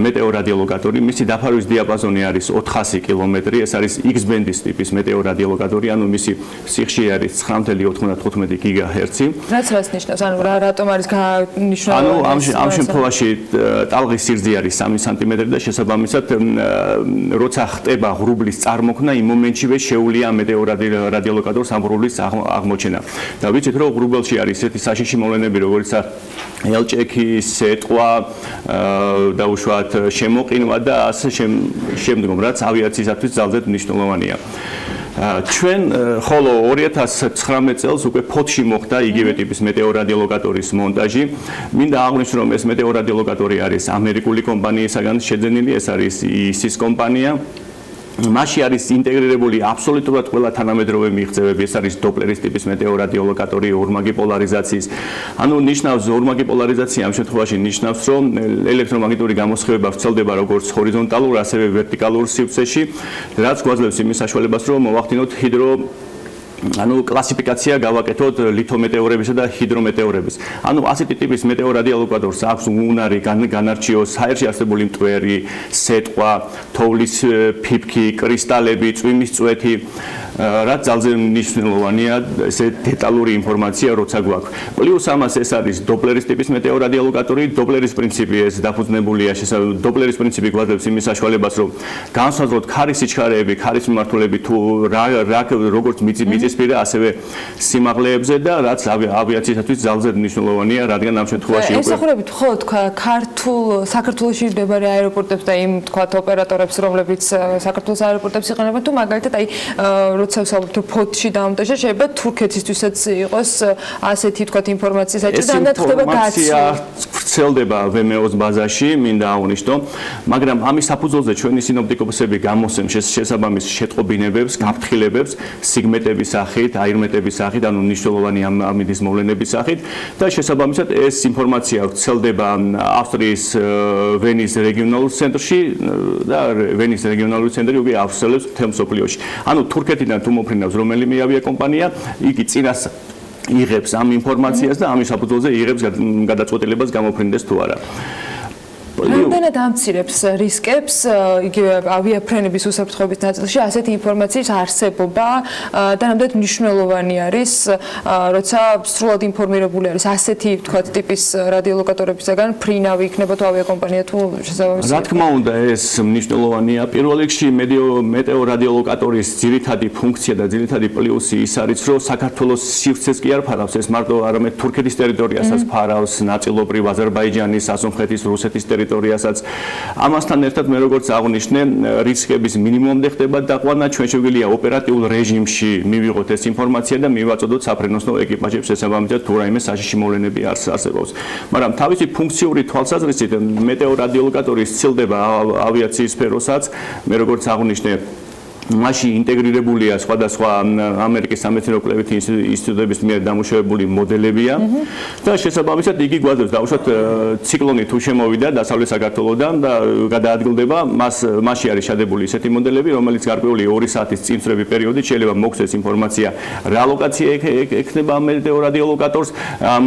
მეტეორადიოლოგატორი. მისი დაფარვის დიაპაზონი არის 400 კილომეტრი, ეს არის X-ბენდის ტიპის მეტეორადიოლოგატორი, ანუ მისი სიხშირე არის 9.95 გიგაჰერცი. რაც ნიშნავს? ანუ რატომ არის განიშნული? ანუ ამ შემთხვევაში ტალღის სიგრძე არის 3 სანტიმეტრი და შესაბამისად როცა ხდება ღრუბლის წარმოქმნა, იმ მომენტშივე შეუძლია მეტეორადიოლოგატორს ამ ღრუბლის აღმოჩენა. და ვიცით, რომ ღრუბელში არის ესეთი საშიში მოვლენები, როგორიცაა ელჭექი, სეტყვა, დაუშვათ შემოყინვა და ასე შემდგომ, რაც ავიაციისათვის ძალზედ მნიშვნელოვანია. ჩვენ ხოლო 2019 წელს უკვე ფოთში მოხდა იგივე ტიპის მეტეორადიოლოგატორის მონტაჟი. მინდა აღვნიშნო, რომ ეს მეტეორადიოლოგატორი არის ამერიკული კომპანიისაგან შეძენილი, ეს არის ISIS კომპანია. მასში არის ინტეგრირებული აბსოლუტურად ყველა თანამედროვე მიღწევები, ეს არის დოპლერის ტიპის მეტეორადიოლოგატორი, ორმაგი პოლარიზაციის. ანუ ნიშნავს ორმაგი პოლარიზაცია ამ შემთხვევაში ნიშნავს, რომ ელექტრომაგნიტური გამოსხივება ვრცელდება როგორც ჰორიზონტალურ, ასევე ვერტიკალურ სივრცეში, რაც გვაძლევს იმის საშუალებას, რომ მოვახდინოთ ანუ კლასიფიკაცია გავაკეთოთ ლითომეტეორებისა და ჰიდრომეტეორების. ანუ ასეთი ტიპის მეტეორადიოლოგატორს აქვს უნარი განარჩიოს ჰაერში არსებული მტვერი, სეტყვა, თოვლის ფიფქი, კრისტალები, წვიმის წვეთი, რაც ძალზე მნიშვნელოვანია ესე დეტალური ინფორმაცია როცა გვაქვს. პლუს ამას ეს არის დოპლერის ტიპის მეტეორადიოლოგატორი, დოპლერის პრინციპი ეს დაფუძნებულია დოპლერის პრინციპი გვაძლევს იმის საშუალებას, რომ განსაზღვროთ ქარის სიჩქარეები, ქარის მიმართულები თუ როგორც მიწისპირა, ასევე სიმაღლეებზე და რაც ავიაციისათვის ძალზე მნიშვნელოვანია, რადგან ამ შემთხვევაში ემსახურებით ხოლმე თქვა საქართველოში მდებარე აეროპორტებს და იმ თქვა ოპერატორებს, რომლებიც საქართველოს აეროპორტებს იყენებენ, თუ მაგალითად აი როცა ვსაუბრობთ ფოთში დამონტაჟდა, შეიძლება თურქეთისთვისაც იყოს ასეთი თქვა ინფორმაციის საჭირო და ხდება გაცვლა. ვრცელდება VMO-ს ბაზაში, მინდა აღვნიშნო, მაგრამ ამის საფუძველზე ჩვენი სინოპტიკოსები გამოსცემ შესაბამის შეტყობინებებს, გაფრთხილებებს, სიგმეტების სახით, აირმეტების სახით, ანუ მნიშვნელოვანი ამინდის მოვლენების სახით და შესაბამისად ეს ინფორმაცია ვრცელდება ავსტრიის ვენის რეგიონალურ ცენტრში და ვენის რეგიონალური ცენტრი უკვე ავრცელებს მთელ მსოფლიოში. ანუ თურქეთიდან თუ მოფრინავს რომელიმე ავიაკომპანია, იგი წინას იღებს ამ ინფორმაციას და ამის საფუძველზე იღებს გადაწყვეტილებას გამოფრინდეს თუ არა. რამდენად ამცირებს რისკებს იგივე ავიაფრენების უსაფრთხოების ნაწილში ასეთი ინფორმაციის არსებობა და რამდენად მნიშვნელოვანი არის როცა სრულად ინფორმირებული არის ასეთი თქვათ ტიპის რადიოლოკატორებისგან ფრინავი იქნება თუ ავიაკომპანია თუ შესაბამისად. რა თქმა უნდა ეს მნიშვნელოვანია. პირველ რიგში მეტეორადიოლოკატორის ძირითადი ფუნქცია და ძირითადი პლუსი ის არის რომ საქართველოს სივრცეს კი არ ფარავს ეს მარტო არამედ თურქეთის ტერიტორიასაც ფარავს ნაწილობრივ აზერბაიჯანის, ასომხეთის, რუსეთის ტერიტორიასაც. ამასთან ერთად მე როგორც აღვნიშნე, რისკების მინიმუმამდე ხდება დაყვანა, ჩვენ შეგვიძლია ოპერატიულ რეჟიმში მივიღოთ ეს ინფორმაცია და მივაწოდოთ საფრენოსნო ეკიპაჟებს შესაბამისად თუ რაიმე საშიში მოვლენები არსებობს. მაგრამ თავისი ფუნქციური თვალსაზრისით მეტეორადიოლოკატორი სცილდება ავიაციის სფეროსაც, მე როგორც აღვნიშნე მასში ინტეგრირებულია სხვადასხვა ამერიკის სამეცნიერო კვლევითი ინსტიტუტების მიერ დამუშავებული მოდელებია და შესაბამისად იგი გვაძლევს დაუშვათ ციკლონი თუ შემოვიდა დასავლეთ საქართველოდან და გადაადგილდება მასში არის შადებული ისეთი მოდელები რომელიც გარკვეული 2 საათის წინწრები პერიოდით შეიძლება მოგვცეს ინფორმაცია რა ლოკაცია ექნება მეტეორადიოლოკატორს ამ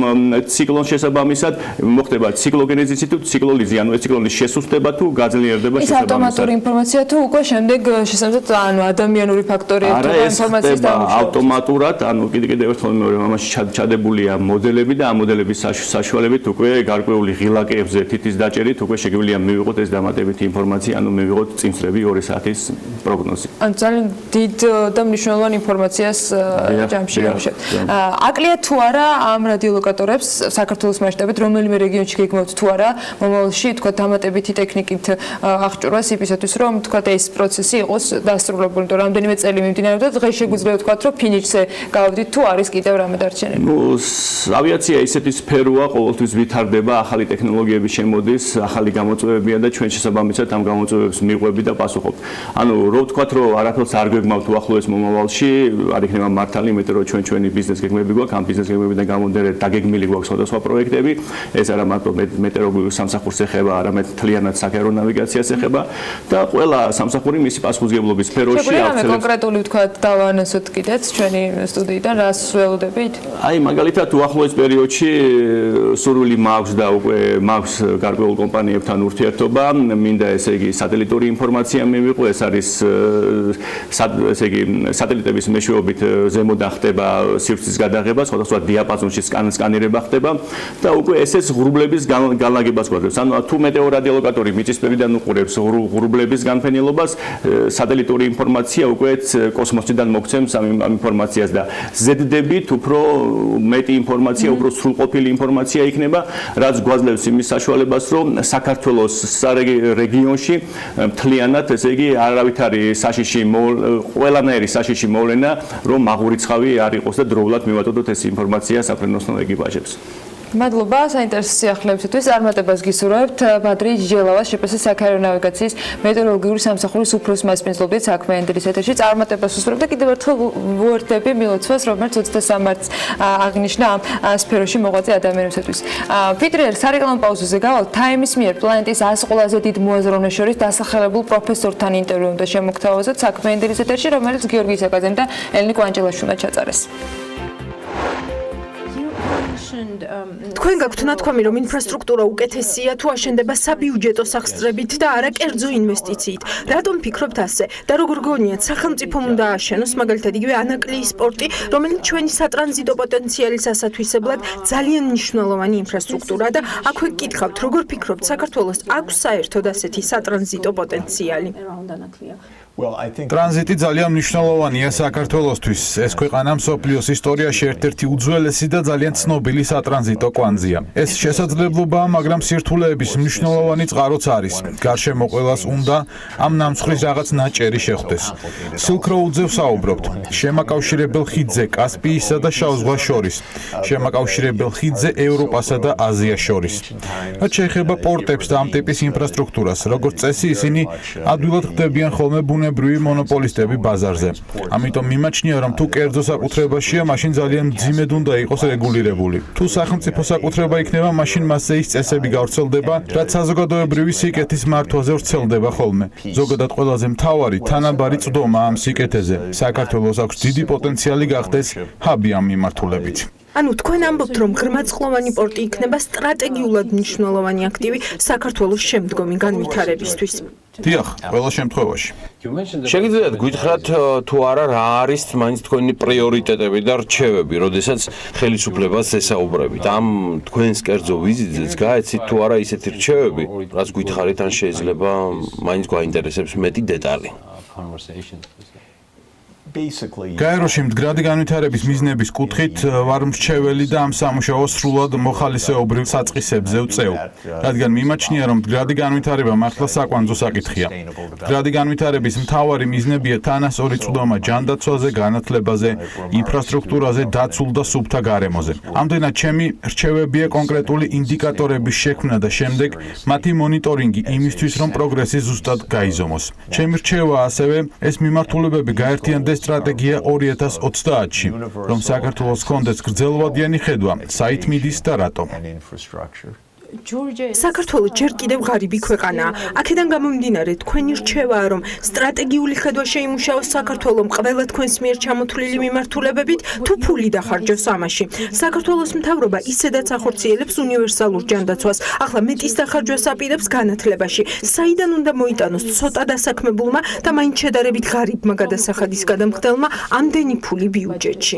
ციკლონს შესაბამისად მოხდება ციკლოგენეზისი თუ ციკლოლიზი ანუ ეს ციკლონის შესუსტება თუ გაძლიერდება შესაბამისად ეს ავტომატური ინფორმაცია თუ უკვე შემდეგ შესაბამისად ანუ ადამიანური ფაქტორია თუ ინფორმაციის დამუშავება ავტომატურად ანუ კიდევ ერთხელ მეორე ამაში ჩადებულია მოდელები და ამ მოდელების საშუალებით უკვე გარკვეული ღილაკებზე თითის დაჭერით უკვე შეგვიძლია მივიღოთ ეს დამატებითი ინფორმაცია ანუ მივიღოთ წინსწრები 2 საათის პროგნოზი. ანუ ძალიან დიდ და მნიშვნელოვანი ინფორმაციას ჯამში გავუშვებთ. აკლია თუ არა ამ რადიოლოკატორებს საქართველოს მასშტაბით რომელიმე რეგიონში გეგმავთ თუ არა მომავალში თქვა დამატებითი ტექნიკით აღჭურვას იმისათვის რომ თქვა ეს პროცესი იყოს დასრულებული იმიტომ რამდენიმე წელი მიმდინარეობდა დღეს შეგვიძლია ვთქვათ რომ ფინიშზე გავდით თუ არის კიდევ რამე დარჩენილი. ნუ ავიაცია ისეთი სფეროა ყოველთვის ვითარდება ახალი ტექნოლოგიები შემოდის ახალი გამოწვევებია და ჩვენ შესაბამისად ამ გამოწვევებს მიყვები და პასუხობთ. ანუ რო ვთქვათ რომ არაფერს არ გვეგმავთ უახლოეს მომავალში არ იქნება მართალი იმიტომ რომ ჩვენი ბიზნეს გეგმები გვაქვს ამ ბიზნეს გეგმებიდან გამომდინარე დაგეგმილი გვაქვს სხვადასხვა პროექტები ეს არა მარტო მეტეოროლოგიურ სამსახურს ეხება არამედ მთლიანად საქარო ნავიგაციას ეხება და ყველა სამსახური მისი პასუხისმგებლობის სფეროში შეგვიძლია კონკრეტული ვთქვათ დავანესოთ კიდეც ჩვენი სტუდიიდან რას ველოდებით? აი მაგალითად უახლოეს პერიოდში სურვილი მაქვს და უკვე მაქვს გარკვეულ კომპანიებთან ურთიერთობა მინდა ესე იგი სატელიტური ინფორმაცია მივიღო ეს არის ესე იგი სატელიტების მეშვეობით ზემოდან ხდება სივრცის გადაღება სხვადასხვა დიაპაზონში სკანირება ხდება და უკვე ესეც ღრუბლების განლაგებას გვაძლევს ანუ თუ მეტეორადიოლოკატორი მიწისქვეშიდან უყურებს ღრუბლების განფენილობას სატელიტური ინფორმაცია უკვე კოსმოსიდან მოგცემს ამ ინფორმაციას და ზედდებით უფრო მეტი ინფორმაცია, უფრო სრულყოფილი ინფორმაცია იქნება, რაც გვაძლევს იმის საშუალებას, რომ საქართველოს რეგიონში მთლიანად, ესე იგი, არავითარი საშიში ყველანაირი საშიში მოვლენა, რომ მაღურიცხავი არ იყოს და დროულად მივაწოდოთ ეს ინფორმაცია საფრენოსნო ეკიპაჟებს. მადლობა საინტერესო სიახლეებისთვის წარმატებას გისურვებთ ბადრი ჯელავას შეფასე საქარო ნავიგაციის მეტეოროლოგიური სამსახურის უფროს მასპინძლობდით საქმიანი დილის ეთერში წარმატებას ვუსურვებთ და კიდევ ერთხელ ვუერთდები მილოცვას რომელიც 23 მარტს აღნიშნა ამ სფეროში მოღვაწე ადამიანებისთვის. ფიტრიერ სარეკლამო პაუზაზე გავალთ თაიმის მიერ პლანეტის 100 ყველაზე დიდ მოაზროვნეს შორის დასახელებულ პროფესორთან ინტერვიუ უნდა შემოგთავაზოთ საქმიანი დილის ეთერში რომელიც გიორგი საკაძემ და ელენე კვანჭელაშვილმა ჩაწერეს. თქვენ გაქვთ ნათქვამი რომ ინფრასტრუქტურა უკეთესია თუ აშენდება საბიუჯეტო სახსრებით და არა კერძო ინვესტიციით. რატომ ფიქრობთ ასე? და როგორ გონიათ სახელმწიფომ უნდა აშენოს მაგალითად იგივე ანაკლიის სპორტი, რომელიც ჩვენი სატრანზიტო პოტენციალის ასათვისებლად ძალიან მნიშვნელოვანი ინფრასტრუქტურაა და აქვე გკითხავთ, როგორ ფიქრობთ საქართველოს აქვს საერთოდ ასეთი სატრანზიტო პოტენციალი? ტრანზიტი ძალიან მნიშვნელოვანია საქართველოსთვის. ეს ქვეყანა მსოფლიოს ისტორიაში ერთ-ერთი უძველესი და ძალიან ცნობილი სატრანზიტო კვანძია. ეს შესაძლებლობაა, მაგრამ სირთულეების მნიშვნელოვანი წყაროც არის. გარშემო ყველას უნდა ამ ნამსხრის რაღაც ნაჭერი შეხვდეს. Silk Road-ზე ვსაუბრობთ. შემაკავშირებელ ხიდზე კასპიისა და შავ ზღვას შორის. შემაკავშირებელ ხიდზე ევროპასა და აზიას შორის. რაც შეეხება პორტებს და ამ ტიპის ინფრასტრუქტურას, როგორც წესი ისინი ადვილად ხდებიან ხოლმე ბუნებრივი მონოპოლისტები ბაზარზე. ამიტომ მიმაჩნია, რომ თუ კერძო საკუთრებაშია, მაშინ ძალიან მძიმედ უნდა იყოს რეგულირებული. თუ სახელმწიფო საკუთრება იქნება, მაშინ მასზე ის წესები გავრცელდება, რაც საზოგადოებრივი სიკეთის მართვაზე ვრცელდება ხოლმე. ზოგადად ყველაზე მთავარი თანაბარი წვდომა ამ სიკეთეზე. საქართველოს აქვს დიდი პოტენციალი გახდეს ჰაბი ამ მიმართულებით. ანუ თქვენ ამბობთ, რომ ღრმაწყლოვანი პორტი იქნება სტრატეგიულად მნიშვნელოვანი აქტივი საქართველოს შემდგომი განვითარებისთვის. დიახ, ყველა შემთხვევაში. შეგიძლიათ გითხრათ თუ არა რა არის მაინც თქვენი პრიორიტეტები და რჩევები, როდესაც ხელისუფლებას ესაუბრებით. ამ თქვენს კერძო ვიზიტზეც გაეცით თუ არა ისეთი რჩევები, რაც გითხარით ან შეიძლება მაინც გვაინტერესებს მეტი დეტალი. გაეროში მდგრადი განვითარების მიზნების კუთხით ვარ მრჩეველი და ამ სამუშაოს სრულად მოხალისეობრივ საწყისებზე ვწევ, რადგან მიმაჩნია, რომ მდგრადი განვითარება მართლა საკვანძო საკითხია. მდგრადი განვითარების მთავარი მიზნებია თანასწორი წვდომა ჯანდაცვაზე, განათლებაზე, ინფრასტრუქტურაზე, დაცულ და სუფთა გარემოზე. ამდენად ჩემი რჩევებია კონკრეტული ინდიკატორების შექმნა და შემდეგ მათი მონიტორინგი იმისთვის, რომ პროგრესი ზუსტად გაიზომოს. ჩემი რჩევა ასევე ეს მიმართულებები გაერთიანდეს სტრატეგია 2030-ში, რომ საქართველოს ჰქონდეს გრძელვადიანი ხედვა, საით მიდის და რატომ. საქართველო ჯერ კიდევ ღარიბი ქვეყანაა. აქედან გამომდინარე, თქვენი რჩევაა, რომ სტრატეგიული ხედვა შეიმუშაოს საქართველომ ყველა თქვენს მიერ ჩამოთვლილი მიმართულებებით, თუ ფული დახარჯოს ამაში. საქართველოს მთავრობა ისედაც ახორციელებს უნივერსალურ ჯანდაცვას, ახლა მეტის დახარჯვას აპირებს განათლებაში. საიდან უნდა მოიტანოს ცოტა დასაქმებულმა და მაინც შედარებით ღარიბმა გადასახადის გადამხდელმა ამდენი ფული ბიუჯეტში?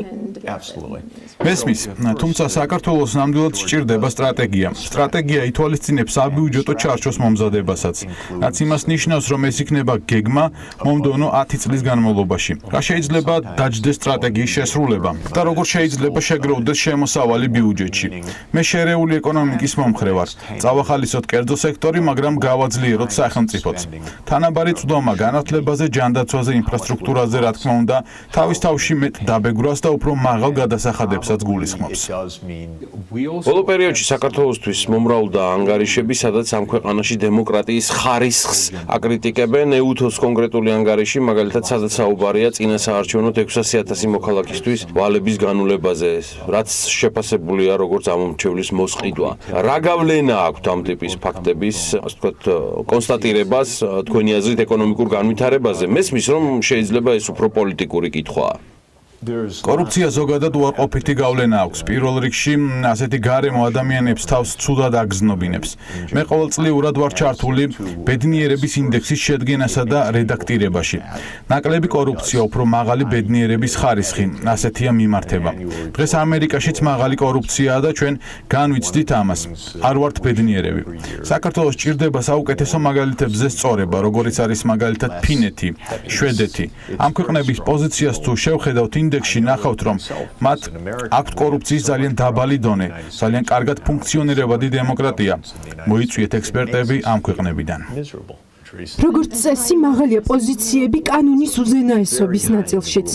მესმის, თუმცა საქართველოს ნამდვილად სჭირდება სტრატეგია. სტრატეგია ითვალისწინებს საბიუჯეტო ჩარჩოს მომზადებასაც, რაც იმას ნიშნავს, რომ ეს იქნება გეგმა მომდევნო 10 წლის განმავლობაში. რა შეიძლება დაჯდეს სტრატეგიის შესრულება და როგორ შეიძლება შეგროვდეს შემოსავალი ბიუჯეტში. მე შერეული ეკონომიკის მომხრე ვარ. წავახალისოთ კერძო სექტორი, მაგრამ გავაძლიეროთ სახელმწიფოც. თანაბარი წვდომა განათლებაზე, ჯანდაცვაზე, ინფრასტრუქტურაზე, რა თქმა უნდა, თავის თავში მეტ დაბეგვრას და უფრო მაღალ გადასახადებსაც გულისხმობს. ბოლო პერიოდში საქართველოსთვის მომრავლდა ანგარიშები, სადაც ამ ქვეყანაში დემოკრატიის ხარისხს აკრიტიკებენ. ეუთოს კონკრეტული ანგარიში, მაგალითად, სადაც საუბარია წინა საარჩევნო 600,000 მოქალაქისთვის ვალების განულებაზე, რაც შეფასებულია როგორც ამომრჩევლის მოსყიდვა. რა გავლენა აქვთ ამ ტიპის ფაქტების, ასე ვთქვათ, კონსტატირებას თქვენი აზრით ეკონომიკურ განვითარებაზე? მესმის, რომ შეიძლება ეს უფრო პოლიტიკური კითხვაა. კორუფცია ზოგადად უარყოფითი გავლენა აქვს. პირველ რიგში, ასეთი გარემო ადამიანებს თავს ცუდად აგზნობინებს. მე ყოველწლიურად ვარ ჩართული ბედნიერების ინდექსის შედგენასა და რედაქტირებაში. ნაკლები კორუფცია, უფრო მაღალი ბედნიერების ხარისხი, ასეთია მიმართება. დღეს ამერიკაშიც მაღალი კორუფციაა და ჩვენ განვიცდით ამას. არ ვართ ბედნიერები. საქართველოს ჭირდება საუკეთესო მაგალითებზე სწორება, როგორიც არის მაგალითად ფინეთი, შვედეთი. ამ ქვეყნების პოზიციას თუ შევხედავთ ინდექსში, ნახავთ, რომ მათ აქვთ კორუფციის ძალიან დაბალი დონე, ძალიან კარგად ფუნქციონირებადი დემოკრატია. მოიწვიეთ ექსპერტები ამ ქვეყნებიდან. როგორც წესი, მაღალია პოზიციები კანონის უზენაესობის ნაწილშიც.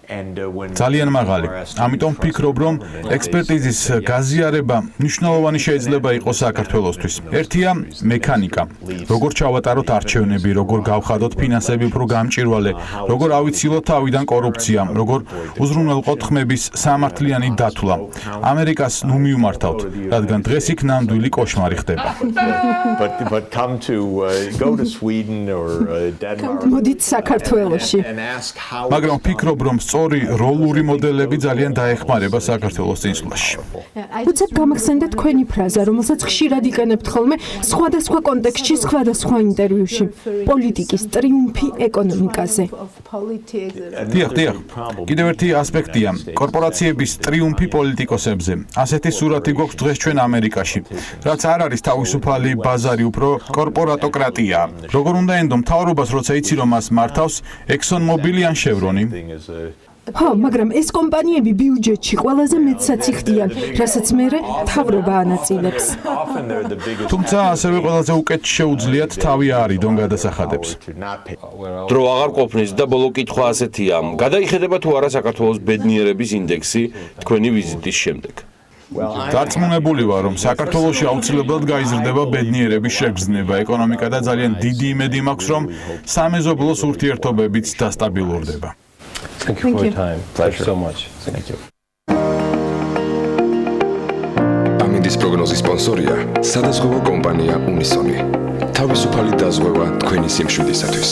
ძალიან მაღალი. ამიტომ ვფიქრობ, რომ ექსპერტიზის გაზიარება მნიშვნელოვანი შეიძლება იყოს საქართველოსთვის. ერთია მექანიკა. როგორ ჩავატაროთ არჩევნები, როგორ გავხადოთ ფინანსები უფრო გამჭირვალე, როგორ ავიცილოთ თავიდან კორუფცია, როგორ უზრუნველყოთ ხმების სამართლიანი დათვლა. ამერიკას ნუ მივმართავთ, რადგან დღეს იქ ნამდვილი კოშმარი ხდება. მოდით საქართველოში. მაგრამ ვფიქრობ, რომ სწორი როლური მოდელები ძალიან დაეხმარება საქართველოს წინსვლაში. უცებ გამახსენდა თქვენი ფრაზა, რომელსაც ხშირად იყენებთ ხოლმე სხვადასხვა კონტექსტში, სხვადასხვა ინტერვიუში. პოლიტიკის ტრიუმფი ეკონომიკაზე. დიახ. კიდევ ერთი ასპექტია, კორპორაციების ტრიუმფი პოლიტიკოსებზე. ასეთი სურათი გვაქვს დღეს ჩვენ ამერიკაში, რაც არ არის თავისუფალი ბაზარი, უფრო კორპორატოკრატია. როგორ უნდა ენდო მთავრობას, როცა იცი, რომ მას მართავს ExxonMobil ან Chevron? ხო, მაგრამ ეს კომპანიები ბიუჯეტში ყველაზე მეტსაც იხდიან, რასაც მერე მთავრობა ანაწილებს. თუმცა ასევე ყველაზე უკეთ შეუძლიათ თავი აარიდონ გადასახადებს. დრო აღარ ყოფნის და ბოლო კითხვა ასეთია. გადაიხედება თუ არა საქართველოს ბედნიერების ინდექსი თქვენი ვიზიტის შემდეგ? დარწმუნებული ვარ, რომ საქართველოში აუცილებლად გაიზრდება ბედნიერების შეგრძნება, ეკონომიკა და ძალიან დიდი იმედი მაქვს, რომ სამეზობლოს ურთიერთობებიც დასტაბილურდება. Thank you for your time. Thank you so much. Thank you. ამინდის პროგნოზის სპონსორია სადაზღვევო კომპანია უნისონი. თავისუფალი დაზღვევა თქვენი სიმშვიდისათვის.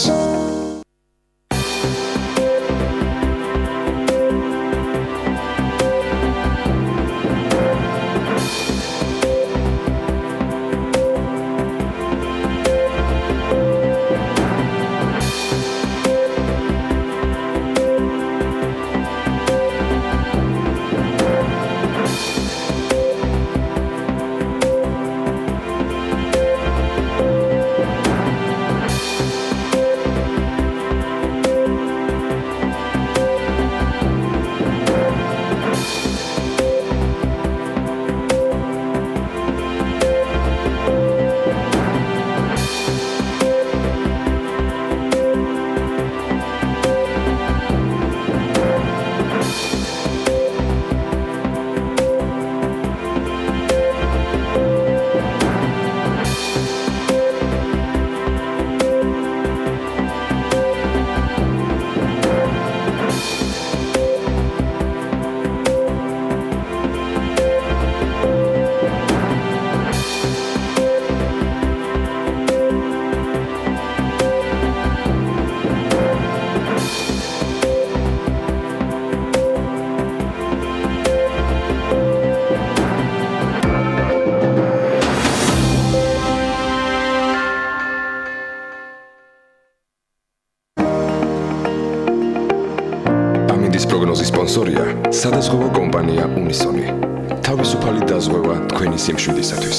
სპონსორია სადაზღვევო კომპანია უნისონი. თავისუფალი დაზღვევა თქვენი სიმშვიდისათვის.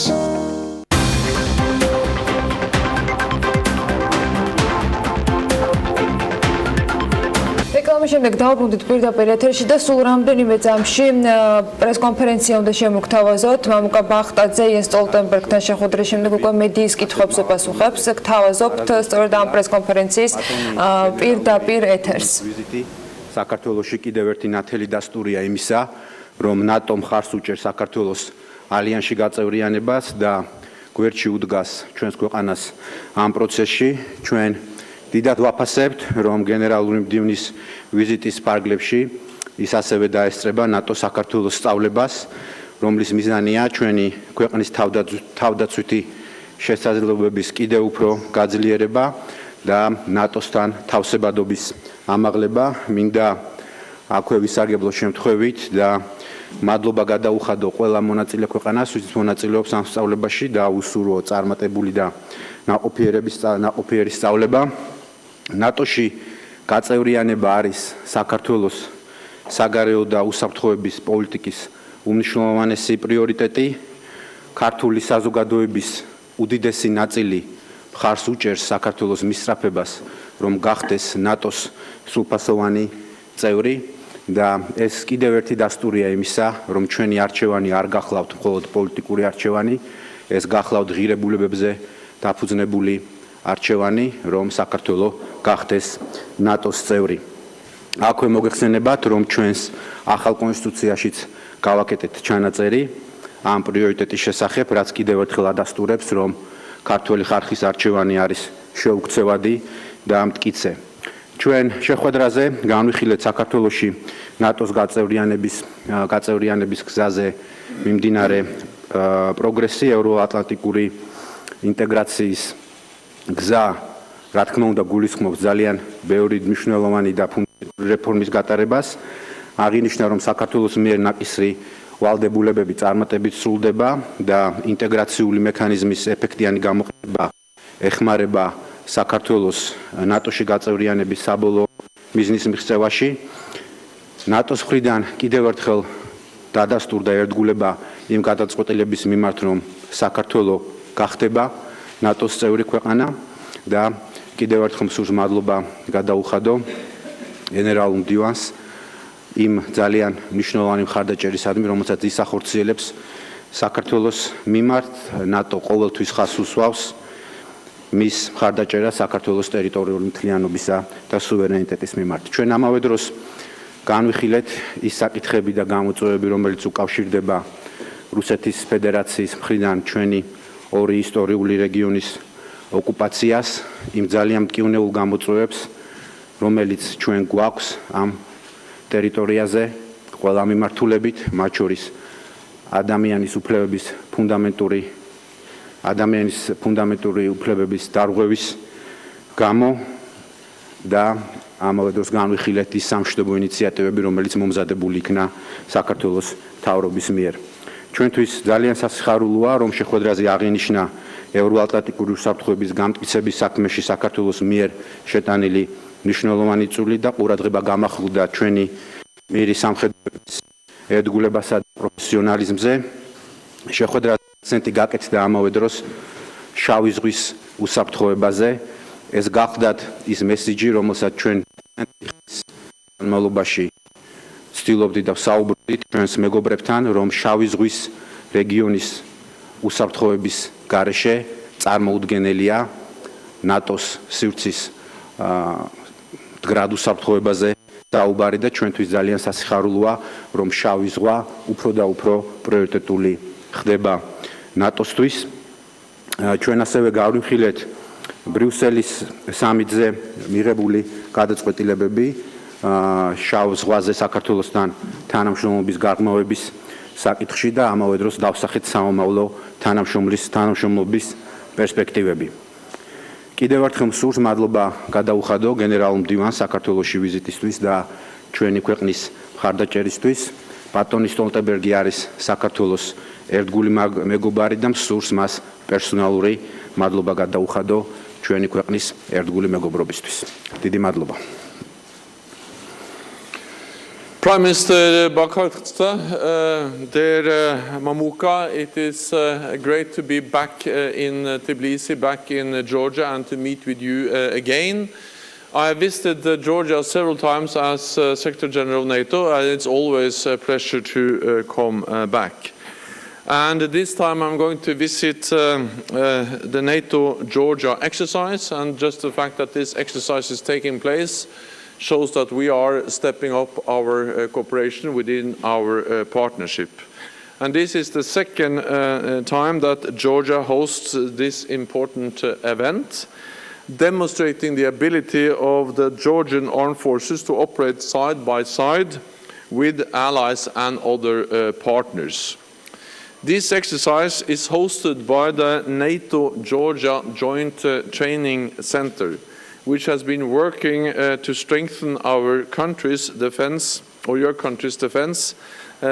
რეკლამის შემდეგ დავბრუნდით პირდაპირ ეთერში და სულ რამდენიმე წამში პრესკონფერენცია უნდა შემოგთავაზოთ. მამუკა ბახტაძე იენ სტოლტენბერგთან შეხვედრის შემდეგ უკვე მედიის კითხვებს ეპასუხებს. გთავაზობთ სწორედ ამ პრესკონფერენციის პირდაპირ ეთერს. საქართველოში კიდევ ერთი ნათელი დასტურია იმისა, რომ ნატო მხარს უჭერს საქართველოს ალიანსში გაწევრიანებას და გვერდში უდგას ჩვენს ქვეყანას ამ პროცესში. ჩვენ დიდად ვაფასებთ, რომ გენერალური მდივნის ვიზიტის ფარგლებში ის ასევე დაესწრება ნატო საქართველოს სწავლებას, რომლის მიზანია ჩვენი ქვეყნის თავდაცვითი შესაძლებლობების კიდევ უფრო გაძლიერება და ნატოსთან თავსებადობის ამაღლება. მინდა აქვე ვისარგებლო შემთხვევით და მადლობა გადაუხადო ყველა მონაწილე ქვეყანას, ვინც მონაწილეობს ამ სწავლებაში და უსურვო წარმატებული და ნაყოფიერი სწავლება. ნატოში გაწევრიანება არის საქართველოს საგარეო და უსაფრთხოების პოლიტიკის უმნიშვნელოვანესი პრიორიტეტი. ქართული საზოგადოების უდიდესი ნაწილი მხარს უჭერს საქართველოს მისწრაფებას, რომ გახდეს ნატოს სრულფასოვანი წევრი და ეს კიდევ ერთი დასტურია იმისა, რომ ჩვენი არჩევანი არ გახლავთ მხოლოდ პოლიტიკური არჩევანი, ეს გახლავთ ღირებულებებზე დაფუძნებული არჩევანი, რომ საქართველო გახდეს ნატოს წევრი. აქვე მოგეხსენებათ, რომ ჩვენს ახალ კონსტიტუციაშიც გავაკეთეთ ჩანაწერი ამ პრიორიტეტის შესახებ, რაც კიდევ ერთხელ ადასტურებს, რომ ქართველი ხალხის არჩევანი არის შეუქცევადი და მტკიცე. ჩვენ შეხვედრაზე განვიხილეთ საქართველოში ნატოს გაწევრიანების გზაზე მიმდინარე პროგრესი, ევროატლანტიკური ინტეგრაციის გზა, რა თქმა უნდა, გულისხმობს ძალიან ბევრი მნიშვნელოვანი და ფუნდამენტური რეფორმის გატარებას. აღინიშნა, რომ საქართველოს მიერ ნაკისრი ვალდებულებები წარმატებით სრულდება და ინტეგრაციული მექანიზმის ეფექტიანი გამოყენება ეხმარება საქართველოს ნატოში გაწევრიანების საბოლოო მიზნის მიღწევაში. ნატოს მხრიდან კიდევ ერთხელ დადასტურდა ერთგულება იმ გადაწყვეტილების მიმართ, რომ საქართველო გახდება ნატოს წევრი ქვეყანა და კიდევ ერთხელ მსურს მადლობა გადაუხადო გენერალურ მდივანს იმ ძალიან მნიშვნელოვანი მხარდაჭერისადმი, რომელსაც ის ახორციელებს საქართველოს მიმართ. ნატო ყოველთვის ხაზს უსვავს მის მხარდაჭერას საქართველოს ტერიტორიული მთლიანობისა და სუვერენიტეტის მიმართ. ჩვენ ამავე დროს განვიხილეთ ის საკითხები და გამოწვევები, რომელიც უკავშირდება რუსეთის ფედერაციის მხრიდან ჩვენი ორი ისტორიული რეგიონის ოკუპაციას, იმ ძალიან მტკივნეულ გამოწვევებს, რომელიც ჩვენ გვაქვს ამ ტერიტორიაზე ყველა მიმართულებით, მათ შორის ადამიანის ფუნდამენტური უფლებების დარღვევის გამო და ამავე დროს განვიხილეთ ის სამშვიდობო ინიციატივები, რომელიც მომზადებული იქნა საქართველოს მთავრობის მიერ. ჩვენთვის ძალიან სასიხარულოა, რომ შეხვედრაზე აღინიშნა ევროატლანტიკური უსაფრთხოების გამტკიცების საქმეში საქართველოს მიერ შეტანილი მნიშვნელოვანი წვლილი და ყურადღება გამახვილდა ჩვენი მიერი სამხედროების ერთგულებასა და პროფესიონალიზმზე. შეხვედრაზე აქცენტი გაკეთდა ამავე დროს შავი ზღვის უსაფრთხოებაზე. ეს გახლდათ ის მესიჯი, რომელსაც ჩვენ განმავლობაში ვცდილობდით და ვსაუბრობდით ჩვენს მეგობრებთან, რომ შავი ზღვის რეგიონის უსაფრთხოების გარეშე წარმოუდგენელია ნატოს სივრცის მდგრად უსაფრთხოებაზე დაუბარი და ჩვენთვის ძალიან სასიხარულოა, რომ შავი ზღვა უფრო და უფრო პრიორიტეტული ხდება ნატოსთვის. ჩვენ ასევე გავვიხილეთ ბრიუსელის სამიტზე მიღებული გადაწყვეტილებები შავ ზღვაზე საქართველოსთან თანამშრომლობის გაღრმავების საკითხში და ამავე დროს დავსახეთ სამომავლო თანამშრომლობის პერსპექტივები. კიდევ ერთხელ მსურს მადლობა გადაუხადო გენერალურ მდივანს საქართველოში ვიზიტისთვის და ჩვენი ქვეყნის მხარდაჭერისთვის. ბატონი სტოლტენბერგი არის საქართველოს ერთგული მეგობარი და მსურს მას პერსონალური მადლობა გადაუხადო ჩვენი ქვეყნის ერთგული მეგობრობისთვის. დიდი მადლობა. Prime Minister Bakartsta, dear Mamuka, it is great to be back in Tbilisi, back in Georgia, and to meet with you again. I have visited Georgia several times as Secretary General of NATO, and it's always a pleasure to come back. And this time I'm going to visit the NATO Georgia exercise, and just the fact that this exercise is taking place shows that we are stepping up our cooperation within our partnership. And this is the second time that Georgia hosts this important event, demonstrating the ability of the Georgian armed forces to operate side by side with allies and other partners. This exercise is hosted by the NATO Georgia Joint Training Center, which has been working to strengthen our country's defense, or your country's defense,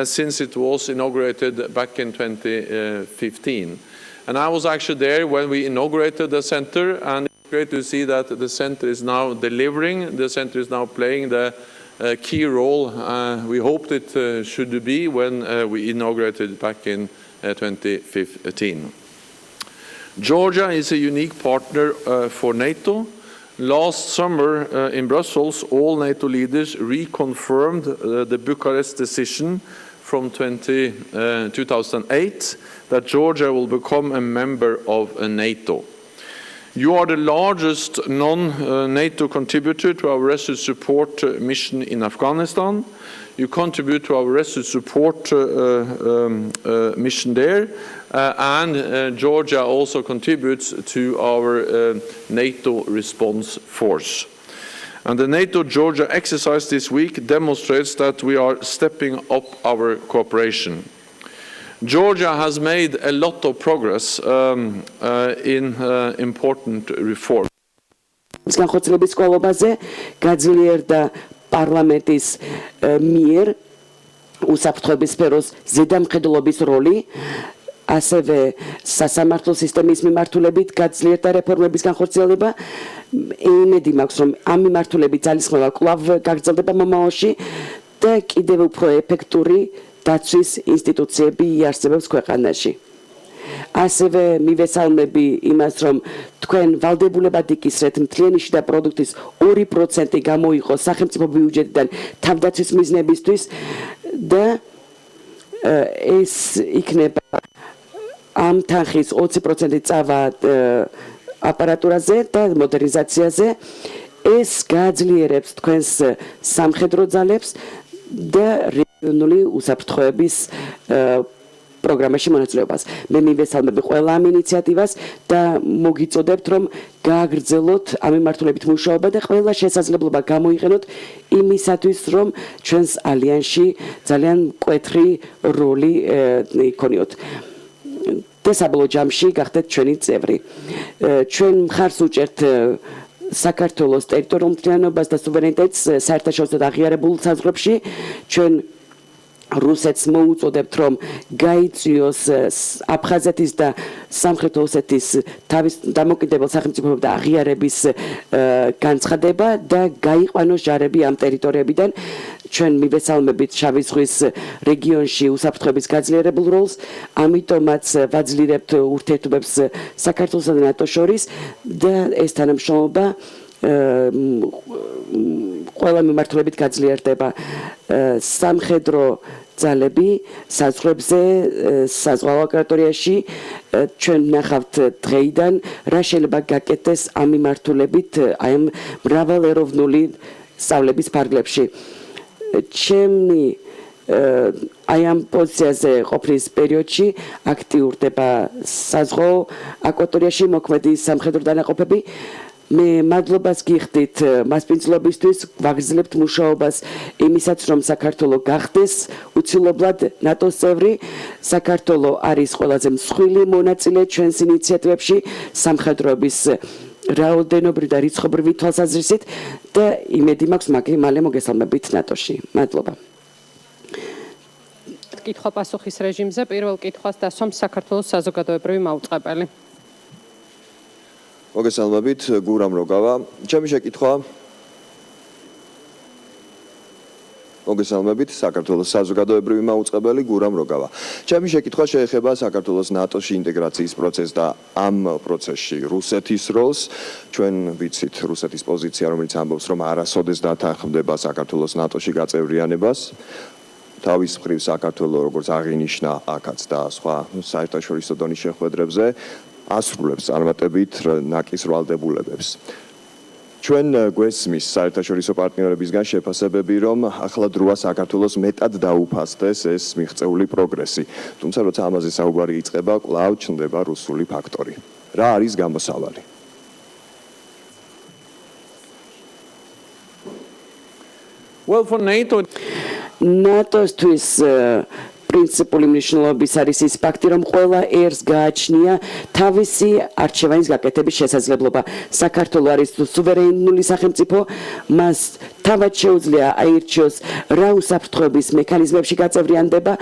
since it was inaugurated back in 2015. And I was actually there when we inaugurated the center, and it's great to see that the center is now delivering. The center is now playing the key role we hoped it should be when we inaugurated it back in 2015. Georgia is a unique partner for NATO. Last summer in Brussels, all NATO leaders reconfirmed the Bucharest decision from 2008 that Georgia will become a member of NATO. You are the largest non-NATO contributor to our research support mission in Afghanistan. You contribute to our research support mission there, and Georgia also contributes to our NATO response force. And the NATO-Georgia exercise this week demonstrates that we are stepping up our cooperation. Georgia has made a lot of progress in important reforms. პარლამენტის მიერ უსაფრთხოების სფეროს ზედამხედველობის როლი, ასევე სასამართლო სისტემის მიმართულებით გაძლიერდა რეფორმების განხორციელება. იმედი მაქვს, რომ ამ მიმართულებით ძალისხმევა კვლავ გაგრძელდება მომავალში და კიდევ უფრო ეფექტური დაცვის ინსტიტუციები იარსებებს ქვეყანაში. ასევე მივესალმები იმას, რომ თქვენ ვალდებულებად იკისრეთ მთლიანი შიდა პროდუქტის 2% გამოიყოს სახელმწიფო ბიუჯეტიდან თავდაცვის მიზნებისთვის და ეს იქნება ამ თანხის 20% წავა აპარატურაზე და მოდერნიზაციაზე. ეს გააძლიერებს თქვენს სამხედრო ძალებს და რეგიონული უსაფრთხოების პროგრამაში მონაწილეობას. მე მივესალმები ყველა ამ ინიციატივას და მოგიწოდებთ, რომ გააგრძელოთ ამ მიმართულებით მუშაობა და ყველა შესაძლებლობა გამოიყენოთ იმისათვის, რომ ჩვენს ალიანსში ძალიან მკვეთრი როლი იქონიოთ. და საბოლოო ჯამში გახდეთ ჩვენი წევრი. ჩვენ მხარს უჭერთ საქართველოს ტერიტორიულ მთლიანობას და სუვერენიტეტს საერთაშორისო აღიარებულ საზღვრებში. ჩვენ რუსეთს მოუწოდებთ, რომ გაიწვიოს აფხაზეთის და სამხრეთ ოსეთის თავის დამოუკიდებელ სახელმწიფოებად და აღიარების განცხადება და გაიყვანოს ჯარები ამ ტერიტორიებიდან. ჩვენ მივესალმებით შავი ზღვის რეგიონში უსაფრთხოების გაძლიერებულ როლს, ამიტომაც ვაძლიერებთ ურთიერთობებს საქართველოსა და ნატოს შორის და ეს თანამშრომლობა ყველა მიმართულებით გაძლიერდება. სამხედრო ძალები საზღვრებზე, საზღვაო აკრატორიაში ჩვენ ვნახავთ დღეიდან რა შეიძლება გაკეთდეს ამ მიმართულებით აი ამ მრავალეროვნული სწავლების ფარგლებში. ჩემი აი ამ პოზიციაზე ყოფნის პერიოდში აქტიურდება საზღვაო აკრატორიაში მოქმედი სამხედრო დანაყოფები. მე მადლობას გიხდით მასპინძლობისთვის, ვაგრძელებთ მუშაობას იმისაც, რომ საქართველო გახდეს უცილებლად ნატოს წევრი. საქართველო არის ყველაზე მსხვილი მონაწილე ჩვენს ინიციატივებში სამხედროების რაოდენობრივი და რიცხობრივი თვალსაზრისით და იმედი მაქვს, მალე მოგესალმებით ნატოში. მადლობა. კითხვა-პასუხის რეჟიმზე პირველ კითხვას დასვამს საქართველოს საზოგადოებრივი მაუწყებელი. მოგესალმებით, გურამ როგავა. ჩემი შეკითხვა მოგესალმებით, საქართველოს საზოგადოებრივი მაუწყებელი გურამ როგავა. ჩემი შეკითხვა შეეხება საქართველოს ნატოში ინტეგრაციის პროცესს და ამ პროცესში რუსეთის როლს. ჩვენ ვიცით რუსეთის პოზიცია, რომელიც ამბობს, რომ არასოდეს დათანხმდება საქართველოს ნატოში გაწევრიანებას. თავის მხრივ საქართველოს როგორც აღინიშნა აქაც და სხვა საერთაშორისო დონის შეხვედრებზე ასრულებს წარმატებით ნაკის ვალდებულებებს. ჩვენ გვესმის საერთაშორისო პარტნიორებისგან შეფასებები, რომ ახლა დროა საქართველოს მეტად დაუფასდეს ეს მიღწეული პროგრესი. თუმცა როცა ამაზე საუბარი იწყება, კვლავ ჩნდება რუსული ფაქტორი. რა არის გამოსავალი? Well, for NATO, NATO-თვის პრინციპული მნიშვნელობის არის ის ფაქტი, რომ ყველა ერს გააჩნია თავისი არჩევანის გაკეთების შესაძლებლობა. საქართველო არის სუვერენული სახელმწიფო, მას თავად შეუძლია აირჩიოს რა უსაფრთხოების მექანიზმებში გაწევრიანდება,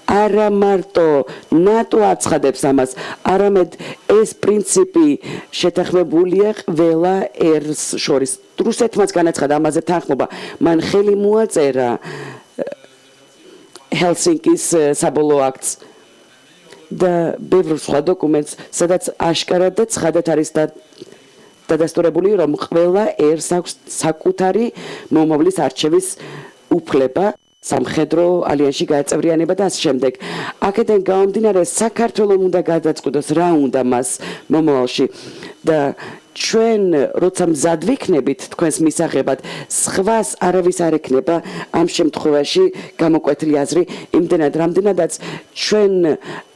არა მარტო ნატო აცხადებს ამას, არამედ ეს პრინციპი შეთანხმებულია ყველა ერს შორის. რუსეთმაც განაცხადა ამაზე თანხმობა, მან ხელი მოაწერა ჰელსინკის საბოლოო აქტს და ბევრ სხვა დოკუმენტს, სადაც აშკარად და ცხადად არის დადასტურებული, რომ ყველა ერს აქვს საკუთარი მომავლის არჩევის უფლება, სამხედრო ალიანსში გაწევრიანება და ასე შემდეგ. აქედან გამომდინარე, საქართველოს უნდა გადაწყვიტოს რა უნდა მას მომავალში და ჩვენ როცა მზად ვიქნებით თქვენს მისაღებად, სხვას არავის არ ექნება ამ შემთხვევაში გამოკვეთილი აზრი, იმდენად რამდენადაც ჩვენ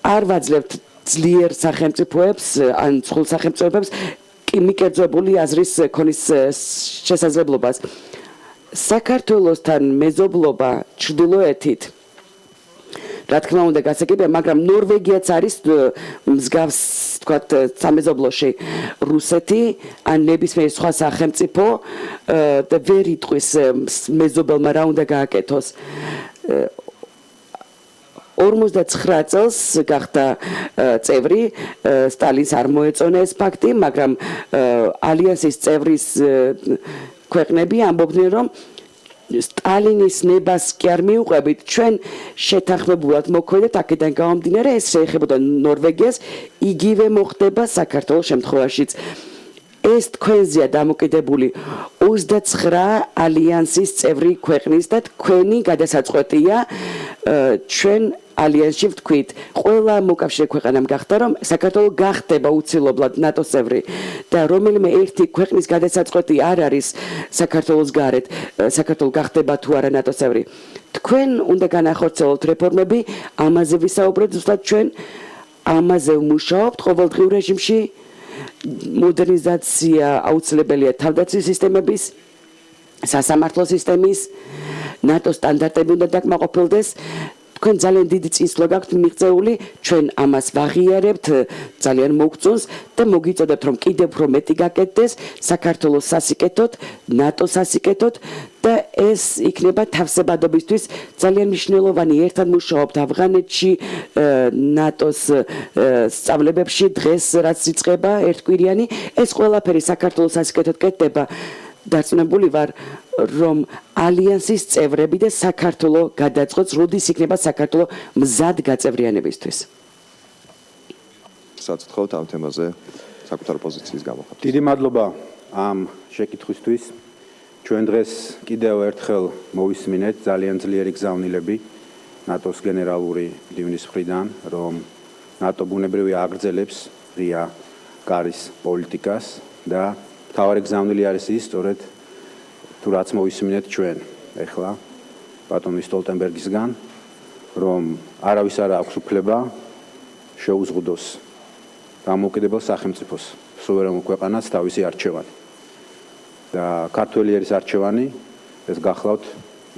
არ ვაძლევთ ძლიერ სახელმწიფოებს ან ცხულ სახელმწიფოებს მიკერძებული აზრის ქონის შესაძლებლობას. საქართველოსთან მეზობლობა ჩრდილოეთით რა თქმა უნდა გასაგებია, მაგრამ ნორვეგიაც არის მსგავს თქვათ სამეზობლოში. რუსეთი ან ნებისმიერ სხვა სახელმწიფო და ვერ იტყვის მეზობელმა რა უნდა გააკეთოს. 59 წელს გახდა წევრი, სტალინს არ მოეწონა ეს ფაქტი, მაგრამ ალიანსის წევრის ქვეყნები ამბობდნენ, რომ სტალინის ნებას კი არ მიუყვებით, ჩვენ შეთანხმებულად მოქმედეთ, აქედან გამომდინარე ეს შეეხებოდა ნორვეგიას, იგივე მოხდება საქართველოს შემთხვევაშიც. ეს თქვენზეა დამოკიდებული 29 ალიანსის წევრი ქვეყნის და თქვენი გადასაწყვეტია ჩვენ ალიანსში ვთქვით, ყველა მოკავშირე ქვეყანამ გახდა, რომ საქართველო გახდება უცილებლად ნატოს წევრი და რომელიმე ერთი ქვეყნის გადასაწყვეტი არ არის საქართველოს გარეთ, საქართველო გახდება თუ არა ნატოს წევრი. თქვენ უნდა განახორციელოთ რეფორმები, ამაზე ვისაუბრეთ, ზუსტად ჩვენ ამაზე ვმუშაობთ ყოველდღიურ რეჟიმში. მოდერნიზაცია აუცილებელია თავდაცვის სისტემების, სასამართლო სისტემის, ნატოს სტანდარტები უნდა დაკმაყოფილდეს. თქვენ ძალიან დიდი წინსვლა გაქვთ მიღწეული, ჩვენ ამას ვაღიარებთ, ძალიან მოგწონს და მოგიწოდებთ, რომ კიდევ უფრო მეტი გაკეთდეს საქართველოს სასიკეთოდ, ნატოს სასიკეთოდ და ეს იქნება თავსებადობისთვის ძალიან მნიშვნელოვანი. ერთად მუშაობთ ავღანეთში, ნატოს სწავლებებში, დღეს რაც იწყება ერთკვირიანი, ეს ყველაფერი საქართველოს სასიკეთოდ კეთდება. დარწმუნებული ვარ, რომ ალიანსის წევრები და საქართველო გადაწყვეტს, როდის იქნება საქართველო მზად გაწევრიანებისთვის. საცხოვრებთ ამ თემაზე საკუთარ პოზიციის გამოხატვის. დიდი მადლობა ამ შეკითხვისთვის. ჩვენ დღეს კიდევ ერთხელ მოვისმინეთ ძალიან ძლიერი გზავნილები ნატოს გენერალური მდივნის მხრიდან, რომ ნატო ბუნებრივია აგრძელებს ღია კარის პოლიტიკას და თავარი გზავნილი არის ის, სწორედ თუ რაც მოვისმინეთ ჩვენ ეხლა ბატონი სტოლტენბერგისგან, რომ არავის არ აქვს უფლება შეუზღუდოს დამოუკიდებელ სახელმწიფოს, სუვერენულ ქვეყანას თავისი არჩევანი. და ქართველი ერის არჩევანი ეს გახლავთ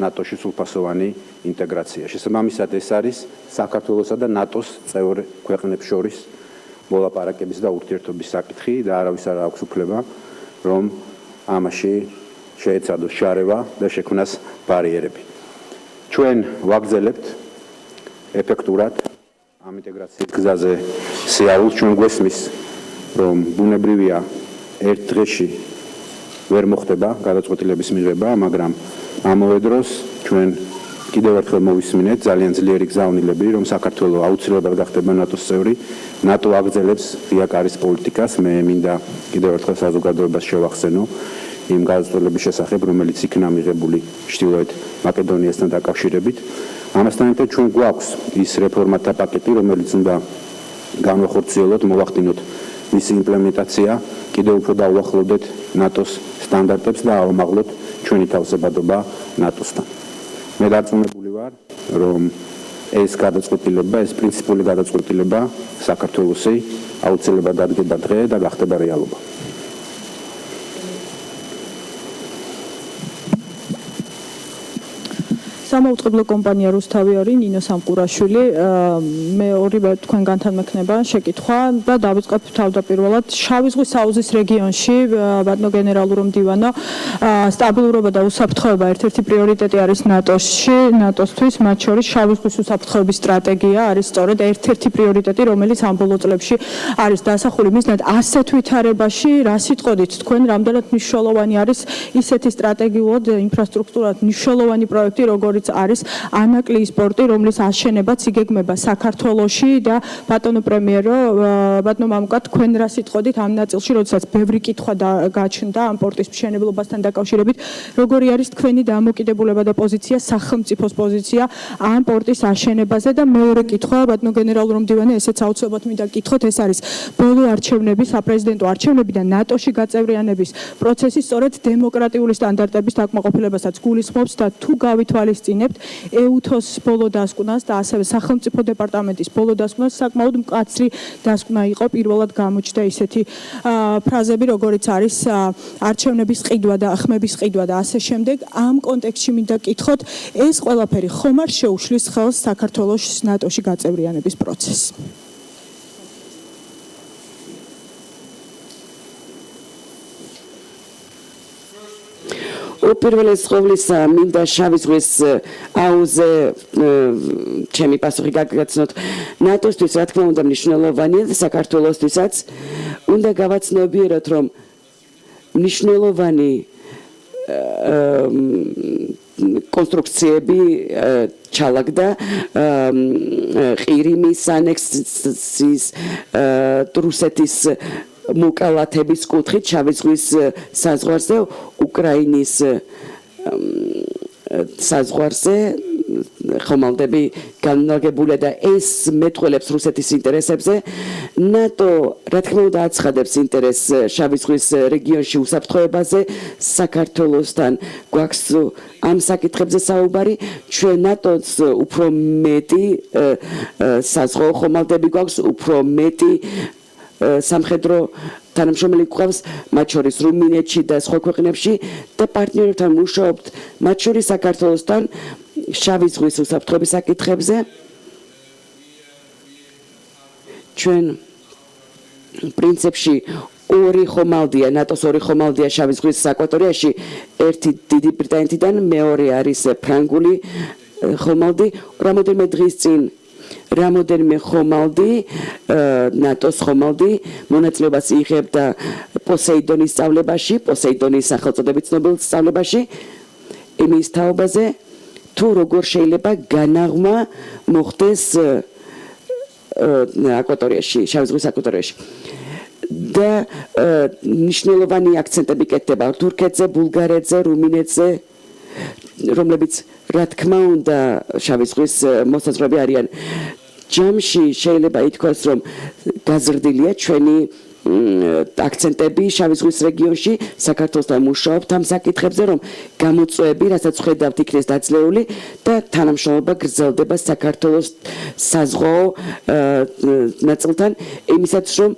ნატოში სრულფასოვანი ინტეგრაცია. შესაბამისად ეს არის საქართველოსა და ნატოს წევრ ქვეყნებს შორის მოლაპარაკების და ურთიერთობის საკითხი და არავის არ აქვს უფლება რომ ამაში შეეცადოს შარევა და შექმნას ბარიერები. ჩვენ ვაგრძელებთ ეფექტურად ამ ინტეგრაციის გზაზე სიარულს. ჩვენ გვესმის, რომ ბუნებრივია ერთ დღეში ვერ მოხდება გადაწყვეტილების მიღება, მაგრამ ამავე დროს ჩვენ კიდევ ერთხელ მოვისმინეთ ძალიან ძლიერი გზავნილები, რომ საქართველოს აუცილებლად გახდება ნატოს წევრი. ნატო აგრძელებს ღია კარის პოლიტიკას. მე მინდა კიდევ ერთხელ საზოგადოებას შევახსენო იმ გადაწყვეტილების შესახებ, რომელიც იქნა მიღებული ჩრდილოეთ მაკედონიასთან დაკავშირებით. ამასთან ერთად ჩვენ გვაქვს ის რეფორმათა პაკეტი, რომელიც უნდა განვახორციელოთ, მოვახდინოთ მისი იმპლემენტაცია, კიდევ უფრო დაუახლოვდეთ ნატოს სტანდარტებს და ავამაღლოთ ჩვენი თავსებადობა ნატოსთან. მე დარწმუნებული ვარ, რომ ეს გადაწყვეტილება, ეს პრინციპული გადაწყვეტილება საქართველოსი აუცილებლად დადგება დღე და გახდება რეალობა. სამაუწყებლო კომპანია რუსთავი ნინო სამყურაშვილი მე ორივე თქვენ განთანმექნება შეკითხვა და დავიწყებ თავდაპირველად შავი ზღვის აუზის რეგიონში ბატონო გენერალურ მდივანო სტაბილურობა და უსაფრთხოება ერთ-ერთი პრიორიტეტი არის ნატოსთვის მათ შორის შავი ზღვის უსაფრთხოების სტრატეგია არის სწორედ ერთ-ერთი პრიორიტეტი რომელიც ამ ბოლო წლებში არის დასახული მისნად ასეთ ვითარებაში რა სიტყოდით თქვენ რამდენად მნიშვნელოვანი არის ისეთი სტრატეგიულად ინფრასტრუქტურად მნიშვნელოვანი პროექტი როგორც არის ანაკლიის პორტი, რომლის აშენებაც იგეგმება საქართველოში და ბატონო პრემიერო, ბატონო მამუკა, თქვენ რა სიტყოდით ამ ნაწილში, როდესაც ბევრი კითხვა გაჩნდა ამ პორტის მშენებლობასთან დაკავშირებით, როგორი არის თქვენი დამოკიდებულება და პოზიცია, სახელმწიფოს პოზიცია ამ პორტის აშენებაზე და მეორე კითხვა, ბატონო გენერალურ მდივანე, ესეც აუცილებლად მინდა გკითხოთ, ეს არის ბოლო არჩევნები, საპრეზიდენტო არჩევნები და ნატოში გაწევრიანების პროცესი სწორედ დემოკრატიული სტანდარტების დაკმაყოფილებასაც გულისხმობს და თუ გავითვალისწინებთ ეუთოს ბოლო დასკვნას და ასევე სახელმწიფო დეპარტამენტის ბოლო დასკვნას საკმაოდ მკაცრი დასკვნა იყო პირველად გამოჩნდა ისეთი ფრაზები როგორიც არის არჩევნების ყიდვა და ხმების ყიდვა და ასე შემდეგ ამ კონტექსტში მინდა გკითხოთ ეს ყველაფერი ხომ არ შეუშლის ხელს საქართველოს ნატოში გაწევრიანების პროცესს პირველეს ყოვლისა მინდა შავი ზღვის აუზე ჩემი პასუხი გაგაცნოთ ნატოსთვის რა თქმა უნდა მნიშვნელოვანია და საქართველოსთვისაც უნდა გავაცნობიეროთ რომ მნიშვნელოვანი კონსტრუქციები ჩალაგდა ყირიმის ანექსიის რუსეთის მოკალათების კუთხით შავი ზღვის საზღვარზე უკრაინის საზღვარზე ხომალდები განლაგებულია და ეს მეტყველებს რუსეთის ინტერესებზე ნატო რა თქმა უნდა აცხადებს ინტერესს შავი ზღვის რეგიონში უსაფრთხოებაზე საქართველოსთან გვაქვს ამ საკითხებზე საუბარი ჩვენ ნატოს უფრო მეტი საზღვაო ხომალდები გვაქვს უფრო მეტი სამხედრო თანამშრომელი გვყავს მათ შორის რუმინეთში და სხვა ქვეყნებში და პარტნიორებთან მუშაობთ მათ შორის საქართველოსთან შავი ზღვის უსაფრთხოების საკითხებზე ჩვენ პრინციპში ორი ხომალდია ნატოს ორი ხომალდია შავი ზღვის აკვატორიაში ერთი დიდი ბრიტანეთიდან მეორე არის ფრანგული ხომალდი რამოდენიმე დღის წინ რამოდენიმე ხომალდი ნატოს ხომალდი მონაწილეობას იღებდა პოსეიდონის სწავლებაში პოსეიდონის სახელწოდებით ცნობილ სწავლებაში იმის თაობაზე თუ როგორ შეიძლება განაღმა მოხდეს აკვატორიაში შავი ზღვის აკვატორიაში და მნიშვნელოვანი აქცენტები კეთდება თურქეთზე ბულგარეთზე რუმინეთზე რომლებიც რა თქმა უნდა შავი ზღვის მოსაზღვრეები არიან ჯამში შეიძლება ითქვას რომ გაზრდილია ჩვენი აქცენტები შავი ზღვის რეგიონში საქართველოსთან მუშაობთ ამ საკითხებზე რომ გამოწვევები რასაც ხედავთ იქნეს დაძლეული და თანამშრომლობა გრძელდება საქართველოს საზღვაო ნაწილთან იმისაც რომ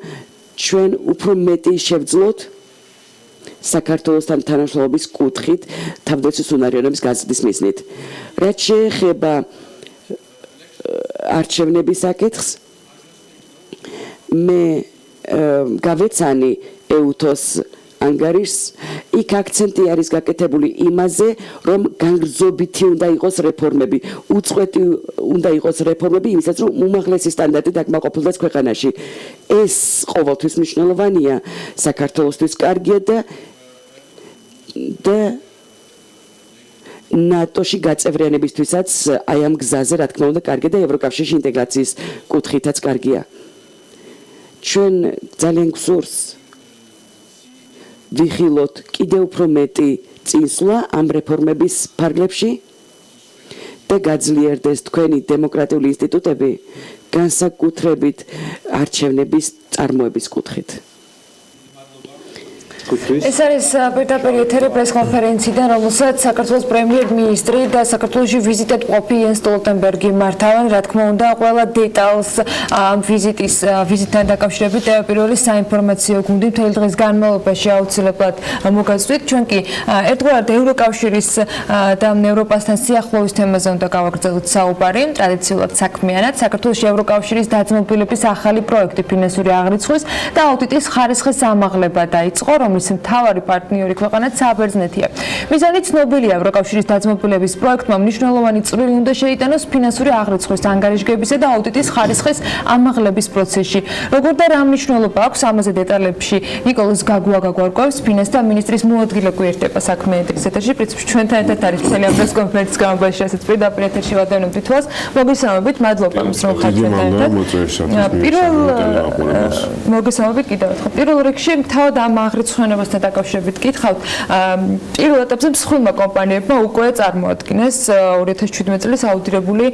ჩვენ უფრო მეტი შევძლოთ საქართველოსთან თანამშრომლობის კუთხით თავდაცვის უნარიანობის გაზრდის მიზნით. რაც შეეხება არჩევნების საკითხს მე გავეცანი ეუთოს ანგარიშს იქ აქცენტი არის გაკეთებული იმაზე რომ განგრძობითი უნდა იყოს რეფორმები უწყვეტი უნდა იყოს რეფორმები იმისაც რომ უმაღლესი სტანდარტი დაკმაყოფილდეს ქვეყანაში ეს ყოველთვის მნიშვნელოვანია საქართველოსთვის კარგია და ნატოში გაწევრიანებისთვისაც აი ამ გზაზე რა თქმა უნდა კარგია და ევროკავშირში ინტეგრაციის კუთხითაც კარგია. ჩვენ ძალიან გვსურს ვიხილოთ კიდევ უფრო მეტი წინსვლა ამ რეფორმების ფარგლებში და გაძლიერდეს თქვენი დემოკრატიული ინსტიტუტები განსაკუთრებით არჩევნების წარმოების კუთხით. ეს არის პირდაპირ ეთერი პრესკონფერენციიდან, რომელსაც საქართველოს პრემიერ-მინისტრი და საქართველოში ვიზიტად მყოფი იენს სტოლტენბერგი მართავენ. რა თქმა უნდა, ყველა დეტალს ამ ვიზიტთან დაკავშირებით პირველი საინფორმაციო გუნდი მთელი დღის განმავლობაში აუცილებლად მოგაწვით. ჩვენ კი ერთგვარად ევროკავშირის და ევროპასთან სიახლოვის თემაზე უნდა გავაგრძელოთ საუბარი. ტრადიციულად საქმიანად საქართველოში ევროკავშირის დაძმობილების ახალი პროექტი ფინანსური აღრიცხვის და აუდიტის ხარისხის ამაღლება დაიწყო, რომლის მთავარი პარტნიორი ქვეყანა საბერძნეთია. მიზანი ცნობილია, ევროკავშირის დაძმობილების პროექტმა მნიშვნელოვანი წვლილი უნდა შეიტანოს ფინანსური აღრიცხვის ანგარიშგებისა და აუდიტის ხარისხის ამაღლების პროცესში. როგორ და რა მნიშვნელობა აქვს ამაზე დეტალებში ნიკოლოზ გაგვარკვევს, ფინანსთა მინისტრის მოადგილე გვერდება საქმიანი ეთერში. პრინციპში ჩვენთან ერთად არის მთელი ამ პრესკონფერენციის გამარჯვებაში, რასაც პირდაპირ ეთერში ვადევნებთ თვალს. მოგესალმებით, მადლობა იმის რომ ხართ ჩვენთან ერთად. მოგესალმებით კიდევ ერთხელ. პირველ რიგში თავად ამ აღრიცხვენებასთან დაკავშირებით გითხავთ. პირველ ეტაპზე მსხვილმა კომპანიებმა უკვე წარმოადგინეს 2017 წლის აუდირებული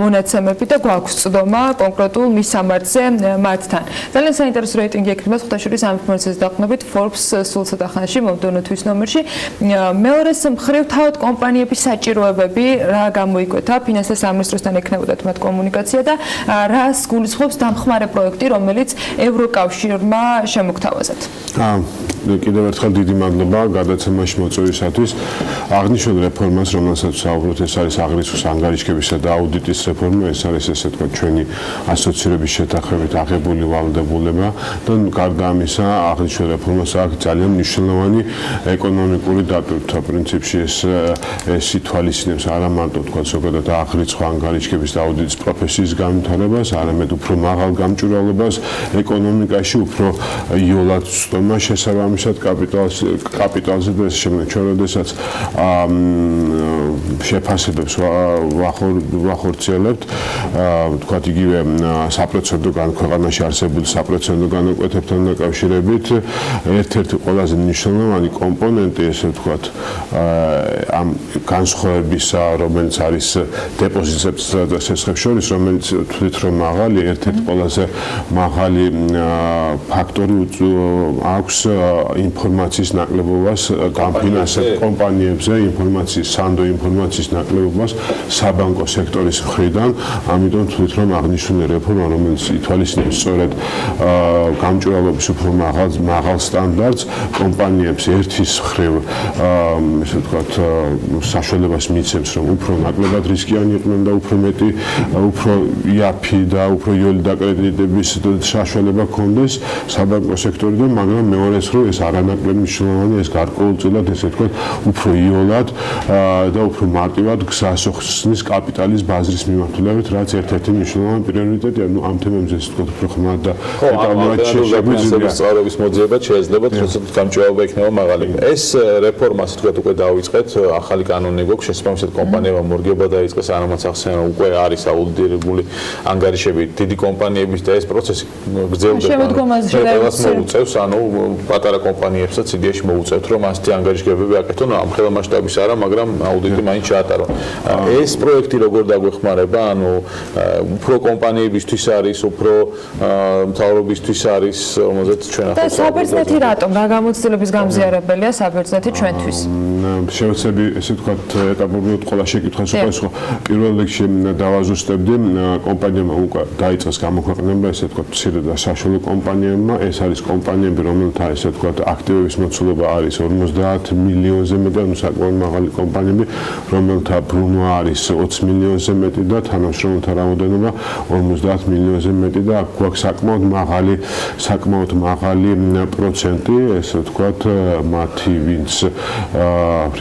მონაცემები და გვაქვს წვდომა კონკრეტულ მისამართზე მათთან. ძალიან საინტერესო რეიტინგი ექნება ხუთაშორის ამ ინფორმაციას დაყრდნობით Forbes სულ ცოტა ხანში მომდევნო თვის ნომერში. მეორეს მხრივ თავად კომპანიების საჭიროებები რა გამოიკვეთა ფინანსთა სამინისტროსთან ექნებოდათ მათ კომუნიკაცია და რას გულისხმობს დამხმარე პროექტი, რომელიც ევროკავშირმა შემოგთავაზათ. კიდევ ერთხელ დიდი მადლობა გადაცემაში მოწვევისათვის. აღნიშნულ რეფორმას, რომელსაც საუბრობთ, ეს არის აღრიცხვის ანგარიშგებისა და აუდიტის რეფორმა, ეს არის ესე თქვა ჩვენი ასოცირების შეთანხმებით აღებული ვალდებულება და გარდა ამისა, აღნიშნულ რეფორმას აქვს ძალიან მნიშვნელოვანი ეკონომიკური დატვირთვა. პრინციპში ეს ითვალისწინებს არა მარტო თქვა ზოგადად აღრიცხვა ანგარიშგების და აუდიტის პროფესიის განვითარებას, არამედ უფრო მაღალ გამჭვირვალობას ეკონომიკაში, უფრო იოლად ცდომა შესაბამისად კაპიტალზე და ეს შემდეგ ჩვენ როდესაც შეფასებებს ვახორციელებთ, თქვათ იგივე საპროცედურო ქვეყანაში არსებული საპროცედურო განაკვეთებთან დაკავშირებით, ერთ-ერთი ყველაზე მნიშვნელოვანი კომპონენტი, ესე ვთქვათ, ამ განსხვავებისა, რომელიც არის დეპოზიტებსა და სესხებს შორის, რომელიც თვით რომ მაღალი, ერთ-ერთი ყველაზე მაღალი ფაქტორი აქვს ინფორმაციის ნაკლებობას განფინანსებულ კომპანიებზე, სანდო ინფორმაციის ნაკლებობას საბანკო სექტორის მხრიდან. ამიტომ თვით რომ აღნიშნული რეფორმა, რომელიც ითვალისწინებს სწორედ გამჭვირვალობის უფრო მაღალ სტანდარტს, კომპანიებს ერთის მხრივ ესე ვთქვათ საშუალებას მიცემს, რომ უფრო ნაკლებად რისკიანი იყვნენ და უფრო მეტი, უფრო იაფი და უფრო იოლი დაკრედიტების საშუალება ჰქონდეს საბანკო სექტორიდან, მაგრამ მეორეს რო ეს არანაკლებ მნიშვნელოვანი, ეს გარკვეულწილად ესე ვთქვათ უფრო იოლად და უფრო მარტივად გზას ხსნის კაპიტალის ბაზრის მიმართულებით, რაც ერთ-ერთი მნიშვნელოვანი პრიორიტეტია. ამ თემებზე ესე ვთქვათ უფრო ხმად და დეტალურად შეგვიძლია სწავლების მოძიება შეიძლება თუმცა გამჭვირვალობა იქნება მაღალი. ეს რეფორმა ასე ვთქვათ უკვე დაიწყეთ, ახალი კანონი გვაქვს, შესაბამისად კომპანიებმა მორგება დაიწყეს, არამაც ახსენა უკვე არის აუდიტირებული ანგარიშები დიდი კომპანიების და ეს პროცესი გრძელდება. ყველას მოუწევს, ანუ პატარა კომპანიებსაც იდეაში მოუწევთ, რომ ასეთი ანგარიშგებები აკეთონ, ამ ხელა მასშტაბის არა, მაგრამ აუდიტი მაინც ჩაატარონ. ეს პროექტი როგორ დაგვეხმარება, ანუ უფრო კომპანიებისთვის არის, უფრო მთავრობისთვის არის, რომელზეც ჩვენ ახლა საბერძნეთი რატომ რა გამოცდილების გამზიარებელია საბერძნეთი ჩვენთვის? შევეცდები ესე ვთქვათ ეტაპობრივად ყველა შეკითხვას უყურესო. პირველ რიგში დავაზუსტებდი, კომპანიებმა უკვე დაიწყეს გამოქვეყნება, ესე ვთქვათ, მცირე და საშუალო კომპანიებმა, ეს არის კომპანიები, რომელთა ესე ვთქვათ აქტივების მოცულობა არის 50 მილიონზე მეტი, ანუ საკმაოდ მაღალი კომპანიები, რომელთა ბრუნვა არის 20 მილიონზე მეტი და თანამშრომელთა რაოდენობა 50 მილიონზე მეტი და აქ გვაქვს საკმაოდ მაღალი პროცენტი, ესე ვთქვათ, მათი ვინც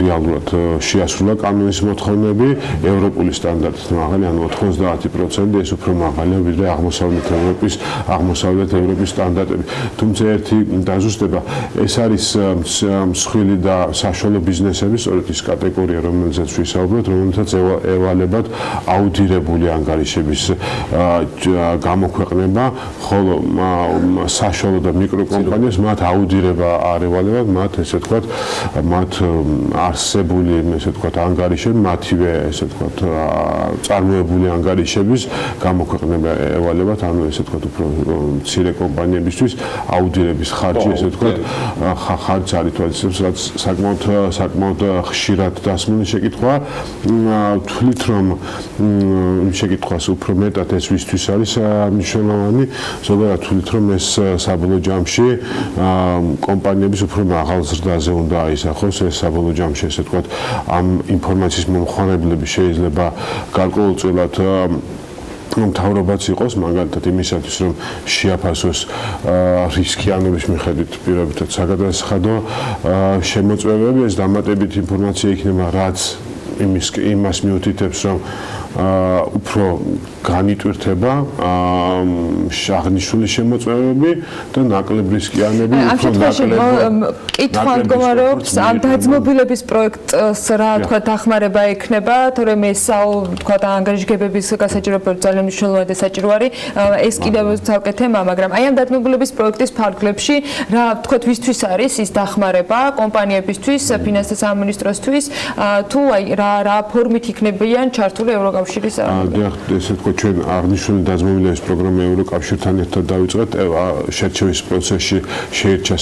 რეალურად შეასრულა კანონის მოთხოვნები, ევროპული სტანდარტით მაღალი, ანუ 90%, ეს უფრო მაღალია ვიდრე აღმოსავლეთ ევროპის სტანდარტები. თუმცა ერთი დაზუსტება, ეს არის მსხვილი და საშუალო ბიზნესების სწორედ ის კატეგორია, რომელზეც ვისაუბროთ, რომელთაც ევალებათ აუდირებული ანგარიშების გამოქვეყნება, ხოლო საშუალო და მიკროკომპანიებს მათ აუდირება არ ევალებათ, მათ ესე ვთქვათ, მათ არსებული ესე ვთქვათ ანგარიშები, მათივე ესე ვთქვათ წარმოებული ანგარიშების გამოქვეყნება ევალებათ, ანუ ესე ვთქვათ უფრო მცირე კომპანიებისთვის აუდირების ხარჯი ესე ვთქვათ ხარჯს არ ითვალისწინებს, რაც საკმაოდ ხშირად დასმული შეკითხვაა. ვთვლით, რომ იმ შეკითხვას უფრო მეტად ეს ვისთვის არის მნიშვნელოვანი, ზოგადად ვთვლით, რომ ეს საბოლოო ჯამში კომპანიების უფრო მაღალ ზრდაზე უნდა აისახოს, ეს საბოლოო ჯამში ესე ვთქვათ ამ ინფორმაციის მომხმარებლები შეიძლება გარკვეულწილად მთავრობაც იყოს, მაგალითად იმისათვის, რომ შეაფასოს რისკიანობის მიხედვით პირობითად საგადასახადო შემოწმებები, ეს დამატებით ინფორმაცია იქნება, რაც იმას მიუთითებს, რომ უფრო განიტვირთება აღნიშნული შემოწმებები და ნაკლებ რისკიანები უფრო ნაკლებ კითხვა მდგომარეობს ამ დაძმობილების პროექტს რა თქვა დახმარება ექნება, თორემ ეს თქვა ანგარიშგებების გასაჭიროება ძალიან მნიშვნელოვანი და საჭირო არის. ეს კიდევ ცალკე თემა, მაგრამ აი ამ დაძმობილების პროექტის ფარგლებში რა თქვა ვისთვის არის ის დახმარება კომპანიებისთვის, ფინანსთა სამინისტროსთვის, თუ აი რა ფორმით იქნებიან ჩართული ევროკავშირის ესე ვთქვათ, ჩვენ აღნიშნული დაძმობილების პროგრამა ევროკავშირთან ერთად დავიწყეთ, შერჩევის პროცესში შეირჩა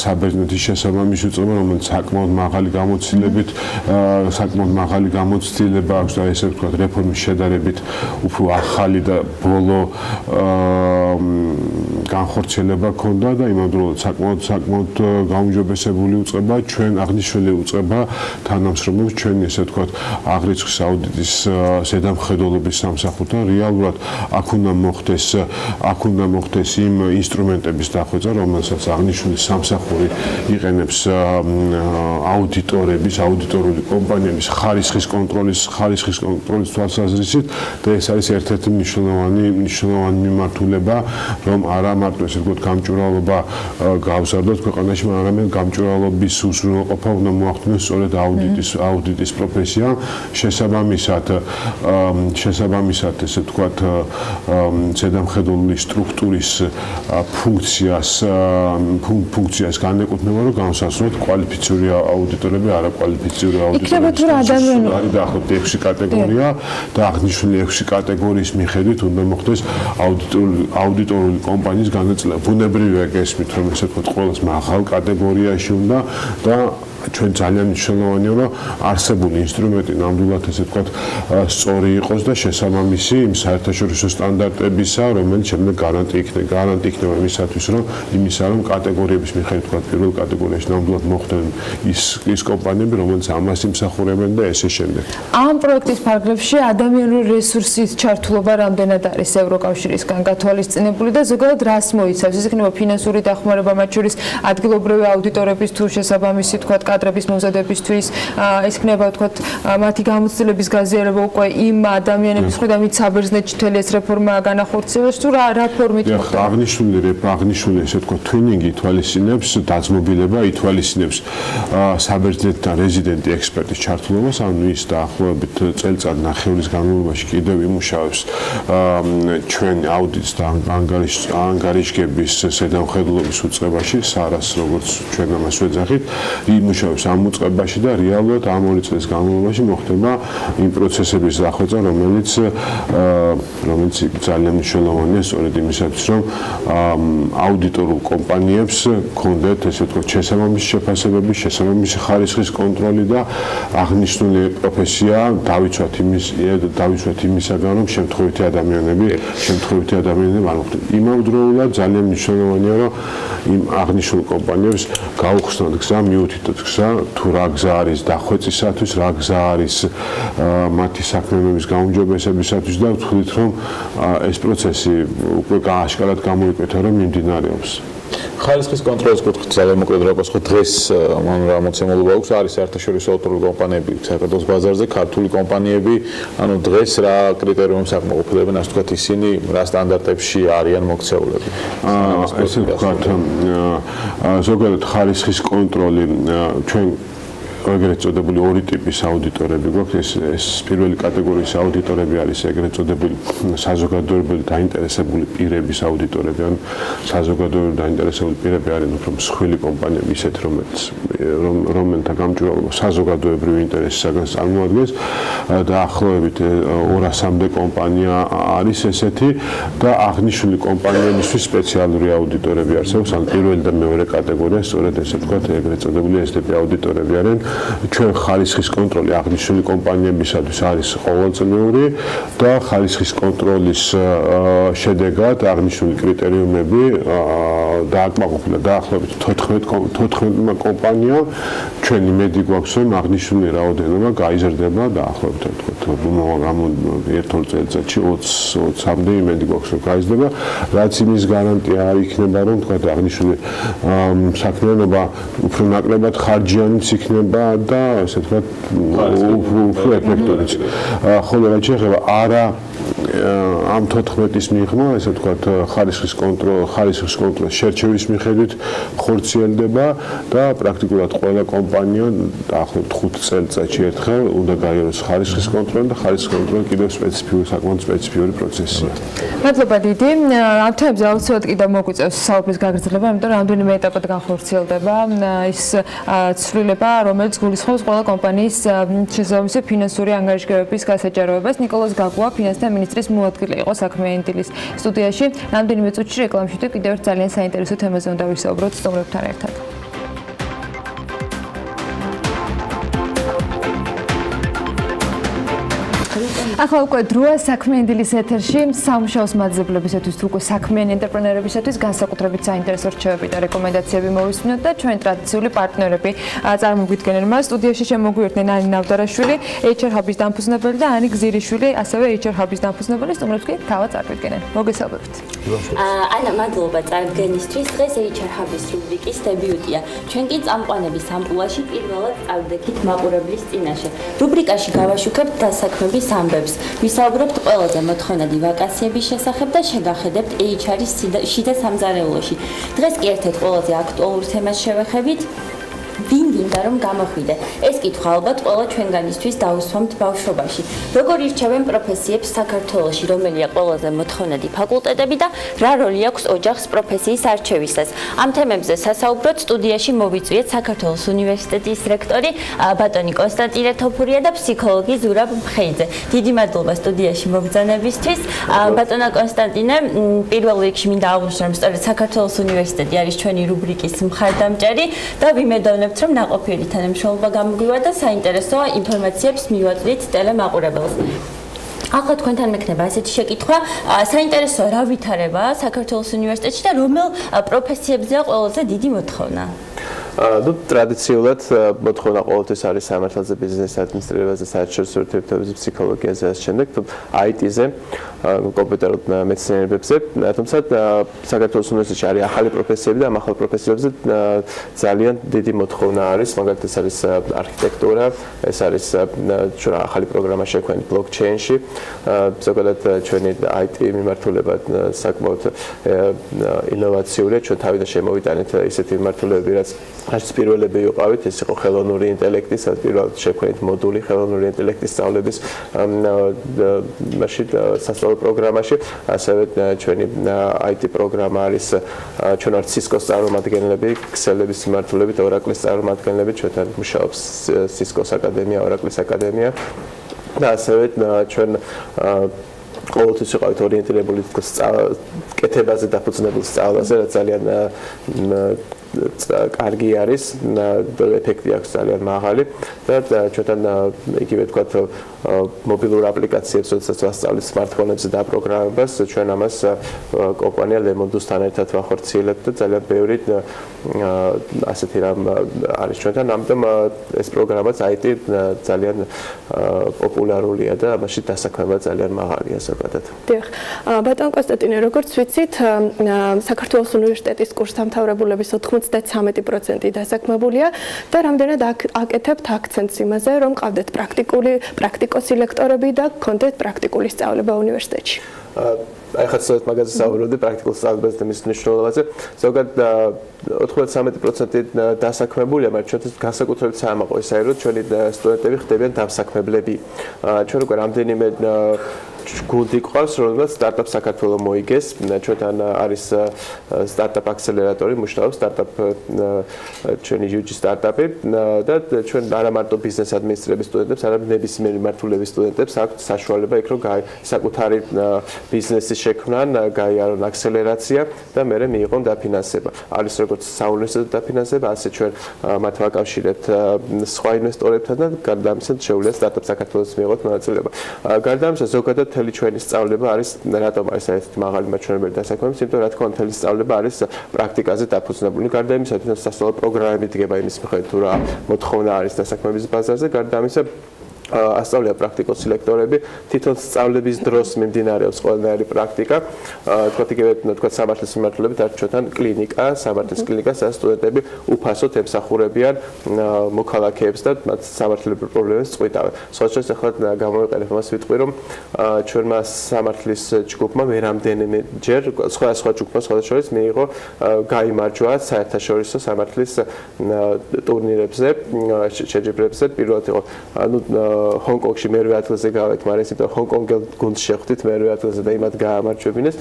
საბერძნეთის შესაბამისი უწყება, რომელიც საკმაოდ მაღალი გამოცდილება აქვს და ესე ვთქვათ, რეფორმის შედარებით უფრო ახალი და ბოლო განხორციელება ჰქონდა და იმავდროულად საკმაოდ გაუმჯობესებული უწყება, ჩვენ აღნიშნული უწყება თანამშრომლობს ჩვენი ესე ვთქვათ, აღრიცხვის აუდიტის ზედამხედველობის სამსახურთან. რეალურად აქ უნდა მოხდეს იმ ინსტრუმენტების დახვეწა, რომელსაც აღნიშნული სამსახური იყენებს აუდიტორული კომპანიების ხარისხის კონტროლის თვალსაზრისით და ეს არის ერთ-ერთი მნიშვნელოვანი მიმართულება, რომ არა მარტო ესე ვთქვათ, გამჭვირვალობა გავზარდოთ ქვეყანაში, არამედ გამჭვირვალობის უზრუნველყოფა უნდა მოახდინოს სწორედ აუდიტის პროფესია. შესაბამისად ესე ვთქვათ, ზედამხედველური სტრუქტურის ფუნქციას განეკუთვნება, რომ განსაზღვროთ კვალიფიციური აუდიტორები, არაკვალიფიციური აუდიტორები. არის დაახლოებით 6 კატეგორია და აღნიშნული 6 კატეგორიის მიხედვით უნდა მოხდეს აუდიტორული კომპანიის განაწილება. ბუნებრივია გესმით, რომ ესე ვთქვათ, ყველას მაღალ კატეგორიაში უნდა და ჩვენ ძალიან მნიშვნელოვანია, რომ არსებული ინსტრუმენტი ნამდვილად ესე ვთქვათ, სწორი იყოს და შესაბამისი იმ საერთაშორისო სტანდარტებისა, რომელიც შემდეგ გარანტი იქნება იმისათვის, რომ კატეგორიების მიხედვით ვთქვათ, პირველ კატეგორიაში ნამდვილად მოხდნენ ის კომპანიები, რომელიც ამას იმსახურებენ და ესე შემდეგ. ამ პროექტის ფარგლებში ადამიანური რესურსის ჩართულობა რამდენად არის ევროკავშირისგან გათვალისწინებული და ზოგადად რას მოიცავს? ეს იქნება ფინანსური დახმარება, მათ შორის ადგილობრივი აუდიტორების თუ შესაბამისი ვთქვათ, კადრების მომზადებისთვის, ეს იქნება ვთქვათ, მათი გამოცდილების გაზიარება უკვე იმ ადამიანების მხრიდან, ვინც საბერძნეთში მთელი ეს რეფორმა განახორციელებს, თუ რა ფორმით მოხდება? აღნიშნული ესე ვთქვათ, twinning-ი ითვალისწინებს, დაძმობილება ითვალისწინებს საბერძნეთთან რეზიდენტი ექსპერტის ჩართულობას, ანუ ის დაახლოებით წელიწად ნახევრის განმავლობაში კიდევ იმუშავებს ჩვენ აუდიტს და ანგარიშგების ზედამხედველობის უწყებაში, სარას როგორც ჩვენ ამას ვეძახით, იმუშავებს ამ უწყებაში და რეალურად ამ 2 წლის განმავლობაში მოხდება იმ პროცესების დახვეწა, რომელიც ძალიან მნიშვნელოვანია სწორედ იმისათვის, რომ აუდიტორულ კომპანიებს ჰქონდეთ ესე ვთქვათ, შესაბამისი შეფასებები, შესაბამისი ხარისხის კონტროლი და აღნიშნული პროფესია დავიცვათ იმისაგან, რომ შემთხვევითი ადამიანები არ მოხდნენ. იმავდროულად ძალიან მნიშვნელოვანია, რომ იმ აღნიშნულ კომპანიებს გაუხსნათ გზა, მიუთითოთ გზა, თუ რა გზა არის დახვეწისათვის, რა გზა არის მათი საქმიანობის გაუმჯობესებისათვის და ვთვლით, რომ ეს პროცესი უკვე აშკარად გამოიკვეთა, რომ მიმდინარეობს. ხარისხის კონტროლის კუთხით ძალიან მოკლედ რა გასხო დღეს მან რა მოცემულობა აქვს არის საერთაშორისო ავტორული კომპანიები საქართველოს ბაზარზე ქართული კომპანიები ანუ დღეს რა კრიტერიუმებს აკმაყოფილებენ ასე ვთქვათ ისინი რა სტანდარტებში არიან მოქცეულები ესე ვთქვათ ზოგადად ხარისხის კონტროლი ჩვენ ეგრეთ წოდებული ორი ტიპის აუდიტორები გვაქვს ეს პირველი კატეგორიის აუდიტორები არის ეგრეთ წოდებული საზოგადოებრივი დაინტერესებული პირების აუდიტორები ან საზოგადოებრივი დაინტერესებული პირები არიან უფრო მსხვილი კომპანიები ისეთ რომელთა გამჭვირვალობა საზოგადოებრივი ინტერესისაგან წარმოადგენს დაახლოებით 200-მდე კომპანია არის ესეთი და აღნიშნული კომპანიებისთვის სპეციალური აუდიტორები არსებობს ან პირველი და მეორე კატეგორია სწორედ ესე ვთქვათ ეგრეთ წოდებული ეს ტიპი აუდიტორები არიან ჩვენ ხარისხის კონტროლი აღნიშნული კომპანიებისათვის არის ყოველწლიური და ხარისხის კონტროლის შედეგად აღნიშნული კრიტერიუმები დააკმაყოფილა დაახლოებით 14 კომპანია ჩვენ იმედი გვაქვს რომ აღნიშნული რაოდენობა გაიზრდება დაახლოებით ერთ-ორ წელიწადში 20-მდე იმედი გვაქვს რომ გაიზრდება რაც იმის გარანტია არ იქნება რომ თქვა აღნიშნული საქმიანობა უფრო ნაკლებად ხარჯიანიც იქნება და ასე ვთქვათ უფრო ეფექტურიც. ხოლო რაც შეეხება არა ამ 14-ის მიღმა, ესე ვთქვათ, ხარისხის კონტროლის შერჩევის მიხედვით ხორციელდება და პრაქტიკულად ყველა კომპანია დაახლოებით 5 წელიწადში ერთხელ უნდა გაიაროს ხარისხის კონტროლი და ხარისხის კონტროლი კიდევ საკმაოდ სპეციფიური პროცესია. მადლობა დიდი. ამ თემებზე აუცილებლად კიდევ მოგვიწევს საუბრის გაგრძელება, იმიტომ რომ რამდენიმე ეტაპად განხორციელდება ის ცვლილება, რომელიც გულისხმობს ყველა კომპანიის შესაბამისი ფინანსური ანგარიშგებების გასაჯაროებას. ნიკოლოზ გაგუა ფინანსთა მინისტრის მოადგილე იყო საქმიანი დილის სტუდიაში. რამდენიმე წუთში რეკლამში თუ კიდევ ერთ ძალიან საინტერესო თემაზე უნდა ვისაუბროთ სტუმრებთან ერთად. ახლა უკვე დროა საქმიანი დილის ეთერში სამუშაოს მაძებლებისათვის თუ უკვე საქმიანი ენტერპრენერებისათვის განსაკუთრებით საინტერესო რჩევები და რეკომენდაციები მოვისმინოთ და ჩვენ ტრადიციული პარტნიორები წარმოგვიდგენენ მას. სტუდიაში შემოგვიერთდნენ ანი ნავდარაშვილი, HR Hub-ის დამფუძნებელი და ანი გზირიშვილი, ასევე HR Hub-ის დამფუძნებელი. სტუმრებს კი თავად წარგვიდგენენ. მოგესალმებით. ანა, მადლობა წარდგენისთვის. დღეს HR Hub-ის რუბრიკის დებიუტია. ჩვენ კი წამყვანების ამპულაში პირველად წავდექით მაყურებლის წინაშე. რუბრიკაში გავაშუქებთ დასაქმების ამბებს. ვისაუბრებთ ყველაზე მოთხოვნადი ვაკანსიების შესახებ და შეგახედებთ HR-ის შიდა სამზარეულოში. დღეს კი ერთ-ერთ ყველაზე აქტუალურ თემას შევეხებით. ვინ გინდა რომ გამოხვიდე? ეს კითხვა ალბათ ყველა ჩვენგანისთვის დაუსვამთ ბავშვობაში. როგორ ირჩევენ პროფესიებს საქართველოში, რომელია ყველაზე მოთხოვნადი ფაკულტეტები და რა როლი აქვს ოჯახს პროფესიის არჩევისას? ამ თემებზე სასაუბროთ სტუდიაში მოვიწვიეთ საქართველოს უნივერსიტეტის რექტორი ბატონი კონსტანტინე თოფურია და ფსიქოლოგი ზურაბ მხეიძე. დიდი მადლობა სტუდიაში მობრძანებისთვის. ბატონო კონსტანტინე, პირველ რიგში მინდა აღვნიშნო, რომ სწორედ საქართველოს უნივერსიტეტი არის ჩვენი რუბრიკის მხარდამჭერი და ვიმედოვნებ რომ ნაყოფიერი თანამშრომლობა გამოგვივა და საინტერესო ინფორმაციებს მივაწვდით ტელემაყურებელს. ახლა თქვენთან მექნება ასეთი შეკითხვა, საინტერესოა რა ვითარება საქართველოს უნივერსიტეტში და რომელ პროფესიებზეა ყველაზე დიდი მოთხოვნა? ტრადიციულად მოთხოვნა ყოველთვის არის სამართალზე, ბიზნეს ადმინისტრირებაზე, საერთაშორისო ურთიერთობებზე, ფსიქოლოგიაზე, ასე შემდეგ, IT-ზე, კომპიუტერულ მეცნიერებებზე. თუმცა საქართველოს უნივერსიტეტში არის ახალი პროფესიები და ამ ახალ პროფესიებზე ძალიან დიდი მოთხოვნა არის, მაგალითად ეს არის არქიტექტურა, ეს არის ჩვენ ახალი პროგრამა შექმნით ბლოკჩეინში, ზოგადად ჩვენი IT მიმართულება საკმაოდ ინოვაციურია, ჩვენ თავიდან შემოვიტანეთ ისეთი მიმართულებები, რაც არც პირველები ვიყავით, ეს იყო ხელოვნური ინტელექტის, პირველად შექმნით მოდული ხელოვნური ინტელექტის სწავლების მაშინ სასწავლო პროგრამაში, ასევე ჩვენი IT პროგრამა არის ჩვენ არც Cisco-s წარმომადგენლები, ქსელების მიმართულებით, Oracle-ის წარმომადგენლები, ჩვენთან მუშაობს Cisco-s აკადემია, Oracle-ის აკადემია და ასევე ჩვენ ყოველთვის ვიყავით ორიენტირებული კეთებაზე დაფუძნებულ სწავლაზე, რაც ძალიან კარგი არის, ეფექტი აქვს ძალიან მაღალი და ჩვენთან იგივე თქვათ მობილურ აპლიკაციებს, როდესაც ვასწავლით smartphone-ებზე დაპროგრამებას, ჩვენ ამას კომპანია Lemondus-თან ერთად ვახორციელებთ და ძალიან ბევრი ასეთი რამ არის ჩვენთან, ამიტომ ეს პროგრამაც IT ძალიან პოპულარულია და ამაში დასაქმება ძალიან მაღალია ზოგადად. დიახ. ბატონ კონსტანტინე, როგორც ვიცით, საქართველოს უნივერსიტეტის კურსდამთავრებულების 93% დასაქმებულია და რამდენად აკეთებთ აქცენტს იმაზე, რომ ყავდეთ პრაქტიკოსი ლექტორები და გქონდეთ პრაქტიკული სწავლება უნივერსიტეტში. აი ხა სწორედ მაგაზე საუბრობდი პრაქტიკულ სწავლებაზე და მის მნიშვნელობაზე. ზოგადად 93% დასაქმებულია, მაგრამ ჩვენთვის განსაკუთრებით საამაყო ისაა, რომ ჩვენი სტუდენტები ხდებიან დამსაქმებლები. ჩვენ უკვე რამდენიმე გუნდი ყავს, რომელსაც სტარტაპ საქართველოს მოიგეს. ჩვენთან არის სტარტაპ აქსელერატორი, მუშაობს სტარტაპ ჩვენი UG სტარტაპი და ჩვენ არა მარტო ბიზნეს ადმინისტრების სტუდენტებს, არამედ ნებისმიერი მიმართულების სტუდენტებს აქვთ საშუალება იქ რომ საკუთარი ბიზნესის შექმნან, გაიარონ აქსელერაცია და მერე მიიღონ დაფინანსება. არის როგორც საუნივერსიტეტო დაფინანსება, ასე ჩვენ მათ ვაკავშირებთ სხვა ინვესტორებთან და გარდა ამისა შეუძლია სტარტაპ საქართველოს მიიღოთ მონაწილეობა. გარდა ამისა ზოგადად მთელი ჩვენი სწავლება არის რატომ არის ესეთი მაღალი მაჩვენებელი დასაქმების, იმიტომ რა თქმა უნდა მთელი სწავლება არის პრაქტიკაზე დაფუძნებული. გარდა ამისა, თვითონ სასწავლო პროგრამები დგება იმის მიხედვით, თუ რა მოთხოვნა არის დასაქმების ბაზარზე, გარდა ამისა ასწავლია პრაქტიკოსი ლექტორები, თვითონ სწავლების დროს მიმდინარეობს ყველანაირი პრაქტიკა. თქვათ სამართლის მიმართულებით არის ჩვენთან კლინიკა, სამართლის კლინიკა, სადაც სტუდენტები უფასოდ ემსახურებიან მოქალაქეებს და მათ სამართლებრივ პრობლემებს წყვიტავენ. სხვადასხვა ახლა გამოვიყენებ მას ვიტყვი, რომ ჩვენმა სამართლის ჯგუფმა მერამდენიმე ჯერ სხვადასხვა ჯგუფმა სხვადასხვა მიიღო გაიმარჯვა საერთაშორისო სამართლის ტურნირებზე, შეჯიბრებზე. პირველად იყო ჰონკონგში მერვე ადგილზე გავეთ, მაგრამ ეს იმიტომ ჰონკონგელ გუნდს შეხვდით მერვე ადგილზე და იმათ გაამარჯვებინეს.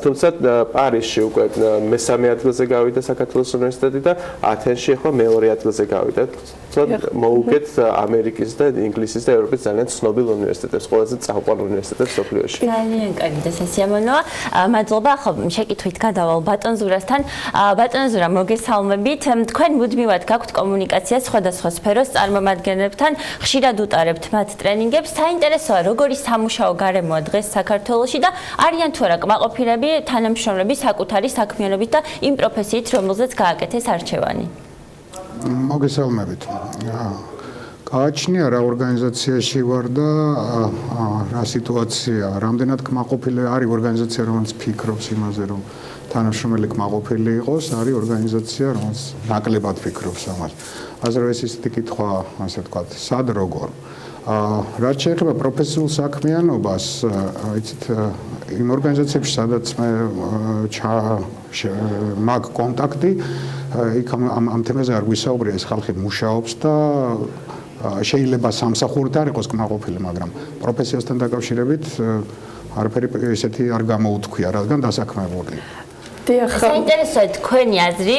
თუმცა პარიზში უკვე მესამე ადგილზე გავიდა საქართველოს უნივერსიტეტი და ათენში ახლა მეორე ადგილზე გავიდა. მოუგეთ ამერიკის და ინგლისის და ევროპის ძალიან ცნობილ უნივერსიტეტებს, ყველაზე წამყვან უნივერსიტეტებს მსოფლიოში. ძალიან კარგი და სასიამოვნოა. მადლობა. ხო, შეკითხვით გადავალ ბატონ ზურასთან. ბატონ ზურა, მოგესალმებით. თქვენ მუდმივად გაქვთ კომუნიკაცია სხვადასხვა სფეროს წარმომადგენლებთან, ხშირად უტარებთ მათ ტრენინგებს. საინტერესოა, როგორი სამუშაო გარემოა დღეს საქართველოში და არიან თუ არა კმაყოფილები თანამშრომლები საკუთარი საქმიანობით და იმ პროფესიით, რომელზეც გააკეთეს არჩევანი? მოგესალმებით. გააჩნია რა ორგანიზაციაში ვარ და რა სიტუაცია, რამდენად კმაყოფილი არის ორგანიზაცია, რომელიც ფიქრობს იმაზე, რომ თანამშრომელი კმაყოფილი იყოს, არის ორგანიზაცია, რომელიც ნაკლებად ფიქრობს ამას. ასე რომ ეს ისეთი კითხვა, ასე ვთქვათ, სად როგორ. რაც შეეხება პროფესიულ საქმიანობას, იცით, იმ ორგანიზაციებში, სადაც მე მაგ კონტაქტი, იქ ამ თემაზე არ გვისაუბრია, ეს ხალხი მუშაობს და შეიძლება სამსახურით არ იყოს კმაყოფილი, მაგრამ პროფესიასთან დაკავშირებით არაფერი ესეთი არ გამოუთქვია, რადგან დასაქმებულია. საინტერესოა თქვენი აზრი,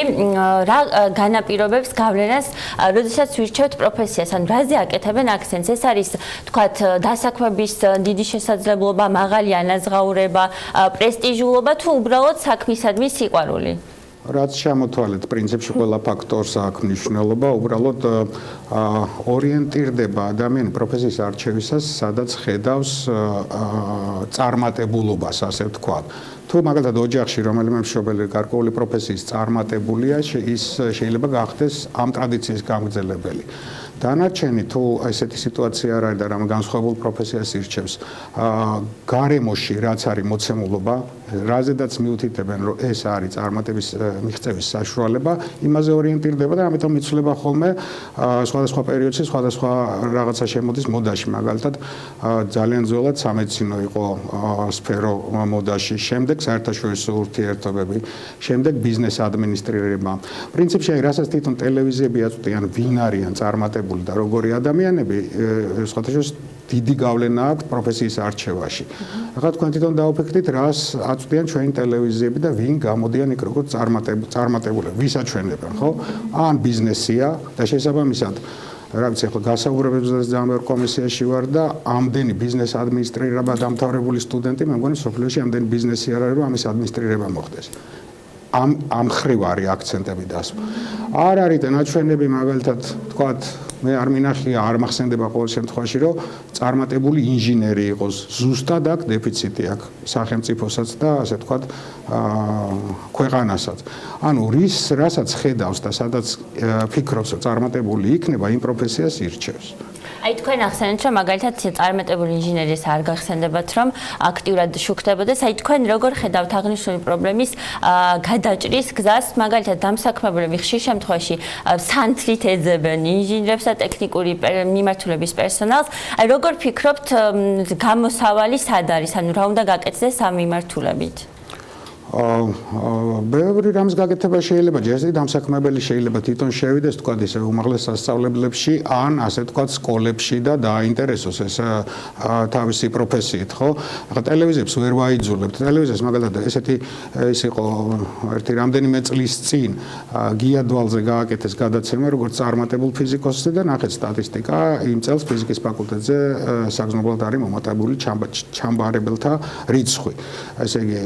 რა განაპირობებს გავლენას, როდესაც ვირჩევთ პროფესიას, ან რაზე აკეთებენ აქცენტს? ეს არის, თქვათ, დასაქმების დიდი შესაძლებლობა, მაღალი ანაზღაურება, პრესტიჟულობა თუ უბრალოდ საქმისადმი სიყვარული? რაც შემოთვალეთ, პრინციპში ყველა ფაქტორს აქვს მნიშვნელობა, უბრალოდ ორიენტირდება ადამიანი პროფესიის არჩევისას, სადაც ხედავს წარმატებულობას, ასე ვთქვათ. თუ მაგალითად ოჯახში რომელიმე მშობელი გარკვეული პროფესიის წარმატებულია, ის შეიძლება გახდეს ამ ტრადიციის გამგრძელებელი. დანარჩენი თუ ესეთი სიტუაცია არ არის და რამ განსხვავებულ პროფესიას ირჩევს, გარემოში რაც არის მოცემულობა, რაზედაც მიუთითებენ, რომ ეს არის წარმატების მიღწევის საშუალება, იმაზე ორიენტირდება და ამიტომ იცვლება ხოლმე სხვადასხვა პერიოდში, სხვადასხვა რაღაცა შემოდის მოდაში, მაგალითად ძალიან ძველად სამედიცინო იყო სფერო მოდაში, შემდეგ საერთაშორისო ურთიერთობები, შემდეგ ბიზნეს ადმინისტრირება. პრინციპში რასაც თვითონ ტელევიზიები აწვდიან, ვინ არიან წარმატებული და როგორი ადამიანები, სხვათაშორის დიდი გავლენა აქვს პროფესიის არჩევაში. ახლა თქვენ თვითონ დაუფიქრდით, რას აწვდიან ჩვენი ტელევიზიები და ვინ გამოდიან იქ როგორც წარმატებულები, ვის აჩვენებენ, ხო? ან ბიზნესია და შესაბამისად რა ვიცი, ახლა გასაუბრებებზე ძალიან კომისიაში ვარ და ამდენი ბიზნეს ადმინისტრირება დამთავრებული სტუდენტი, მე მგონი სოფლიოში ამდენი ბიზნესი არ არის, რომ ამის ადმინისტრირება მოხდეს. ამ ხრივ არის აქცენტები დასვა. არ არის ნაჩვენები მაგალითად თქვათ მე არ მინახია არ მახსენდება ყოველ შემთხვევაში რომ წარმატებული ინჟინერი იყოს ზუსტად აქ დეფიციტი აქვს სახელმწიფოსაც და ასე თქვათ ქვეყანასაც ანუ რასაც ხედავს და სადაც ფიქრობს რომ წარმატებული იქნება იმ პროფესიას ირჩევს აი თქვენ ახსენეთ რომ მაგალითად წარმატებული ინჟინერის არ გახსენდებათ რომ აქტიურად შუქდებოდეს აი თქვენ როგორ ხედავთ აღნიშნული პრობლემის გადაჭრის გზას მაგალითად დამსაქმებელები ხშირ შემთხვევაში სანთლით ეძებენ ინჟინერებს და ტექნიკური მიმართულების პერსონალს აი როგორ ფიქრობთ გამოსავალი სად არის ანუ რა უნდა გაკეთდეს ამ მიმართულებით ბევრი რამის გაკეთება შეიძლება ჯერ დამსაქმებელი შეიძლება თვითონ შევიდეს თქვა ისე უმაღლეს სასწავლებლებში ან ასე თქვა სკოლებში და დააინტერესოს ეს თავისი პროფესიით ხო ახლა ტელევიზიებს ვერ ვაიძულებთ ტელევიზიას მაგალითად ესეთი ის იყო ერთი რამდენიმე წლის წინ გიადვალზე გააკეთეს გადაცემა როგორც წარმატებულ ფიზიკოსზე და ნახეთ სტატისტიკა იმ წელს ფიზიკის ფაკულტეტზე საგრძნობლად არის მომატებული ჩამბარებელთა რიცხვი ესე იგი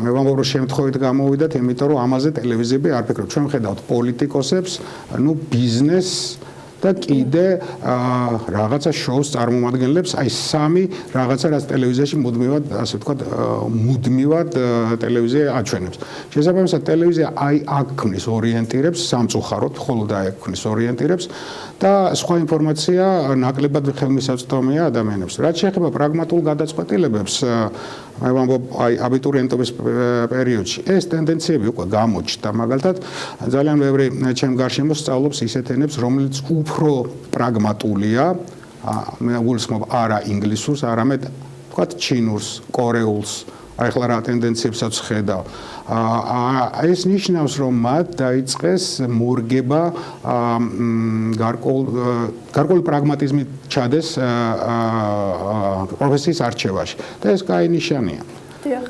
მე რომ შემთხვევით გამოვიდათ, იმიტომ რომ ამაზე ტელევიზიები არ ფიქრობ. ჩვენ ვხედავთ პოლიტიკოსებს, ну ბიზნესს და კიდე რაღაცა შოუს წარმომადგენლებს, აი სამი რაღაცა რაც ტელევიზიაში მუდმივად, ასე ვთქვათ, მუდმივად ტელევიზია აჩვენებს. შესაბამისად ტელევიზია აი აქ ქმნის ორიენტირებს, სამწუხაროდ, მხოლოდ აი აქ ქმნის ორიენტირებს და სხვა ინფორმაცია ნაკლებად ხელმისაწვდომია ადამიანებს. რაც შეეხება პრაგმატულ გადაწყვეტილებებს, მე ვამბობ აი აბიტურიენტობის პერიოდში ეს ტენდენციები უკვე გამოჩნდა მაგალითად ძალიან ბევრი ჩემ გარშემო სწავლობს ისეთ ენებს რომელიც უფრო პრაგმატულია მე გულისხმობ არა ინგლისურს არამედ თქვათ ჩინურს კორეულს აი ახლა რა ტენდენციებსაც ხედავ ეს ნიშნავს რომ მათ დაიწყეს მორგება გარკვეული პრაგმატიზმით ჩადეს პროფესიის არჩევაში და ეს კაი ნიშანია დიახ,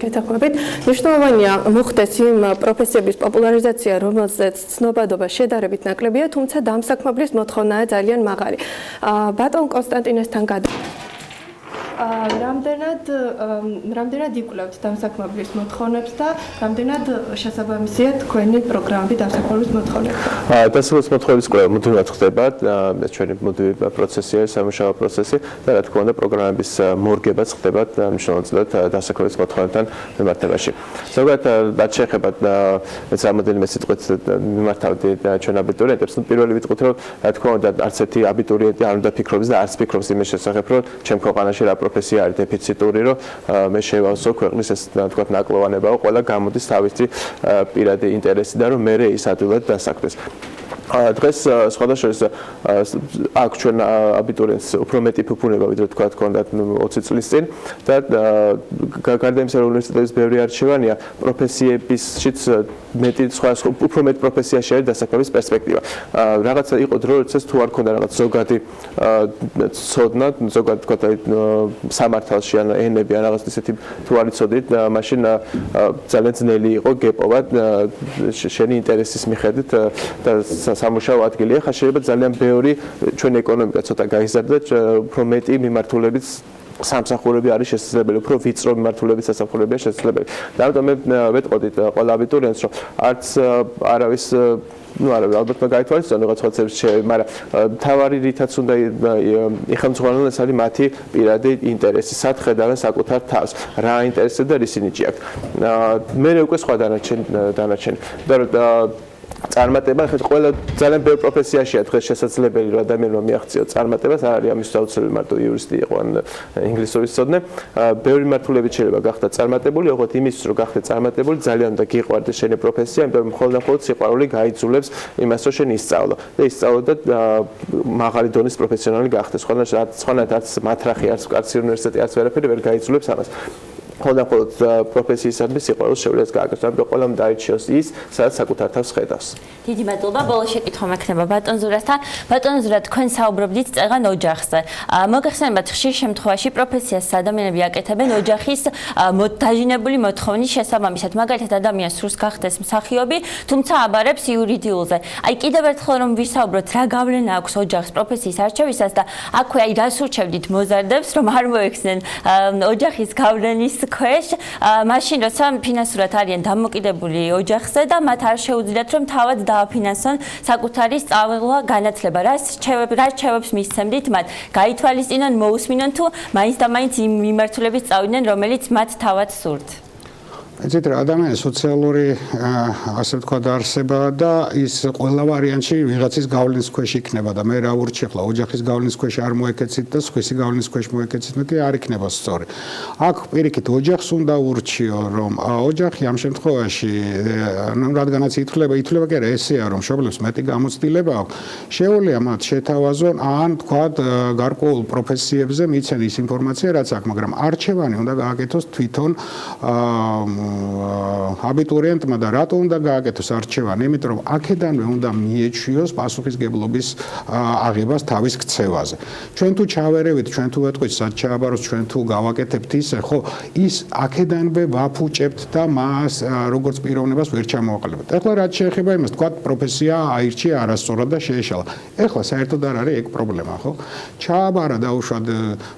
გეთახვებით. მნიშვნელოვანია მოხდეს იმ პროფესიების პოპულარიზაცია, რომელზეც ცნობადობა შედარებით ნაკლებია, თუმცა დამსაქმებლის მოთხოვნაა ძალიან მაღალი. ბატონ კონსტანტინესთან რამდენად იკვლევთ დამსაქმებლის მოთხოვნებს და რამდენად შესაბამისია თქვენი პროგრამები დამსაქმებლის მოთხოვნებთან? დასაქმების მოთხოვნების კვლევა მუდმივად ხდება, ეს ჩვენი მუდმივი პროცესია, სამუშაო პროცესი და რა თქმა უნდა პროგრამების მორგებაც ხდება მნიშვნელოვნად დასაქმების მოთხოვნებთან მიმართებაში. ზოგადად რაც შეეხება ეს რამოდენიმე სიტყვით მიმართავდი ჩვენ აბიტურიენტებს, პირველი ვიტყვით რომ რა თქმა უნდა არც ერთი აბიტურიენტი არ უნდა ფიქრობს და არც ფიქრობს იმის შესახებ რომ ჩემ ქვეყანაში რა პროფესია არის დეფიციტური, რომ მე შევავსო ქვეყნის ეს თქვა ნაკლოვანებაო, ყველა გამოდის თავისი პირადი ინტერესიდან, რომ მე ის ადვილად დასაქმდეს. დღეს სხვადასხვა აქ ჩვენ აბიტურიენტს უფრო მეტი ფუფუნება ვიდრე თქვა ჰქონდათ 20 წლის წინ და გარდა იმისა რომ უნივერსიტეტების ბევრი არჩევანია პროფესიებისშიც მეტი სხვა უფრო მეტ პროფესიაში არის დასაქმების პერსპექტივა. რაღაცა იყო დრო როდესაც თუ არ ქონდა რაღაც ზოგადი ცოდნა, ზოგადად თქვა სამართალში ან ენები ან რაღაც ისეთი თუ არ იცოდით, მაშინ ძალიან ძნელი იყო გეპოვა შენი ინტერესის მიხედვით და სამუშაო ადგილი. ახლა შეიძლება ძალიან ბევრი ჩვენ ეკონომიკა ცოტა გაიზარდა, უფრო მეტი მიმართულებით სამსახურები არის შესაძლებელი, უფრო ვიწრო მიმართულებით სამსახურებია შესაძლებელი. და ამიტომ მე ვეტყოდით ყველა აბიტურიენტს, რომ არც არავის არა, ალბათ მაგაითვალისწინო რაღაც ხალხებს შეიძლება, მაგრამ თავარი რითაც უნდა იხელმძღვანელონ ეს არის მათი პირადი ინტერესი, სად ხედავენ საკუთარ თავს, რა ინტერესებს და რისი ნიჭი აქვს. მე უკვე სხვა დანარჩენი. და წარმატება ხეთ ყველა ძალიან ბევრ პროფესიაშია დღეს შესაძლებელი რომ ადამიანმა მიაღწიოს წარმატებას არ არის ამის საოცრები მარტო იურისტი იყო ან ინგლისურის ცოდნე ბევრი მართულებით შეიძლება გახდეთ წარმატებული ოღონდ იმის რომ გახდეთ წარმატებული ძალიან უნდა გიყვარდეს შენი პროფესია იმიტომ რომ მხოლოდ სიყვარული გაიძულებს იმას რომ შენ ისწავლო და ისწავლო და მაღალი დონის პროფესიონალი გახდეს სხვანაირად არც მათრახი არც კაცი უნივერსიტეტი არც ვერაფერი ვერ გაიძულებს ამას ხოლმე პროფესიისადმი სიყვარულს შეუძლებს გააკეთოს, ამიტომ ყველამ დაირჩიოს ის, სადაც საკუთარ თავს ხედავს. დიდი მადლობა, ბოლოს შეკითხვა მექნება ბატონ ზურასთან. ბატონ ზურა, თქვენ საუბრობდით წეღან ოჯახზე. მოგეხსენებათ ხშირ შემთხვევაში პროფესიას ადამიანები აკეთებენ ოჯახის დაჟინებული მოთხოვნის შესაბამისად. მაგალითად, ადამიანს სურს გახდეს მსახიობი, თუმცა აბარებს იურიდიულზე. აი კიდევ ერთხელ რომ ვისაუბროთ, რა გავლენა აქვს ოჯახს პროფესიის არჩევისას და აქვე აი რას ურჩევდით მოზარდებს, რომ არ მოექცნენ ოჯახის გავლენის ქვეშ, მაშინ როცა ფინანსურად არიან დამოკიდებული ოჯახზე და მათ არ შეუძლიათ რომ თავად დააფინანსონ საკუთარი სწავლა განათლება. რა რჩევებს მისცემდით მათ? გაითვალისწინონ, მოусმინონ თუ მაინც და მაინც იმ მიმართულებით წავიდნენ, რომელიც მათ თავად სურთ. ეცეთ რა ადამიანის სოციალური ასე ვთქვათ არსება და ის ყველა ვარიანტში ვიღაცის გავლენის ქვეშ იქნება და მე რა ურჩი ხლა ოჯახის გავლენის ქვეშ არ მოეკეცით და სხვისი გავლენის ქვეშ მოეკეცით მეტი არ იქნება სწორი. აქ პირიქით ოჯახს უნდა ურჩიო რომ ოჯახი ამ შემთხვევაში ну რადგანაც ითვლება კი არა ესეა რომ მშობლებს მეტი გამოცდილება აქვს შეუძლია მათ შეთავაზონ ან ვთქვათ გარკვეულ პროფესიებზე მიცენ ის ინფორმაცია რაც აქვს მაგრამ არჩევანი უნდა გააკეთოს თვითონ აბიტურიენტმა და რატო უნდა გააკეთოს არჩევანი? იმიტომ რომ აქედანვე უნდა მიეჩვიოს პასუხისგებლობის აღებას თავის ქცევაზე. ჩვენ თუ ჩავერევით, ჩვენ თუ ვეთქვით საჩააბაროს, ჩვენ თუ გავაკეთებთ ისე, ხო, ის აქედანვე ვაფუჭებთ და მას როგორც პიროვნებას ვერ ჩამოვაყალიბებთ. ეხლა რაც შეეხება იმას, თქვა პროფესია აირჩია არასწორად და შეეშალა. ეხლა საერთოდ არ არის ეგ პრობლემა, ხო? ჩააბარა დაუშვათ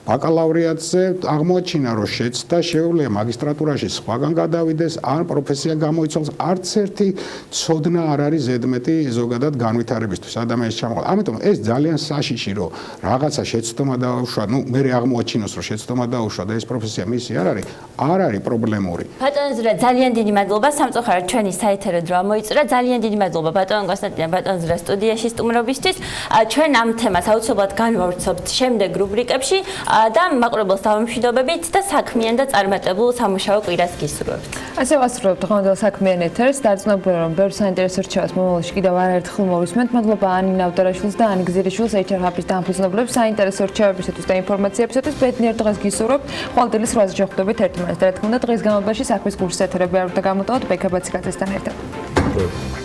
ბაკალავრიატზე, აღმოაჩინა რომ შეცდა, შეუძლია მაგისტრატურაში სხვაგან გადავიდეს, ან პროფესია გამოიცვალოს, არც ერთი ცოდნა არ არის ზედმეტი ზოგადად განვითარებისთვის ადამიანის ჩამოყალიბება. ამიტომ ეს ძალიან საშიში რომ რაღაცა შეცდომა დაუშვა, ну მე აღმოაჩინოს რომ შეცდომა დაუშვა და ეს პროფესია მისი არ არის პრობლემური. ბატონო ზურა, ძალიან დიდი მადლობა სამწუხაროდ ჩვენი საეთერო დრო მოიწურა. ძალიან დიდი მადლობა ბატონ კონსტანტინე, ბატონ ზურა სტუდიაში სტუმრობისთვის. ჩვენ ამ თემას აუცილებლად განვავრცობთ შემდეგ რუბრიკებში და მაყურებელს დავამშვიდობებით და საქმიან და წარმატებულ სამუშაო კვირას გისურვებთ. ასე ვასრულებთ დღევანდელ საქმიან ეთერს. დარწმუნებული რომ ბევრ საინტერესო რჩევას მომავალში კიდევ არაერთხელ მოვისმენთ. მადლობა ანინა ავდარაშვილს და ანიკ ზირიშვილს HR Hub-ის დამფუძნებლებს საინტერესო რჩევებისათვის და ინფორმაციებისათვის. ბედნიერ დღეს გისურვებთ. ყოველდღილის 8-ზე შეხვდებით ერთმანეთს. რა თქმა უნდა დღის განმავლობაში საქმის კურსის ეთერები არ უნდა გამოტოვოთ ბექაბაციკაძესთან ერთად.